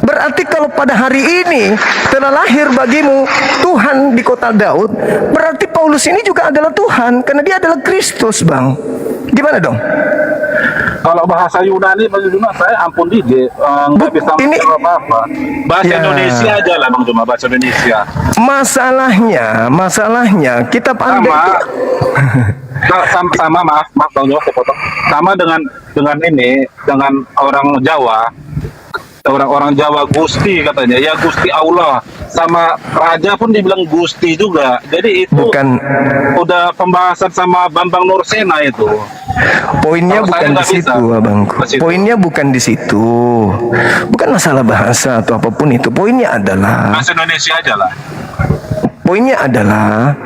Berarti kalau pada hari ini telah lahir bagimu Tuhan di kota Daud, berarti Paulus ini juga adalah Tuhan karena dia adalah Kristus, Bang. Gimana dong? Kalau bahasa Yunani Bang Juma, saya ampun nggak bisa ini- menjawab apa-apa. Bahasa Ya. Indonesia aja lah Bang Juma, bahasa Indonesia. Masalahnya kita pandai. Sama maaf Bang Juma, saya potong. Sama dengan orang Jawa. Orang Jawa Gusti katanya, ya Gusti Allah, sama Raja pun dibilang Gusti juga. Jadi itu udah pembahasan sama Bambang Nursena itu. Poinnya Kalau saya bukan di nggak situ, bisa. Abangku. Ke situ. Poinnya bukan di situ. Bukan masalah bahasa atau apapun itu. Poinnya adalah Bahasa Indonesia aja lah. Poinnya adalah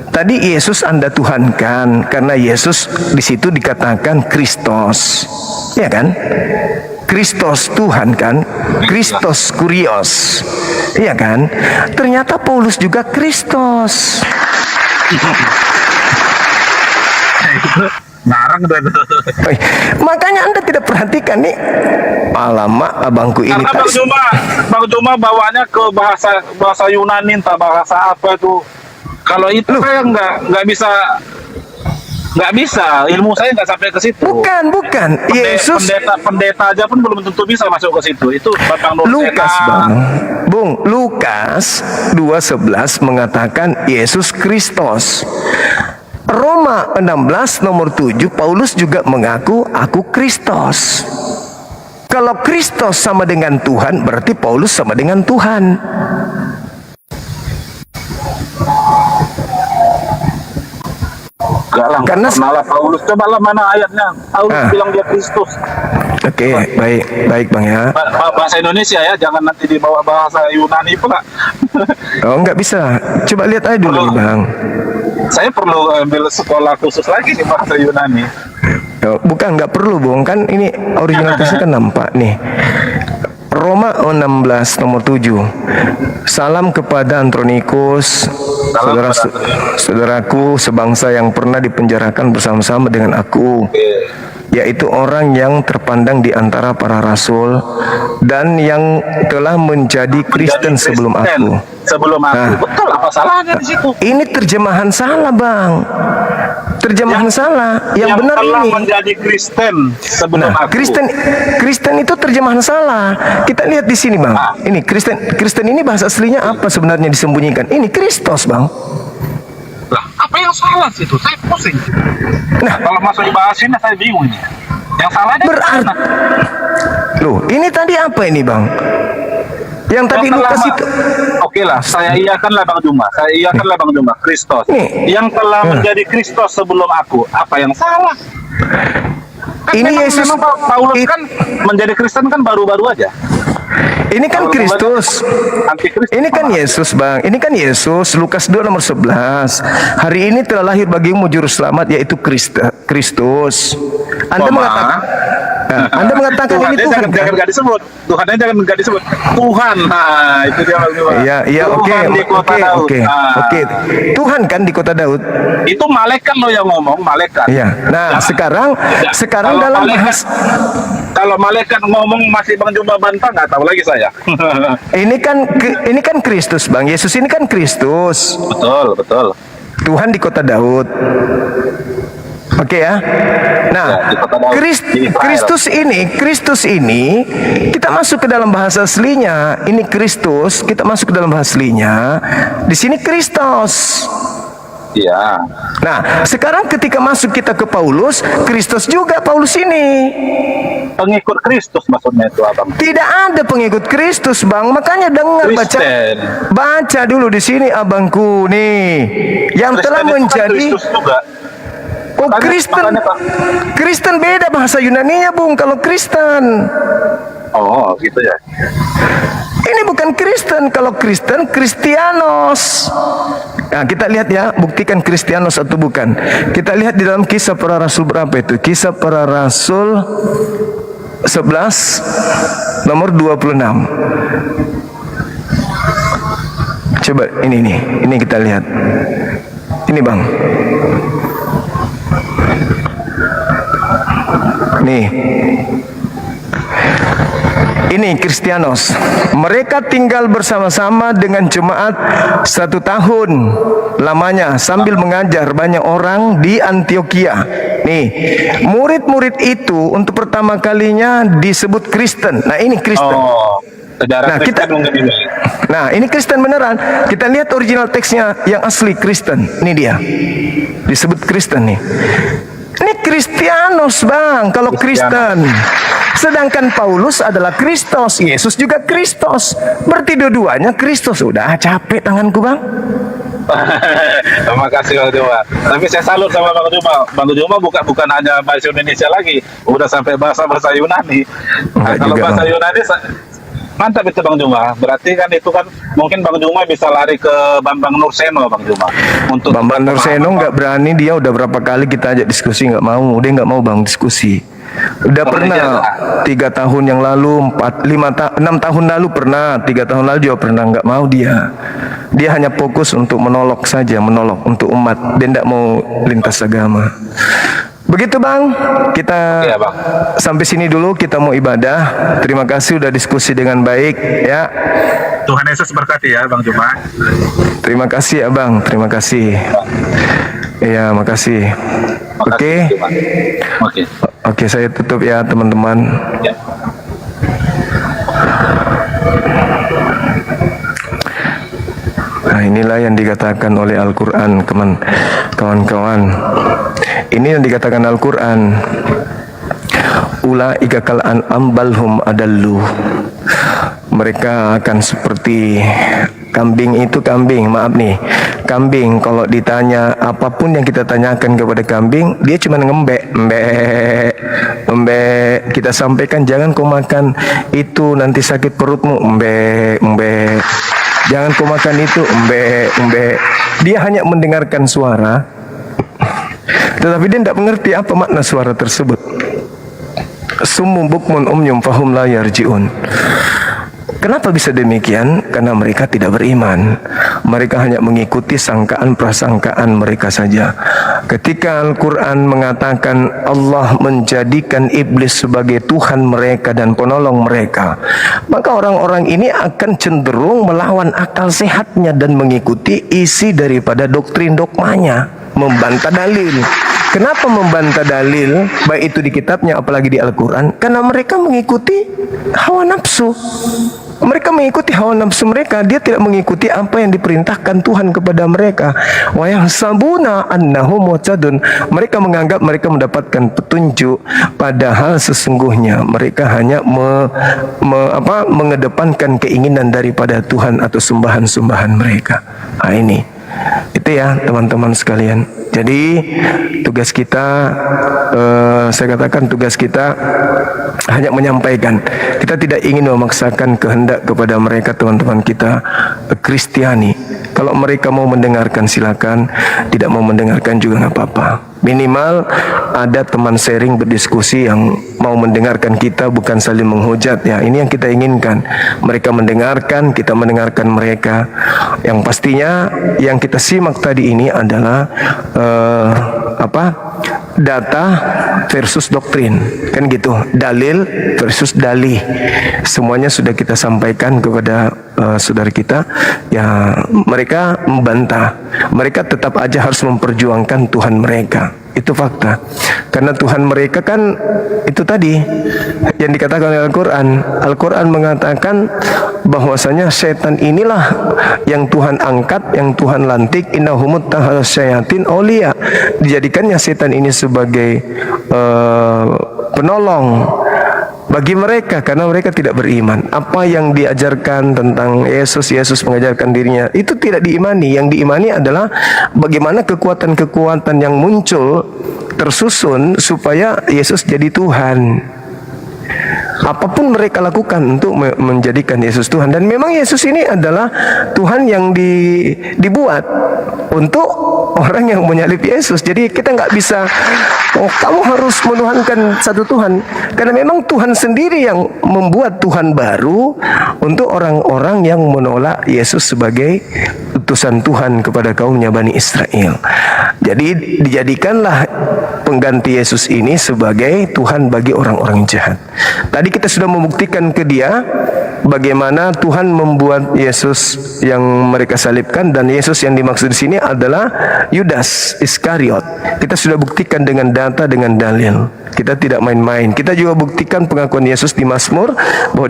tadi Yesus Anda tuhankan karena Yesus di situ dikatakan Kristos. Ya kan? Kristos Tuhan kan? Kristos Kurios. Iya kan? Ternyata Paulus juga Kristos. Ngarang udah. Makanya Anda tidak perhatikan nih. Alamak, abangku ini Karena Bang Juma bawaannya ke bahasa Yunani, entah bahasa apa itu. Kalau itu saya nggak bisa, ilmu saya nggak sampai ke situ. Bukan. Yesus pendeta aja pun belum tentu bisa masuk ke situ. Itu Bambang Nursena. Lukas, Bang. Bung, Lukas 2:11 mengatakan Yesus Kristus. Roma 16 nomor 7 Paulus juga mengaku aku Kristus. Kalau Kristus sama dengan Tuhan, berarti Paulus sama dengan Tuhan. Enggak lah, Karena- pernah lah Paulus. Coba lah mana ayatnya. Paulus bilang dia Kristus. Oke, baik Bang ya. Bahasa Indonesia ya, jangan nanti dibawa bahasa Yunani pula. Oh, nggak bisa. Coba lihat aja dulu nih, Bang. Saya perlu ambil sekolah khusus lagi di bahasa Yunani. Oh, bukan, nggak perlu, Bung. Kan ini originalitasnya kan nampak nih. Roma 16 nomor 7. Salam kepada Andronikus, saudaraku sebangsa yang pernah dipenjarakan bersama-sama dengan aku, yaitu orang yang terpandang di antara para rasul dan yang telah menjadi Kristen sebelum aku. Sebelum aku. Nah. Betul, apa salahnya di situ? Ini terjemahan salah, Bang. Terjemahan salah. Yang benar telah ini. menjadi Kristen sebelum Nah, aku. Kristen itu terjemahan salah. Kita lihat di sini, Bang. Ini Kristen ini bahasa aslinya apa sebenarnya disembunyikan? Ini Kristus, Bang. Lah, apa yang salah situ? Saya pusing. Nah, Kalau masuk di bahasa ini saya bingung ini. Yang salahnya berarti mana? loh, ini tadi apa ini, Bang? Yang tadi Yang Lukas telah- itu. Oke lah, saya iakanlah Bang Juma. Saya iakanlah Bang Juma, Kristus. Nih. Yang telah menjadi Kristus sebelum aku. Apa yang salah? Kan Ini memang, Yesus- memang Paulus kan menjadi Kristen kan baru-baru aja. Ini kan Kristus. Antikristus. Ini kan Yesus, Bang. Ini kan Yesus. Lukas 2 nomor 11. Hari ini telah lahir bagimu juru selamat, yaitu Kristus. Anda Koma. mengatakan, Anda mengatakan ini Tuhan, jangan, kan? jangan nggak disebut. Tuhannya jangan nggak disebut. Tuhan. Nah, itu dia Bang Juma. Iya, oke, Tuhan di kota Daud. oke. Nah, Tuhan kan di kota Daud. Itu malaikat lo yang ngomong, malaikat. Iya. Nah, sekarang Kalau dalam malaikat- bahas Kalau malaikat ngomong masih Bang Juma bantah, nggak tahu lagi saya. ini kan Kristus, Bang. Yesus ini kan Kristus. Betul, betul. Tuhan di kota Daud. Oke ya. Nah, Ya, di kota Daud, di Israel. Kristus ini kita masuk ke dalam bahasa aslinya. Ini Kristus, kita masuk ke dalam bahasa aslinya. Di sini Kristus. Iya. Nah, sekarang ketika masuk kita ke Paulus, Kristus juga Paulus ini. Pengikut Kristus maksudnya itu Abang. Tidak ada pengikut Kristus, Bang. Makanya dengar Kristen. baca dulu di sini abangku nih. Yang telah Kristen itu kan menjadi Kristus juga. Oh, Makanya- Kristen. makanya, Pak. Kristen beda bahasa Yunaninya, Bung. Kalau Kristen. Oh, gitu ya. Ini bukan Kristen. Kalau Kristen, Kristianos. Nah, kita lihat ya, buktikan Kristianos atau bukan. Kita lihat di dalam Kisah Para Rasul berapa itu? Kisah Para Rasul 11 nomor 26. Coba ini nih, ini kita lihat. Ini, Bang. Nih. Ini Kristianos. Mereka tinggal bersama-sama dengan jemaat 1 tahun lamanya sambil mengajar banyak orang di Antioquia. Nih, murid-murid itu untuk pertama kalinya disebut Kristen. Nah, ini Kristen. Oh, sejarah Nah, Kristen kita- mungkin ini. Nah, ini Kristen beneran. Kita lihat original teksnya yang asli Kristen. Ini dia. Disebut Kristen nih. Ini Kristianos, Bang, kalau Kristen. Sedangkan Paulus adalah Kristus, Yesus juga Kristus. Berarti dua-duanya Kristus. Udah capek tanganku, Bang. Terima kasih Bang Juma. Tapi saya salut sama Bang Juma. Bang Juma bukan hanya bahasa Indonesia lagi, udah sampai bahasa Yunani. Enggak Kalau juga, bahasa Bang. Yunani mantap itu Bang Juma. Berarti kan itu kan mungkin Bang Juma bisa lari ke Bambang Nurseno Bang Juma. Untuk Bambang Nurseno nggak berani, dia udah berapa kali kita ajak diskusi nggak mau, dia nggak mau, Bang, diskusi. Udah pernah 3 tahun yang lalu, 6 tahun lalu pernah, 3 tahun lalu juga pernah, nggak mau dia. Dia hanya fokus untuk menolok saja, menolok untuk umat. Dia nggak mau lintas agama. Begitu, Bang, kita Iya, Bang. sampai sini dulu, kita mau ibadah. Terima kasih udah diskusi dengan baik ya. Tuhan Yesus berkati ya Bang Juma. Terima kasih, Abang. Terima kasih. Iya, makasih. Oke. Juma. Oke. Oke, saya tutup ya, teman-teman. Ya. Nah, inilah yang dikatakan oleh Al-Quran, kawan-kawan. Ini yang dikatakan Al-Quran. Ulaika kal an'am balhum adallu. Mereka akan seperti kambing itu, maaf nih. Kambing kalau ditanya apapun yang kita tanyakan kepada kambing, dia cuma ngembek, mbek. Kita sampaikan jangan kau makan itu nanti sakit perutmu, mbek. Jangan kau makan itu, mbek. Dia hanya mendengarkan suara, tetapi dia tidak mengerti apa makna suara tersebut. Summun bukmun umyum fahum la yarji'un. Kenapa bisa demikian? Karena mereka tidak beriman. Mereka hanya mengikuti sangkaan prasangkaan mereka saja. Ketika Al-Quran mengatakan Allah menjadikan iblis sebagai Tuhan mereka dan penolong mereka, maka orang-orang ini akan cenderung melawan akal sehatnya dan mengikuti isi daripada doktrin dogmanya, membantah dalil. Kenapa membantah dalil, baik itu di kitabnya apalagi di Al-Quran? Karena mereka mengikuti hawa nafsu. Mereka mengikuti hawa nafsu mereka, dia tidak mengikuti apa yang diperintahkan Tuhan kepada mereka. Wa yahsabuna annahum muhtadun. Mereka menganggap mereka mendapatkan petunjuk, padahal sesungguhnya mereka hanya mengedepankan keinginan daripada Tuhan atau sembahan-sembahan mereka. Nah, ini itu ya teman-teman sekalian. Jadi tugas kita, saya katakan tugas kita hanya menyampaikan. Kita tidak ingin memaksakan kehendak kepada mereka, teman-teman kita Kristiani. Kalau mereka mau mendengarkan silakan, tidak mau mendengarkan juga nggak apa-apa. Minimal ada teman sharing berdiskusi yang mau mendengarkan kita, bukan saling menghujat ya. Ini yang kita inginkan. Mereka mendengarkan, kita mendengarkan mereka. Yang pastinya yang kita simak tadi ini adalah data versus doktrin, kan gitu, dalil versus dalih. Semuanya sudah kita sampaikan kepada saudara kita. Ya, mereka membantah. Mereka tetap aja harus memperjuangkan Tuhan mereka. Itu fakta. Karena Tuhan mereka kan itu tadi yang dikatakan oleh Al-Quran. Al-Quran mengatakan bahwasanya setan inilah yang Tuhan angkat, yang Tuhan lantik. Innahumut tahas syayatin aulia. Dijadikannya setan ini sebagai penolong bagi mereka karena mereka tidak beriman. Apa yang diajarkan tentang Yesus mengajarkan dirinya itu tidak diimani. Yang diimani adalah bagaimana kekuatan-kekuatan yang muncul tersusun supaya Yesus jadi Tuhan. Apapun mereka lakukan untuk menjadikan Yesus Tuhan. Dan memang Yesus ini adalah Tuhan yang dibuat untuk orang yang menyalib Yesus. Jadi kita nggak bisa, oh kamu harus menuhankan satu Tuhan. Karena memang Tuhan sendiri yang membuat Tuhan baru untuk orang-orang yang menolak Yesus sebagai utusan Tuhan kepada kaumnya Bani Israel. Jadi dijadikanlah pengganti Yesus ini sebagai Tuhan bagi orang-orang jahat. Tadi kita sudah membuktikan ke dia bagaimana Tuhan membuat Yesus yang mereka salibkan, dan Yesus yang dimaksud di sini adalah Yudas Iskariot. Kita sudah buktikan dengan data, dengan dalil. Kita tidak main-main. Kita juga buktikan pengakuan Yesus di Mazmur bahwa